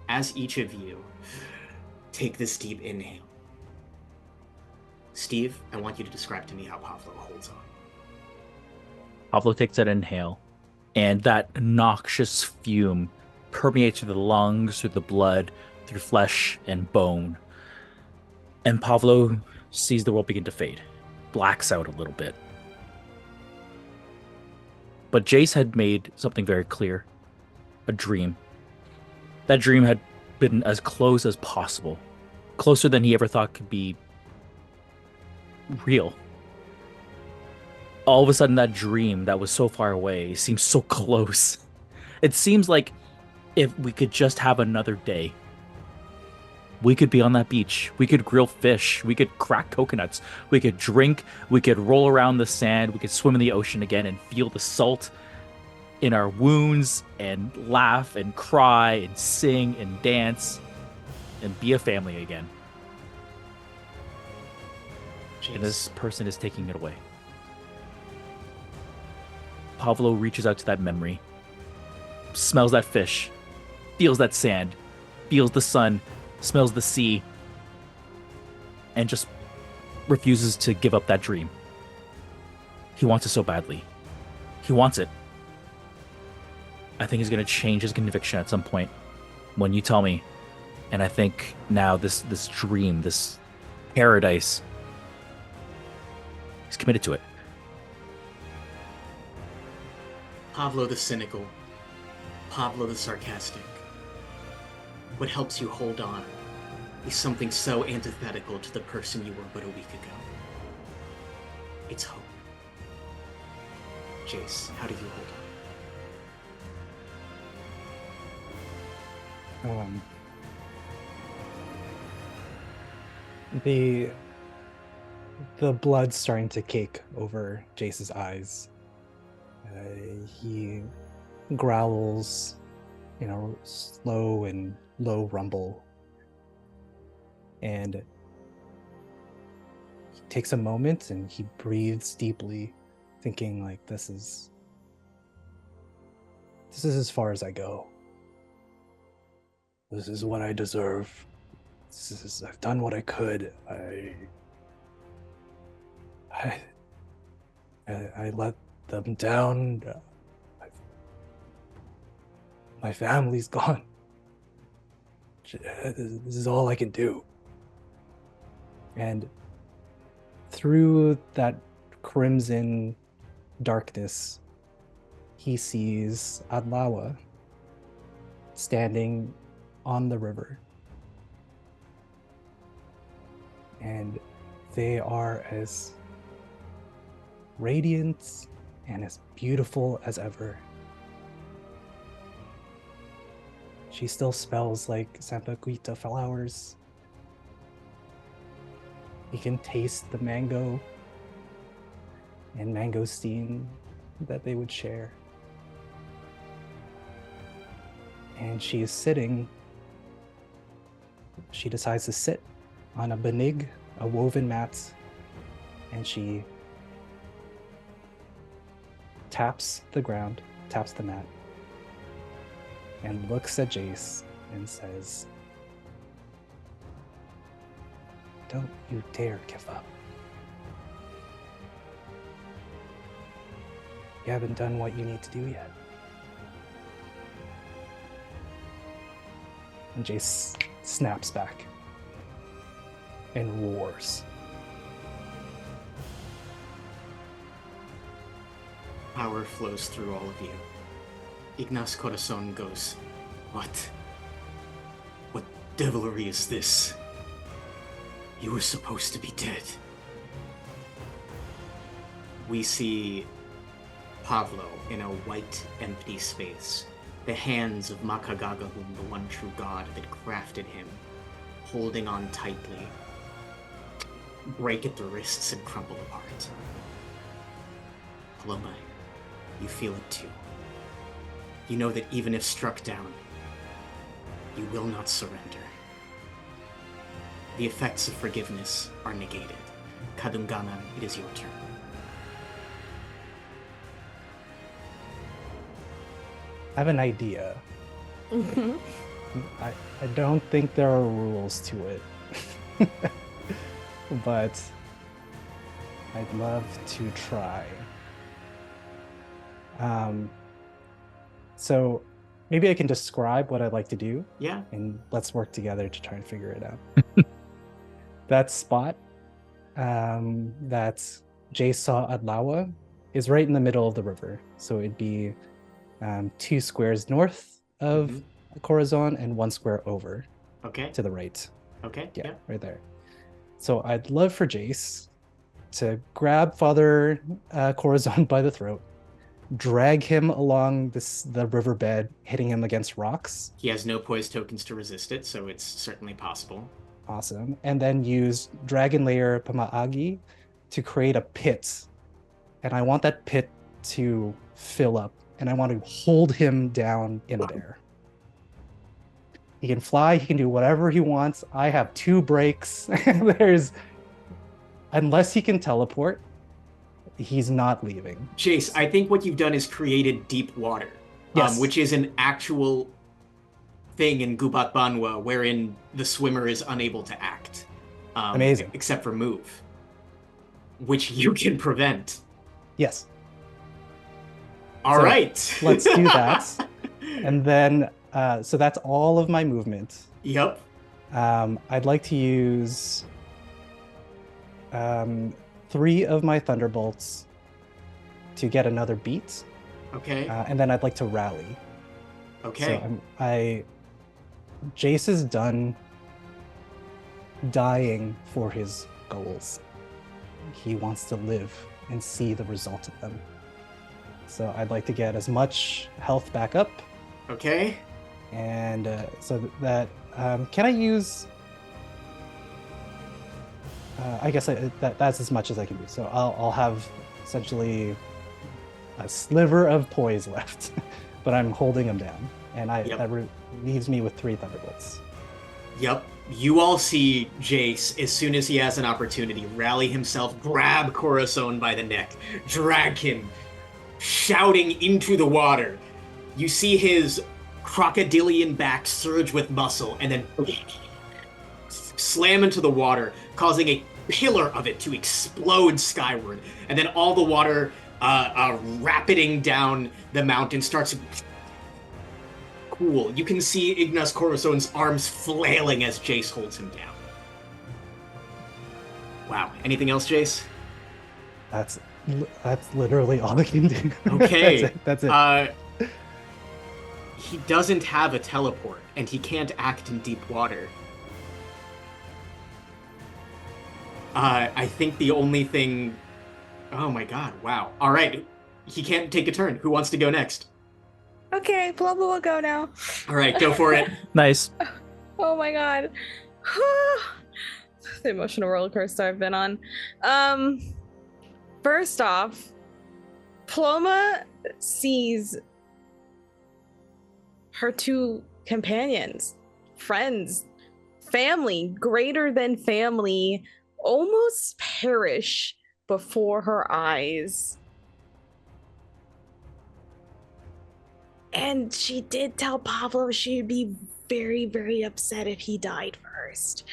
A: As each of you take this deep inhale, Steve, I want you to describe to me how Pavlo holds on.
C: Pavlo takes that inhale, and that noxious fume permeates through the lungs, through the blood, through flesh and bone. And Pavlo sees the world begin to fade, blacks out a little bit. But Jace had made something very clear, a dream. That dream had been as close as possible, closer than he ever thought could be real. All of a sudden, that dream that was so far away seems so close. It seems like if we could just have another day, we could be on that beach. We could grill fish. We could crack coconuts. We could drink. We could roll around the sand. We could swim in the ocean again and feel the salt in our wounds and laugh and cry and sing and dance and be a family again.
A: Jace.
C: And this person is taking it away. Pavlo reaches out to that memory, smells that fish, feels that sand, feels the sun, smells the sea, and just refuses to give up that dream. He wants it so badly. He wants it. I think he's going to change his conviction at some point when you tell me. And I think now this dream, this paradise, he's committed to it.
A: Pavlo the cynical, Pavlo the sarcastic. What helps you hold on is something so antithetical to the person you were but a week ago. It's hope. Jace, how do you hold on?
D: The blood's starting to cake over Jace's eyes. He growls, slow and low rumble. And he takes a moment and he breathes deeply, thinking like this is as far as I go. This is what I deserve. I've done what I could. I let them down. My family's gone. This is all I can do. And through that crimson darkness, he sees Adlawa standing on the river. And they are as radiant and as beautiful as ever. She still smells like Sampaguita flowers. You can taste the mango and mangosteen that they would share. And she is sitting. She decides to sit on a banig, a woven mat, and she taps the ground, taps the mat, and looks at Jace and says, "Don't you dare give up. You haven't done what you need to do yet." And Jace snaps back and roars.
A: Power flows through all of you. Ignace Corazon goes, What devilry is this? You were supposed to be dead. We see Pavlo in a white, empty space. The hands of Makagagahum, the one true god that crafted him, holding on tightly, break at the wrists and crumble apart. Paloma, you feel it too. You know that even if struck down, you will not surrender. The effects of forgiveness are negated. Kadungganan, it is your turn.
D: I have an idea. I don't think there are rules to it. But I'd love to try. So maybe I can describe what I'd like to do.
A: Yeah.
D: And let's work together to try and figure it out. That spot that Jace saw Adlawa is right in the middle of the river. So it'd be 2 squares north of Corazon and 1 square over.
A: Okay.
D: To the right.
A: Okay.
D: Yeah, right there. So I'd love for Jace to grab Father Corazon by the throat, drag him along the riverbed, hitting him against rocks.
A: He has no poise tokens to resist it, so it's certainly possible.
D: Awesome. And then use Dragon Layer Pamaagi to create a pit. And I want that pit to fill up. And I want to hold him down in there. He can fly, he can do whatever he wants. I have 2 breaks. Unless he can teleport, he's not leaving.
A: Jace, I think what you've done is created deep water,
D: Yes.
A: Which is an actual thing in Gubat Banwa wherein the swimmer is unable to act.
D: Amazing.
A: Except for move, which you can prevent.
D: Yes.
A: All right.
D: Let's do that. And then, so that's all of my movement.
A: Yep.
D: I'd like to use 3 of my Thunderbolts to get another beat.
A: Okay.
D: And then I'd like to rally.
A: Okay.
D: So Jace is done dying for his goals. He wants to live and see the result of them. So I'd like to get as much health back up.
A: Okay.
D: And so that can I use? I guess that's as much as I can do. So I'll have essentially a sliver of poise left, but I'm holding him down, and that leaves me with 3 Thunderbolts.
A: Yep. You all see Jace, as soon as he has an opportunity, rally himself, grab Corazon by the neck, drag him, shouting into the water. You see his crocodilian back surge with muscle, and then slam into the water, causing a pillar of it to explode skyward. And then all the water rapiding down the mountain starts... Cool. You can see Ignace Corazon's arms flailing as Jace holds him down. Wow. Anything else, Jace?
D: That's literally all I can do.
A: Okay.
D: That's it.
A: He doesn't have a teleport, and he can't act in deep water. I think the only thing... Oh my god, wow. All right, he can't take a turn. Who wants to go next?
E: Okay, Paloma will go now.
A: All right, go for it.
C: Nice.
E: Oh my god. The emotional roller coaster I've been on. First off, Paloma sees her two companions, friends, family, greater than family, almost perish before her eyes. And she did tell Pablo she'd be very, very upset if he died first.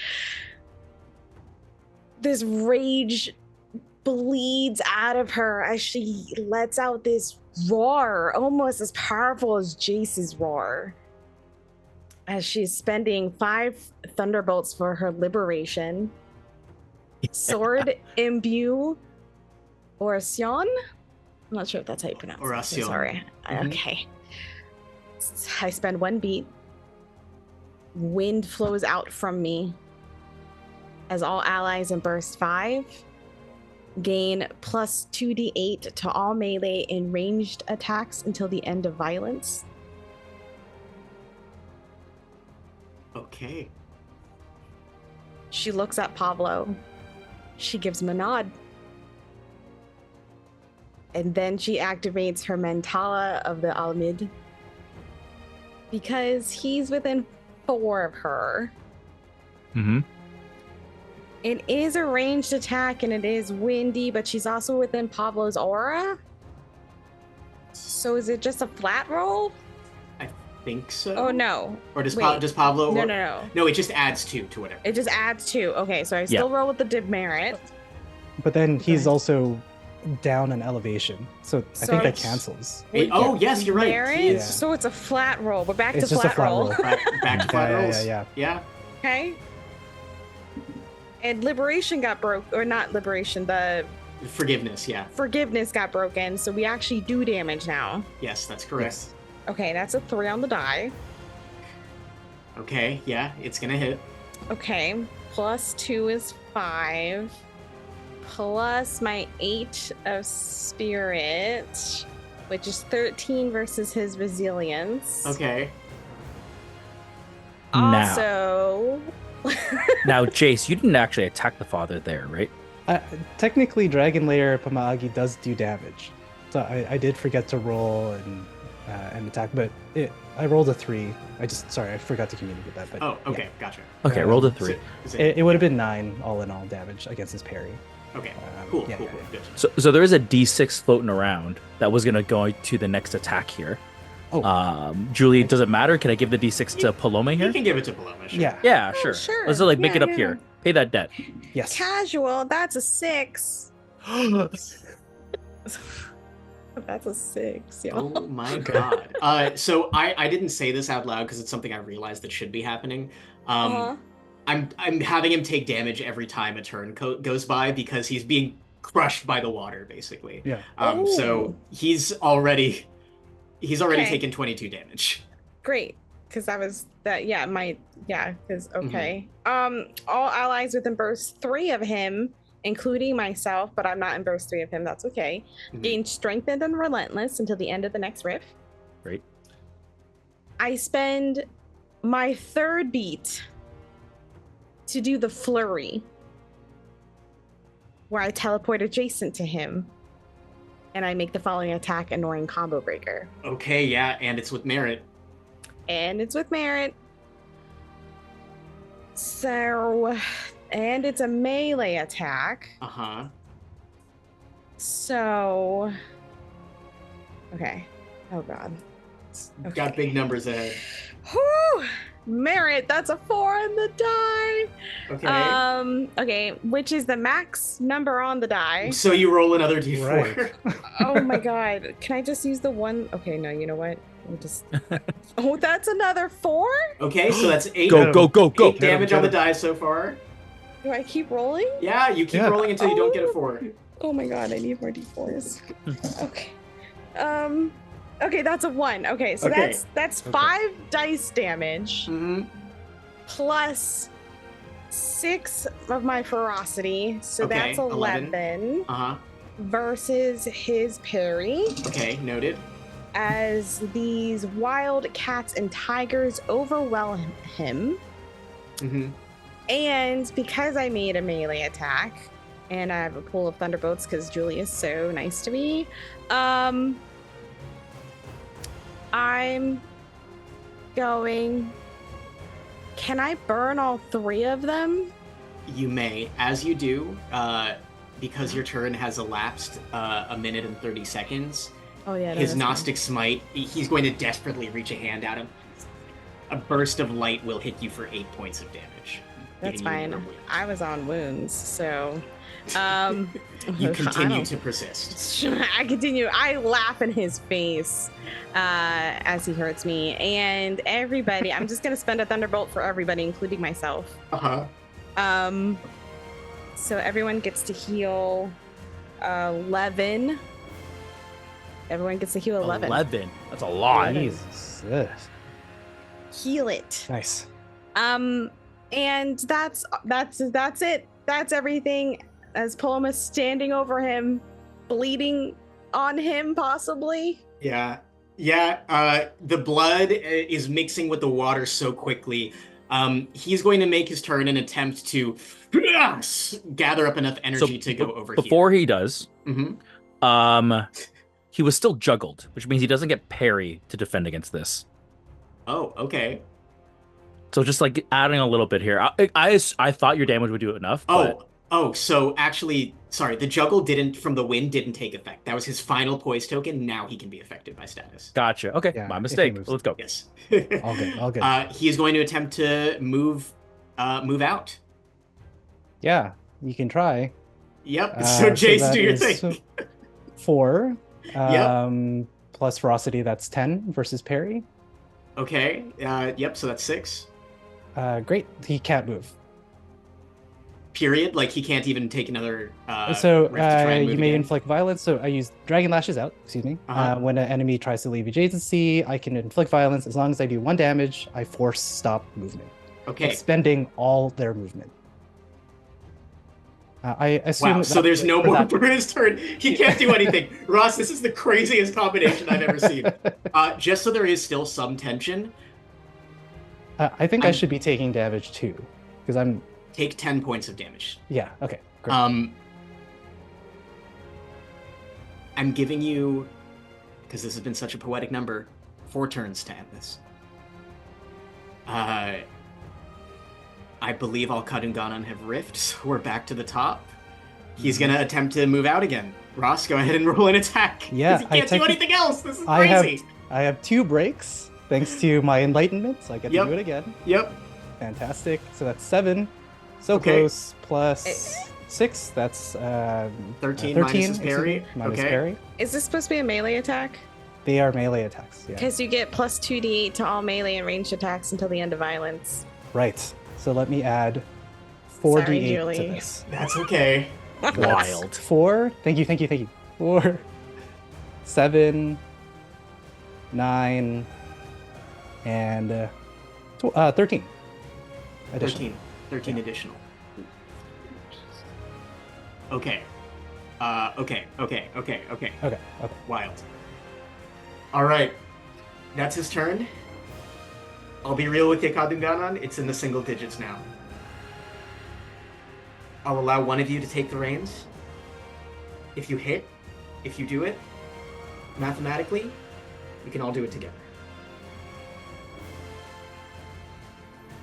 E: This rage bleeds out of her as she lets out this roar, almost as powerful as Jace's roar. As she's spending 5 thunderbolts for her liberation. Sword imbue Oracion? I'm not sure if that's how you pronounce it.
A: Oracion.
E: Sorry.
A: Mhm.
E: Okay. I spend 1 beat. Wind flows out from me. As all allies in burst 5 gain plus 2d8 to all melee and ranged attacks until the end of violence.
A: Okay.
E: She looks at Pablo. She gives him a nod. And then she activates her Mentala of the Almid. Because he's within 4 of her.
C: Mm-hmm.
E: It is a ranged attack and it is windy, but she's also within Pablo's aura. So is it just a flat roll?
A: I think so.
E: Oh no.
A: Or does,
E: Wait.
A: does Pablo...
E: No.
A: No, it just adds 2 to whatever.
E: It just adds 2. Okay, so I still roll with the demerit.
D: But then he's
E: Okay.
D: also down an elevation, so I
E: So
D: think that
E: it's-
D: cancels.
A: Oh, yes, you're right.
E: Merit?
A: He is...
E: So it's a flat roll. We're back
D: It's
E: to
D: just a
E: flat
D: flat
E: roll.
D: roll.
A: Back to flat rolls.
D: Yeah.
E: Okay. And liberation got broke, or not liberation, the
A: Forgiveness, yeah.
E: forgiveness got broken, so we actually do damage now.
A: Yes, that's correct.
D: Yes.
E: Okay, that's a 3 on the die.
A: Okay, yeah, it's gonna hit.
E: Okay, plus 2 is 5. Plus my 8 of spirit, which is 13 versus his resilience.
A: Okay.
E: Also,
C: Now, Jace, you didn't actually attack the father there, right?
D: Technically, Dragon Lair Pamagi does do damage, so I did forget to roll and attack, but I rolled a 3. I forgot to communicate that. But
A: Oh, okay, gotcha.
C: Okay, rolled a 3.
A: It,
D: it would have been 9 all in all damage against his parry.
A: okay,
D: yeah,
A: cool.
D: yeah.
A: Good.
C: So there is a d6 floating around that was going to go to the next attack here.
D: Oh.
C: Julie, does it matter? Can I give the d6 to Paloma here?
A: You can give it to Paloma, sure.
D: Yeah.
C: Yeah,
E: Oh,
C: sure.
E: sure.
C: Let's just, make
E: Yeah,
C: it up
E: yeah.
C: here. Pay that debt.
D: Yes.
E: casual, that's a 6. That's a 6, yo.
A: Oh my god. So I didn't say this out loud because it's something I realized that should be happening.
E: Uh-huh.
A: I'm having him take damage every time a turn goes by because he's being crushed by the water, basically.
D: Yeah.
A: So
E: Ooh.
A: he's already
E: Okay.
A: taken 22 damage.
E: Great, because that was that. Yeah, because
A: Mm-hmm.
E: okay. All allies within burst 3 of him, including myself, but I'm not in burst 3 of him. That's okay.
A: Mhm.
E: Gain strengthened and relentless until the end of the next rift.
C: Great.
E: I spend my 3rd beat to do the flurry, where I teleport adjacent to him, and I make the following attack, annoying combo breaker.
A: Okay, yeah, and it's with merit.
E: And it's with merit. So, and it's a melee attack.
A: Uh-huh.
E: So, okay. Oh god.
A: Got big numbers ahead.
E: Whew! Merit, that's a 4 on the die.
A: Okay.
E: Okay, which is the max number on the die.
A: So you roll another d4.
D: Right.
E: Oh my god. Can I just use the one? Okay, no, you know what? I'll just. Oh, that's another 4?
A: Okay, so that's 8.
C: Go.
A: 8 damage on the die so far.
E: Do I keep rolling?
A: Yeah, you keep
D: Yeah.
A: rolling until you don't get a 4.
B: Oh my god, I need more d4s. Okay. Okay, that's a 1. Okay, so
A: Okay.
B: that's
D: Okay.
B: 5 dice damage
A: Mm-hmm.
B: plus 6 of my ferocity. So
A: Okay,
B: that's 11
A: Uh-huh.
B: versus his parry.
A: Okay, noted.
B: As these wild cats and tigers overwhelm him.
A: Mm-hmm.
B: And because I made a melee attack, and I have a pool of thunderbolts because Julie is so nice to me, I'm going. Can I burn all 3 of them?
A: You may. As you do, because your turn has elapsed a minute and 30 seconds,
B: Oh yeah.
A: his Gnostic Smite, he's going to desperately reach a hand at him. A burst of light will hit you for 8 points of damage.
B: That's
A: giving you
B: fine.
A: more wounds.
B: I was on wounds, so
A: You
B: I
A: continue
B: don't-
A: to persist.
B: I continue. I laugh in his face as he hurts me, and everybody. I'm just gonna spend a thunderbolt for everybody, including myself.
A: Uh-huh.
B: So everyone gets to heal 11. Everyone gets to heal 11.
C: 11. That's a lot.
D: Jesus. Ugh.
B: Heal it.
D: Nice.
B: And that's it. That's everything. As Paloma's standing over him, bleeding on him, possibly.
A: Yeah. The blood is mixing with the water so quickly. He's going to make his turn and attempt to gather up enough energy to go over
C: Before he does,
A: here. Mm-hmm.
C: he was still juggled, which means he doesn't get parry to defend against this.
A: Oh, okay.
C: So just like adding a little bit here. I thought your damage would do enough. But
A: So actually, sorry, the juggle from the wind didn't take effect. That was his final poise token. Now he can be affected by status.
C: Gotcha. Okay,
D: Yeah,
C: my
D: if he
C: mistake.
D: moves.
C: Let's go.
A: Yes.
D: All good.
A: He is going to attempt to move out.
D: Yeah, you can try.
A: Yep. So Jace,
D: that
A: do your
D: is
A: thing.
D: 4.
A: Yep.
D: Plus ferocity, that's 10 versus parry.
A: Okay. Yep. So that's 6.
D: Great. He can't move.
A: Period. Like he can't even take another.
D: So
A: rift to try and
D: you
A: move
D: may
A: again.
D: inflict violence. So I use Dragon Lashes out. Excuse me.
A: Uh-huh.
D: When an enemy tries to leave adjacency, I can inflict violence as long as I do 1 damage. I force stop movement,
A: Okay.
D: expending all their movement. I assume.
A: Wow. So there's no more for his turn. He can't do anything. Ross, this is the craziest combination I've ever seen. Just so there is still some tension,
D: I think I should be taking damage too, because I'm.
A: take 10 points of damage.
D: Yeah. Okay. Great.
A: I'm giving you, because this has been such a poetic number, 4 turns to end this. I believe all Kadungganan have rift, so we're back to the top. He's going to attempt to move out again. Ross, go ahead and roll an attack. 'cause
D: Yeah,
A: he can't do anything else. This is
D: I
A: crazy.
D: have 2 breaks thanks to my enlightenment, so I get
A: Yep.
D: to do it again.
A: Yep.
D: Fantastic. So that's 7. So
A: Okay.
D: close. Plus 6. That's
A: 13 minus his
D: excuse
A: parry.
D: me, minus
A: Okay.
D: parry.
B: Is this supposed to be a melee attack?
D: They are melee attacks. Yeah.
B: Because you get plus 2d8 to all melee and ranged attacks until the end of violence.
D: Right. So let me add 4d8
B: Sorry,
D: to
B: Julie.
D: this.
A: That's okay.
C: Wild.
D: 4. Thank you. 4, 7, 9, and 13. Additional.
A: 13 additional. Okay. Okay.
D: Okay.
A: Wild. All right. That's his turn. I'll be real with you, Kadungganan. It's in the single digits now. I'll allow one of you to take the reins. If you hit, if you do it, mathematically, we can all do it together.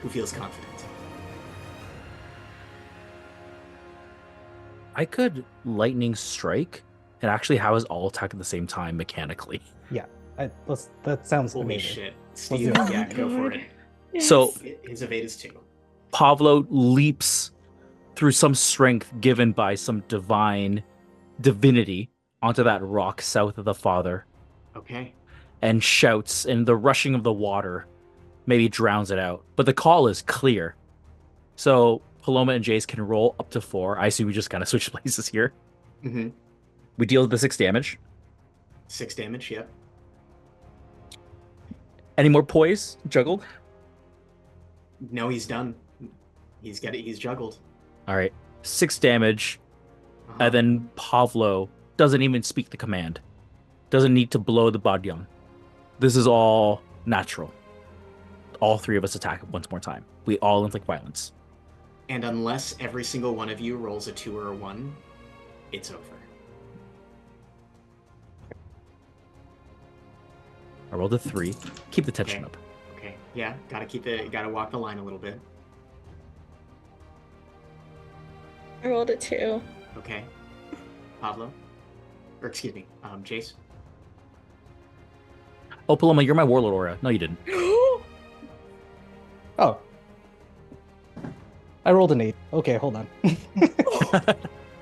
A: Who feels confident?
C: I could lightning strike and actually have us all attack at the same time mechanically.
D: That sounds
A: Holy
D: amazing.
A: shit.
D: do
A: Steve,
D: it.
A: yeah, go for it.
C: So
A: His evade is 2.
C: Pavlo leaps through some strength given by some divinity onto that rock south of the father
A: Okay.
C: and shouts, and the rushing of the water maybe drowns it out. But the call is clear. So Paloma and Jace can roll up to 4. I assume we just kind of switch places here.
A: Mm-hmm.
C: We deal the 6 damage.
A: 6 damage, yep.
C: Any more poise juggled?
A: No, he's done. He's juggled.
C: All right. 6 damage.
A: Uh-huh.
C: And then Pavlo doesn't even speak the command. Doesn't need to blow the Badyan. This is all natural. All 3 of us attack once more time. We all inflict violence.
A: And unless every single one of you rolls a 2 or a 1, it's over.
C: I rolled a 3. Keep the tension
A: Okay.
C: up.
A: Okay. Yeah, gotta walk the line a little bit.
B: I rolled a 2.
A: Okay. Pablo? Or excuse me, Jace?
C: Oh, Paloma, you're my warlord aura. No, you didn't.
D: Oh. I rolled an 8. Okay, hold on.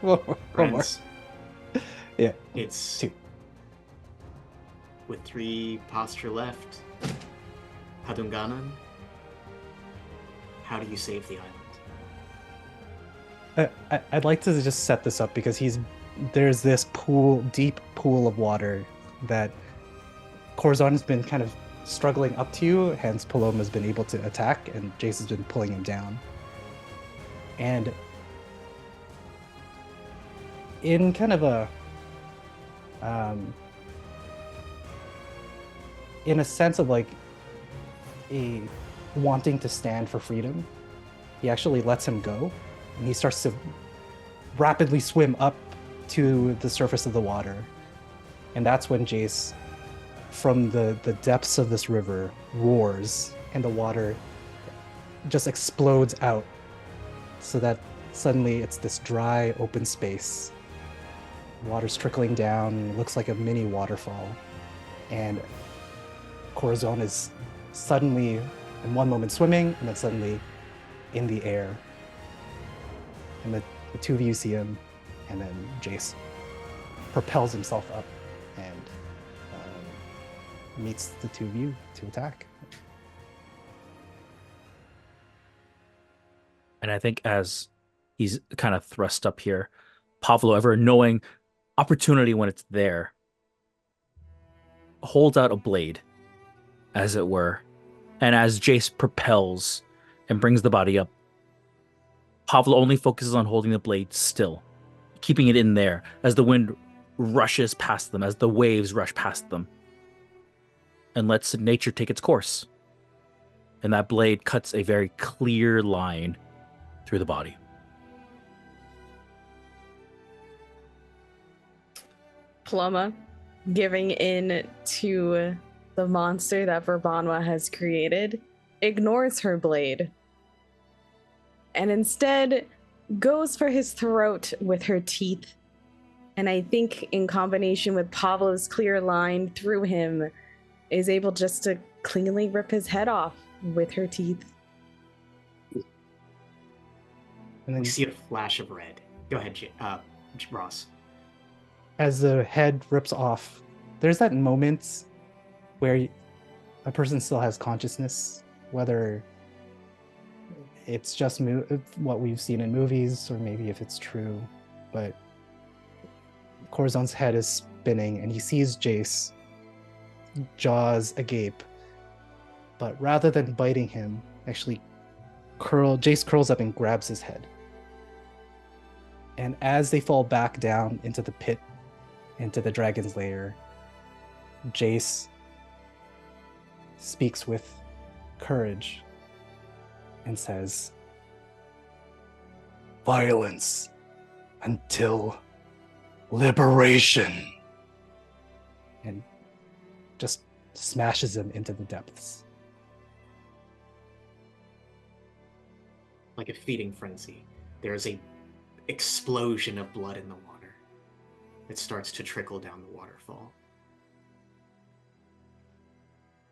D: One more.
A: Friends,
D: Yeah.
A: it's
D: 2.
A: with 3 posture left. Kadungganan. How do you save the island?
D: I'd like to just set this up because there's this deep pool of water that Corazon's been kind of struggling up to, hence Paloma's been able to attack, and Jason's been pulling him down. And in kind of in a sense of like a wanting to stand for freedom, he actually lets him go, and he starts to rapidly swim up to the surface of the water. And that's when Jace, from the depths of this river, roars, and the water just explodes out, so that suddenly it's this dry, open space. Water's trickling down, it looks like a mini waterfall. And Corazon is suddenly, in one moment, swimming, and then suddenly in the air. And the 2 of you see him, and then Jace propels himself up and meets the 2 of you to attack.
C: And I think as he's kind of thrust up here, Pavlo, ever knowing opportunity when it's there, holds out a blade, as it were. And as Jace propels and brings the body up, Pavlo only focuses on holding the blade still, keeping it in there as the wind rushes past them, as the waves rush past them, and lets nature take its course. And that blade cuts a very clear line through the body.
B: Paloma, giving in to the monster that Verbanwa has created, ignores her blade and instead goes for his throat with her teeth. And I think in combination with Pablo's clear line through him, is able just to cleanly rip his head off with her teeth.
D: And then
A: We see a flash of red. Go ahead, Ross.
D: as the head rips off, there's that moment where a person still has consciousness, whether it's just what we've seen in movies, or maybe if it's true. But Corazon's head is spinning, and he sees Jace, jaws agape. But rather than biting him, actually Jace curls up and grabs his head. And as they fall back down into the pit, into the dragon's lair, Jace speaks with courage and says, "Violence until liberation," and just smashes him into the depths.
A: Like a feeding frenzy, there's a explosion of blood in the water. It starts to trickle down the waterfall.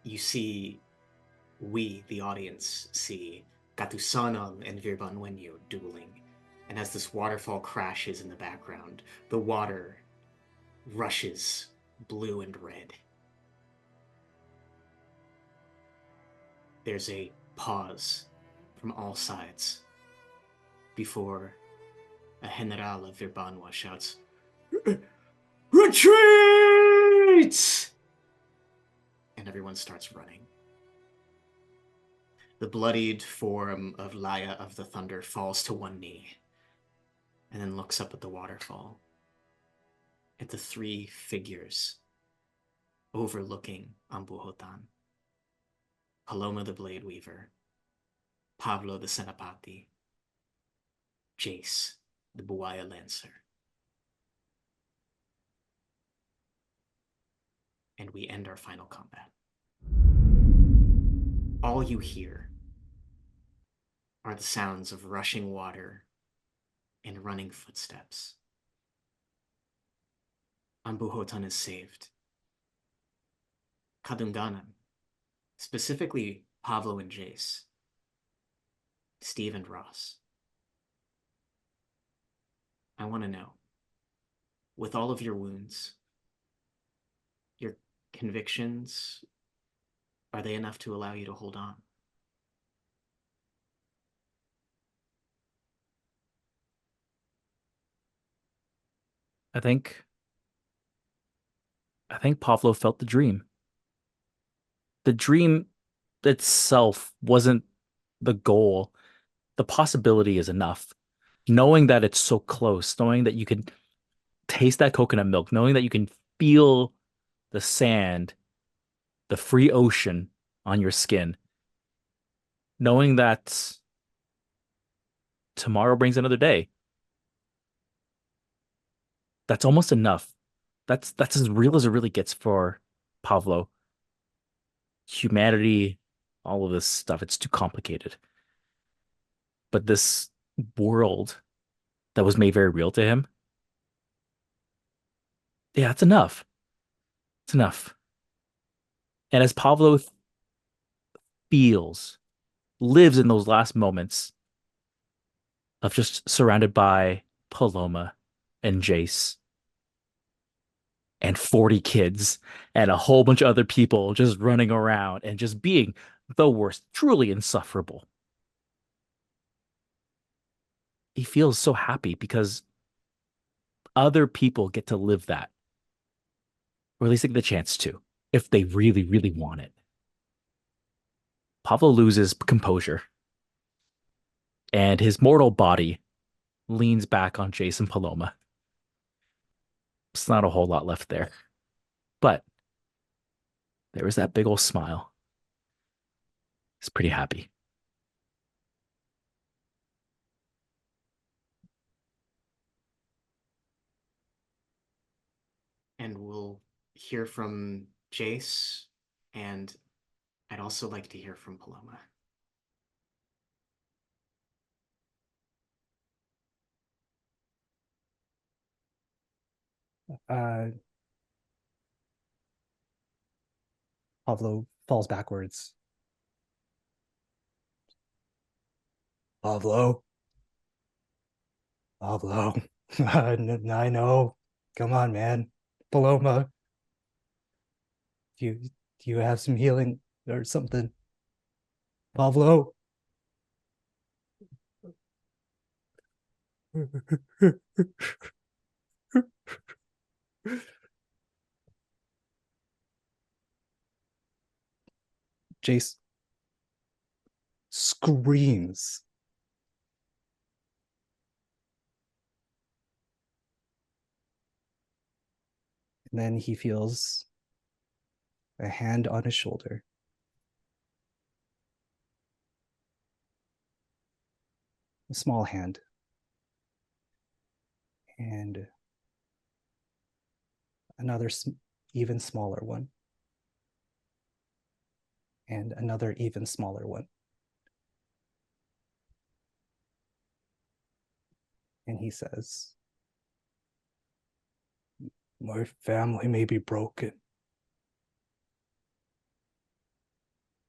A: You see, we, the audience, see Katusanan and Virbanwenyo dueling. And as this waterfall crashes in the background, the water rushes blue and red. There's a pause from all sides before a general of Virbanwa shouts, Retreat! And everyone starts running. The bloodied form of Laya of the Thunder falls to one knee and then looks up at the waterfall, at the three figures overlooking Ambuhotan. Paloma the Blade Weaver, Pablo the Senapati, Jace the Buaya Lancer. And we end our final combat. All you hear are the sounds of rushing water and running footsteps. Ambuhotan is saved. Kadungganan, specifically Pablo and Jace, Steve and Ross. I want to know, with all of your wounds, your convictions, are they enough to allow you to hold on?
C: I think Pavlo felt the dream. The dream itself wasn't the goal. The possibility is enough. Knowing that it's so close, knowing that you can taste that coconut milk, knowing that you can feel the sand, the free ocean on your skin, knowing that tomorrow brings another day. That's almost enough. That's as real as it really gets for Pavlo. Humanity, all of this stuff, it's too complicated. But this world that was made very real to him, yeah, it's enough. It's enough. And as Pavlo feels, lives in those last moments of just surrounded by Paloma and Jace and 40 kids and a whole bunch of other people just running around and just being the worst, truly insufferable. He feels so happy because other people get to live that, or at least they get the chance to, if they really, really want it. Pablo loses composure, and his mortal body leans back on Jason Paloma. It's not a whole lot left there, but there was that big old smile. He's pretty happy.
A: And we'll hear from Jace, and I'd also like to hear from Paloma.
D: Pablo falls backwards. Pablo. Pablo. I know. Come on, man. Paloma. Do you have some healing or something? Pablo. Jace screams. And then he feels a hand on his shoulder. A small hand. And another even smaller one. And another even smaller one. And he says, "My family may be broken,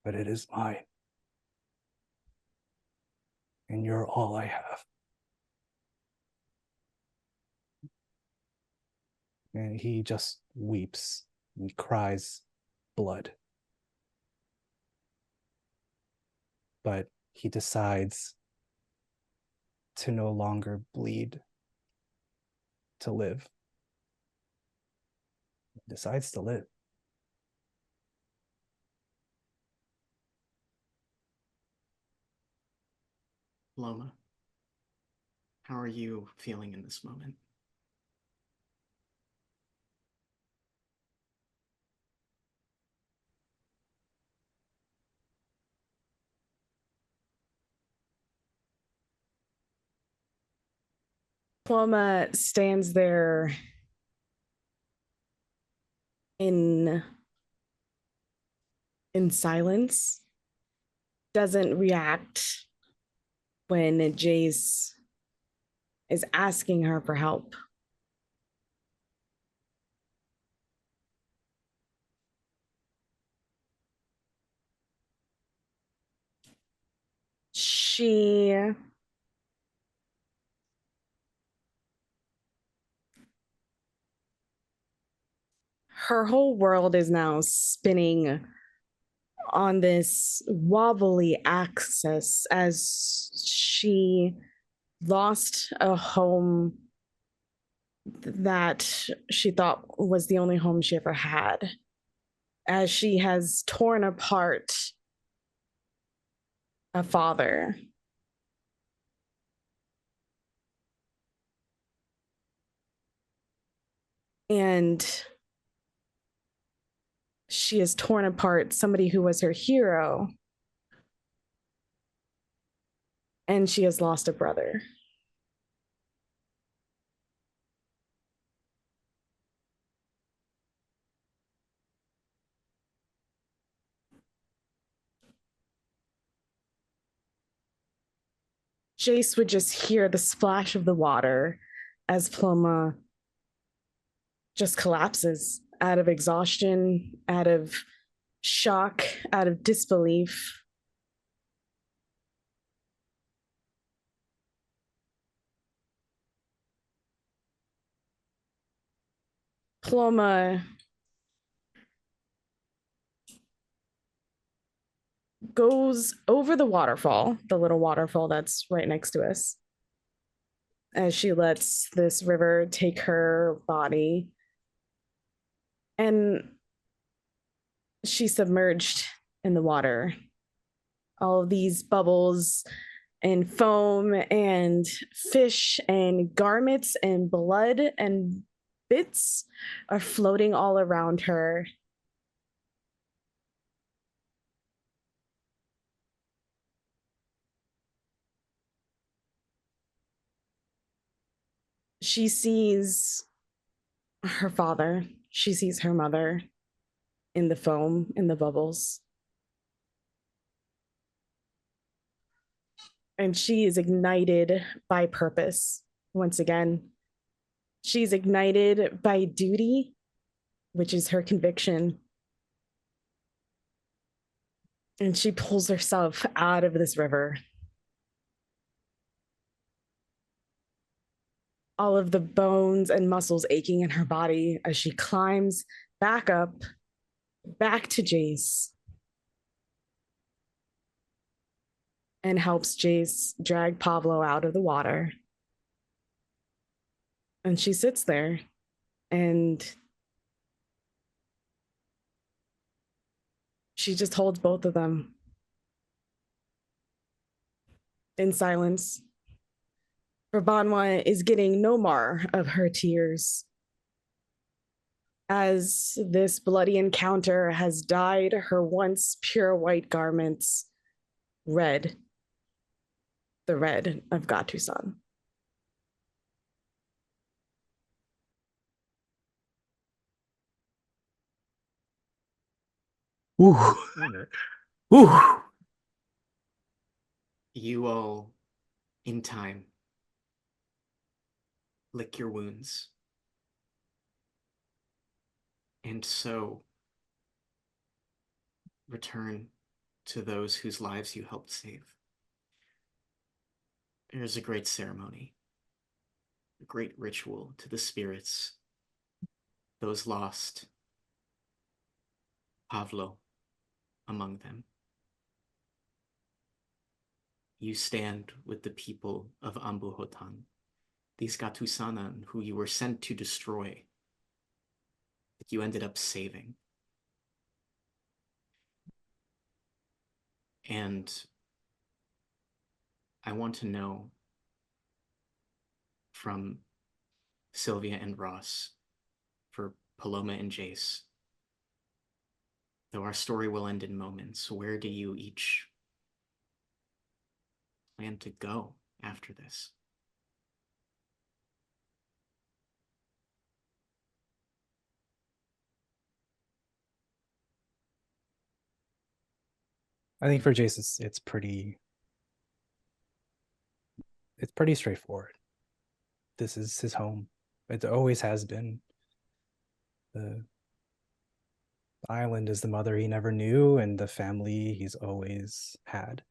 D: but it is mine. And you're all I have." And he just weeps and cries blood. But he decides to no longer bleed to live. decides to live.
A: Loma, how are you feeling in this moment?
E: Ploma stands there in silence, doesn't react when Jace is asking her for help. Her whole world is now spinning on this wobbly axis as she lost a home that she thought was the only home she ever had, as she has torn apart a father. And she has torn apart somebody who was her hero. And she has lost a brother. Jace would just hear the splash of the water as Ploma just collapses out of exhaustion, out of shock, out of disbelief. Ploma goes over the waterfall, the little waterfall that's right next to us, as she lets this river take her body. And she's submerged in the water. All of these bubbles and foam and fish and garments and blood and bits are floating all around her. She sees her father. She sees her mother in the foam, in the bubbles. And she is ignited by purpose once again. She's ignited by duty, which is her conviction. And she pulls herself out of this river. All of the bones and muscles aching in her body as she climbs back up, back to Jace, and helps Jace drag Pablo out of the water. And she sits there and she just holds both of them in silence. For Banwa is getting no more of her tears, as this bloody encounter has dyed her once pure white garments red, the red of Gatusan.
C: Ooh. Ooh.
A: You all, in time, lick your wounds. And so return to those whose lives you helped save. There is a great ceremony, a great ritual to the spirits, those lost, Pavlo among them. You stand with the people of Ambuhotan, these Gatusanan who you were sent to destroy, that you ended up saving. And I want to know from Sylvia and Ross, for Paloma and Jace, though our story will end in moments, where do you each plan to go after this?
D: I think for Jace, it's pretty straightforward. This is his home. It always has been. The island is the mother he never knew, and the family he's always had.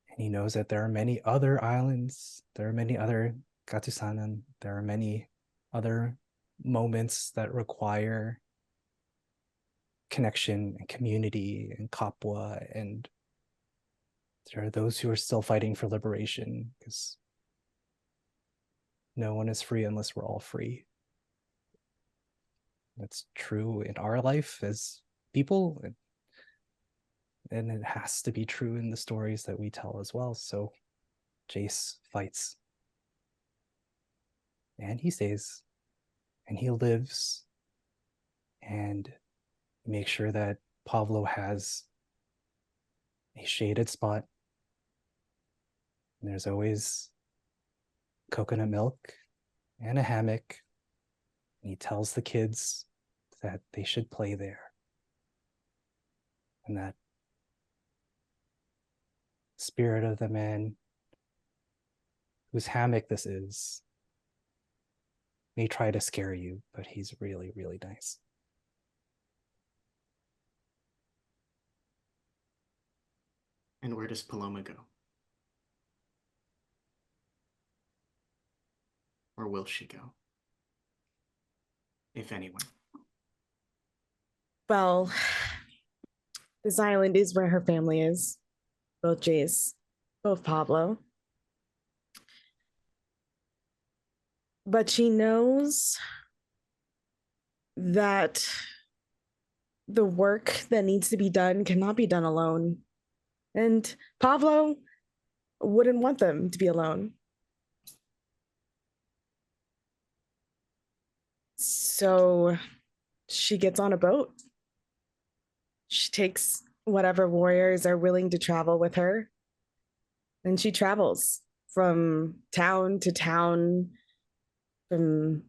D: And he knows that there are many other islands, there are many other Gatusanan, there are many other moments that require connection and community and kapwa, and there are those who are still fighting for liberation, because no one is free unless we're all free. That's true in our life as people, and it has to be true in the stories that we tell as well. So Jace fights, and he stays, and he lives, and make sure that Pavlo has a shaded spot. And there's always coconut milk and a hammock. And he tells the kids that they should play there. And that spirit of the man whose hammock this is may try to scare you, but he's really, really nice.
A: And where does Paloma go? Or will she go? If anyone.
E: Well, this island is where her family is. Both Jace, both Pablo. But she knows that the work that needs to be done cannot be done alone. And Pablo wouldn't want them to be alone. So she gets on a boat. She takes whatever warriors are willing to travel with her. And she travels from town to town, from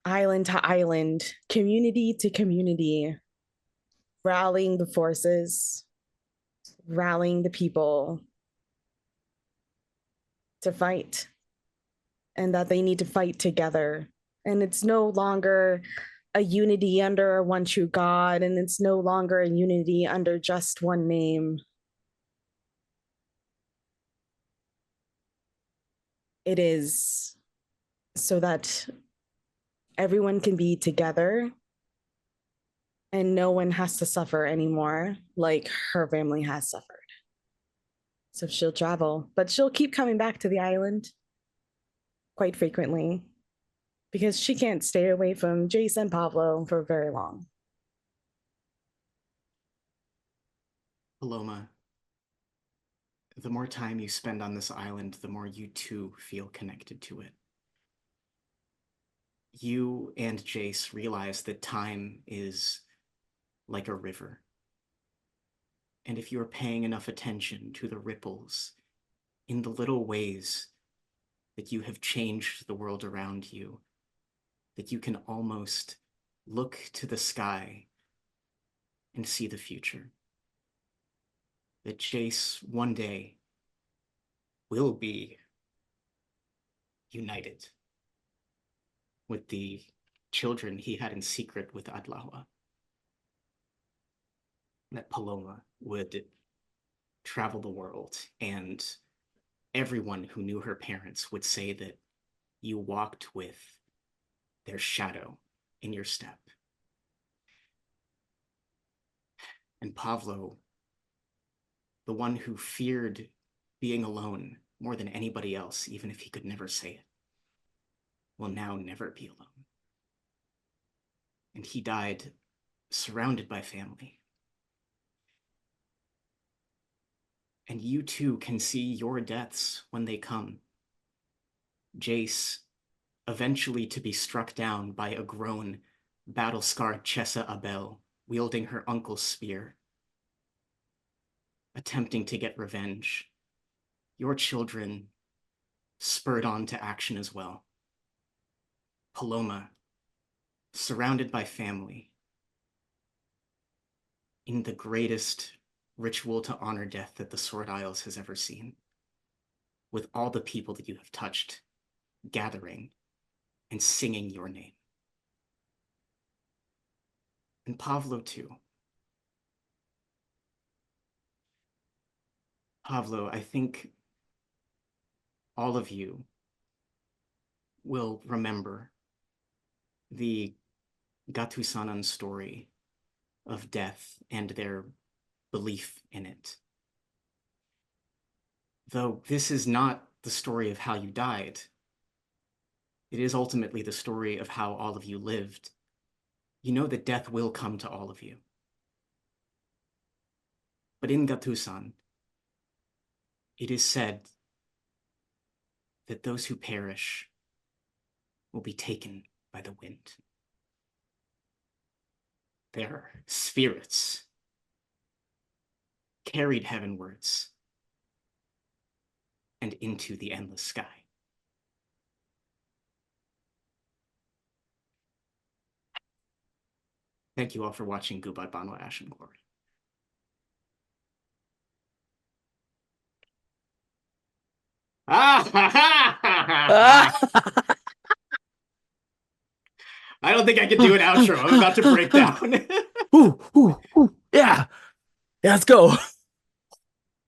E: island to island, community to community, rallying the forces, rallying the people to fight, and that they need to fight together. And it's no longer a unity under a one true God, and it's no longer a unity under just one name. It is so that everyone can be together and no one has to suffer anymore like her family has suffered. So she'll travel, but she'll keep coming back to the island quite frequently because she can't stay away from Jace and Pablo for very long.
A: Paloma, the more time you spend on this island, the more you too feel connected to it. You and Jace realize that time is like a river. And if you are paying enough attention to the ripples in the little ways that you have changed the world around you, that you can almost look to the sky and see the future. That Jace one day will be united with the children he had in secret with Adlawa. That Paloma would travel the world, and everyone who knew her parents would say that you walked with their shadow in your step. And Pavlo, the one who feared being alone more than anybody else, even if he could never say it, will now never be alone. And he died surrounded by family. And you too can see your deaths when they come. Jace, eventually to be struck down by a grown, battle-scarred Chessa Abel, wielding her uncle's spear, attempting to get revenge. Your children spurred on to action as well. Paloma, surrounded by family, in the greatest ritual to honor death that the Sword Isles has ever seen, with all the people that you have touched, gathering and singing your name. And Pavlo too. Pavlo, I think all of you will remember the Gatusanan story of death and their belief in it. Though this is not the story of how you died, it is ultimately the story of how all of you lived. You know that death will come to all of you. But in Gatusan, it is said that those who perish will be taken by the wind. Their spirits carried heavenwards and into the endless sky. Thank you all for watching Gubat Banwa, Ashen Glory. I don't think I can do an outro. I'm about to break down.
C: Yeah. Yeah, let's go.